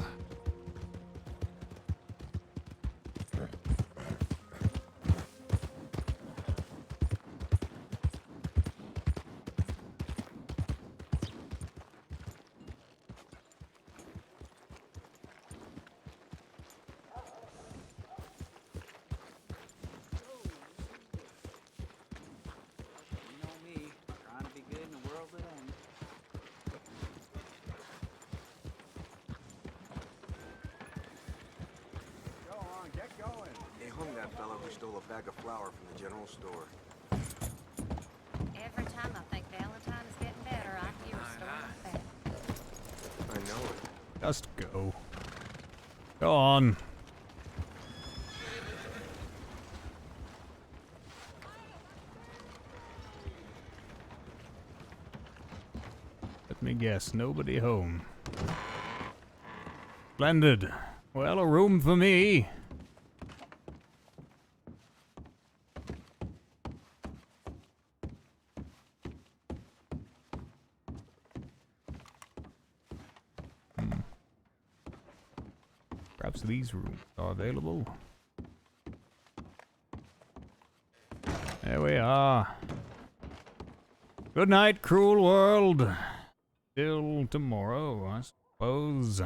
They hung that fellow who stole a bag of flour from the general store. Every time I think Valentine is getting better, I hear a story like that. I know it. Just go. Go on. Let me guess, nobody home. Splendid. Well, a room for me. Perhaps these rooms are available. There we are. Good night, cruel world. Till tomorrow, I suppose.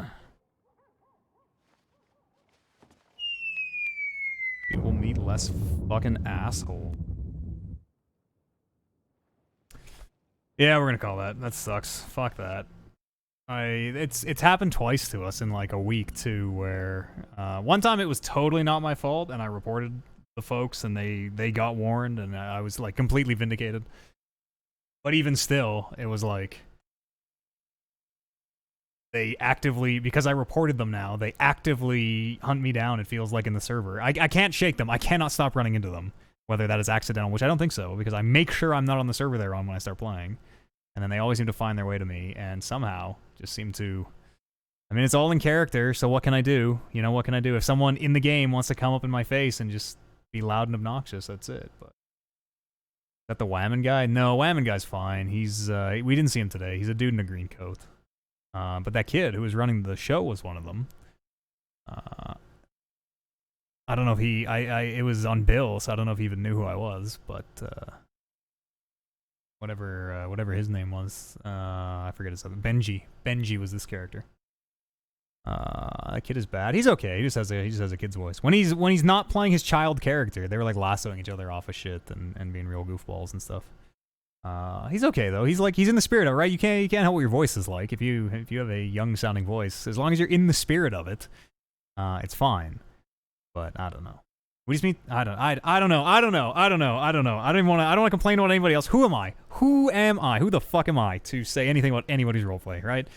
People meet less fucking asshole. Yeah, we're gonna call that. That sucks. Fuck that. It's happened twice to us in like a week too, where one time it was totally not my fault and I reported the folks and they got warned and I was like completely vindicated. But even still, it was like they actively, because I reported them now, they actively hunt me down, it feels like, in the server. I can't shake them. I cannot stop running into them. Whether that is accidental, which I don't think so, because I make sure I'm not on the server they're on when I start playing. And then they always seem to find their way to me, and somehow just seem to... I mean, it's all in character, so what can I do? You know, what can I do? If someone in the game wants to come up in my face and just be loud and obnoxious, that's it. But is that the Whammon guy? No, Whammon guy's fine. He's, we didn't see him today. He's a dude in a green coat. But that kid who was running the show was one of them. I don't know if he... it was on Bill, so I don't know if he even knew who I was, but... whatever his name was, I forget his other. Benji was this character. That kid is bad. He's okay. He just has a kid's voice. When he's not playing his child character, they were like lassoing each other off of shit and being real goofballs and stuff. He's okay though. He's in the spirit of it, right? You can't help what your voice is like. If you have a young sounding voice, as long as you're in the spirit of it, it's fine. But I don't know. We just mean I don't know. I don't even want to. I don't want to complain about anybody else. Who am I? Who the fuck am I to say anything about anybody's roleplay, right?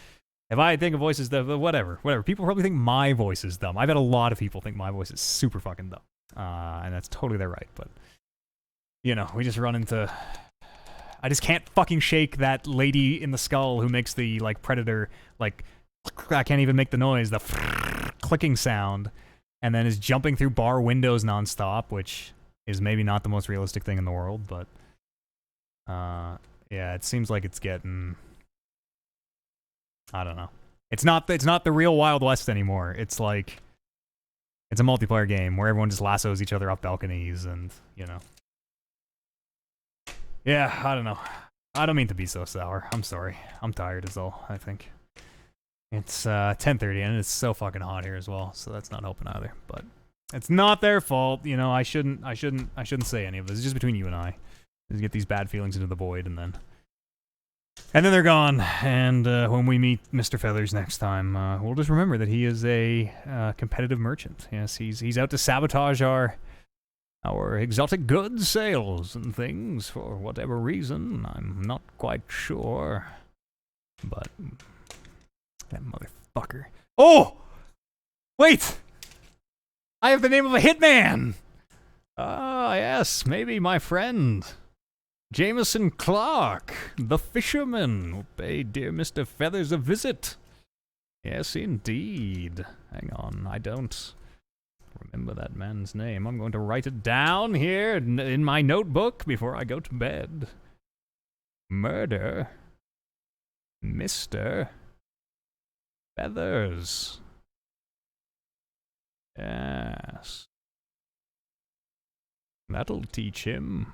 If I think a voice is dumb, whatever. People probably think my voice is dumb. I've had a lot of people think my voice is super fucking dumb, and that's totally their right. But you know, we just run into. I just can't fucking shake that lady in the skull who makes the like predator like. I can't even make the noise, the clicking sound. And then is jumping through bar windows nonstop, which is maybe not the most realistic thing in the world, but yeah, it seems like it's getting. I don't know. It's not the real Wild West anymore. It's like it's a multiplayer game where everyone just lassos each other off balconies, and you know. Yeah, I don't know. I don't mean to be so sour. I'm sorry. I'm tired is all, I think. It's 10:30 and it's so fucking hot here as well, so that's not helping either. But it's not their fault, you know. I shouldn't say any of this. It's just between you and I. Just get these bad feelings into the void, and then they're gone. And when we meet Mr. Feathers next time, we'll just remember that he is a competitive merchant. Yes, he's out to sabotage our exotic goods sales and things for whatever reason. I'm not quite sure, but. That motherfucker. Oh! Wait! I have the name of a hitman! Ah, yes, maybe my friend. Jameson Clark, the fisherman, will pay dear Mr. Feathers a visit. Yes, indeed. Hang on, I don't remember that man's name. I'm going to write it down here in my notebook before I go to bed. Murder. Mr. Feathers. Yes. That'll teach him.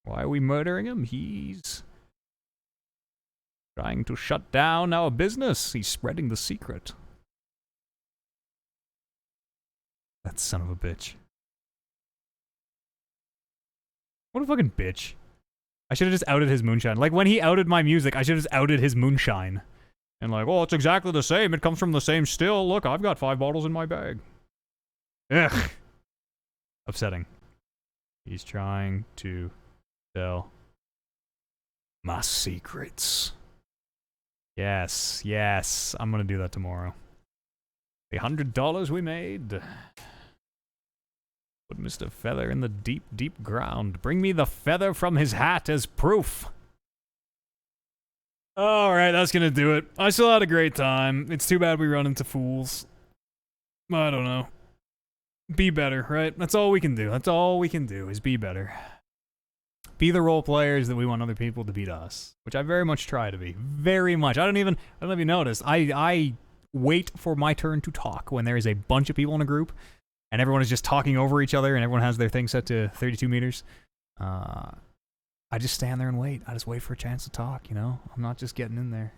Why are we murdering him? He's trying to shut down our business. He's spreading the secret. That son of a bitch. What a fucking bitch. I should have just outed his moonshine. Like, when he outed my music, I should have just outed his moonshine. And like, oh, it's exactly the same. It comes from the same still. Look, I've got 5 bottles in my bag. Ugh. Upsetting. He's trying to sell my secrets. Yes, yes. I'm gonna do that tomorrow. The $100 we made. Put Mr. Feather in the deep, deep ground. Bring me the feather from his hat as proof. Alright, that's gonna do it. I still had a great time. It's too bad we run into fools. I don't know. Be better, right? That's all we can do. That's all we can do, is be better. Be the role players that we want other people to be to us. Which I very much try to be. Very much. I don't know if you noticed. I wait for my turn to talk when there is a bunch of people in a group and everyone is just talking over each other and everyone has their thing set to 32 meters. I just stand there and wait. I just wait for a chance to talk, you know? I'm not just getting in there.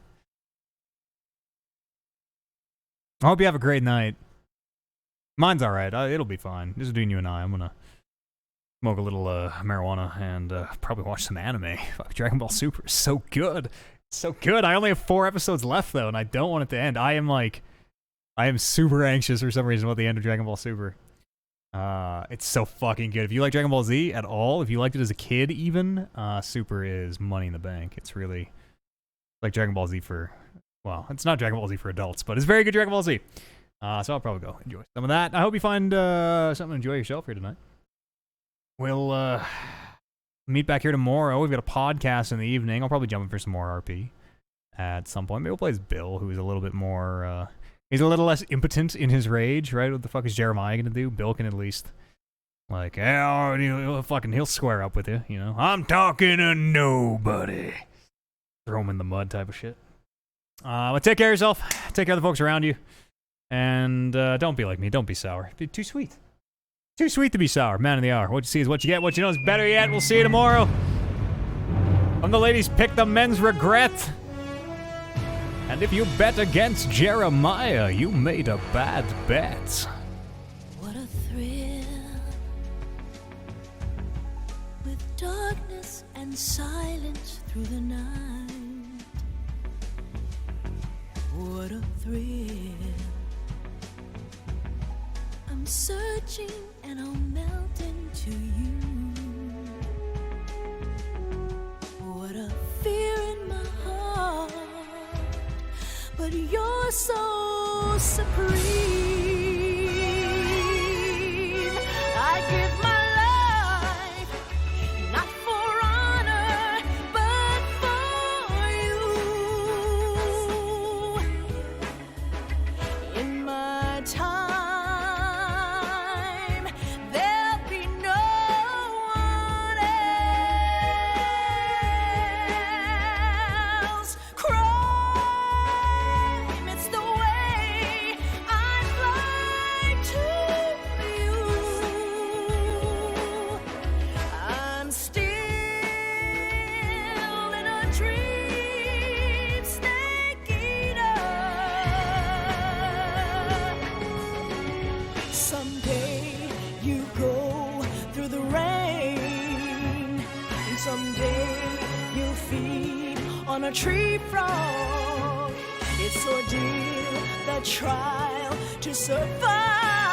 I hope you have a great night. Mine's alright. It'll be fine. This is between you and I. I'm gonna smoke a little marijuana and probably watch some anime. Fuck, Dragon Ball Super is so good. It's so good. I only have 4 episodes left, though, and I don't want it to end. I am super anxious for some reason about the end of Dragon Ball Super. It's so fucking good. If you like Dragon Ball Z at all, if you liked it as a kid even, Super is money in the bank. It's really like Dragon Ball Z for, well, it's not Dragon Ball Z for adults, but it's very good Dragon Ball Z. So I'll probably go enjoy some of that. I hope you find something to enjoy yourself here tonight. We'll meet back here tomorrow. We've got a podcast in the evening. I'll probably jump in for some more RP at some point. Maybe we'll play as Bill, who's a little bit more, he's a little less impotent in his rage, right? What the fuck is Jeremiah gonna do? Bill can at least, like, yeah, he'll square up with you, you know? I'm talking to nobody. Throw him in the mud type of shit. But take care of yourself. Take care of the folks around you. And don't be like me. Don't be sour. Be too sweet. Too sweet to be sour. Man of the hour. What you see is what you get. What you know is better yet. We'll see you tomorrow. From the ladies pick the men's regret. And if you bet against Jeremiah, you made a bad bet. What a thrill. With darkness and silence through the night. What a thrill. I'm searching and I'll melt into you. What a fear in my heart, but you're so supreme. I give my life, not for honor, but for you. In my time, on a tree frog. It's ordeal, the trial to survive.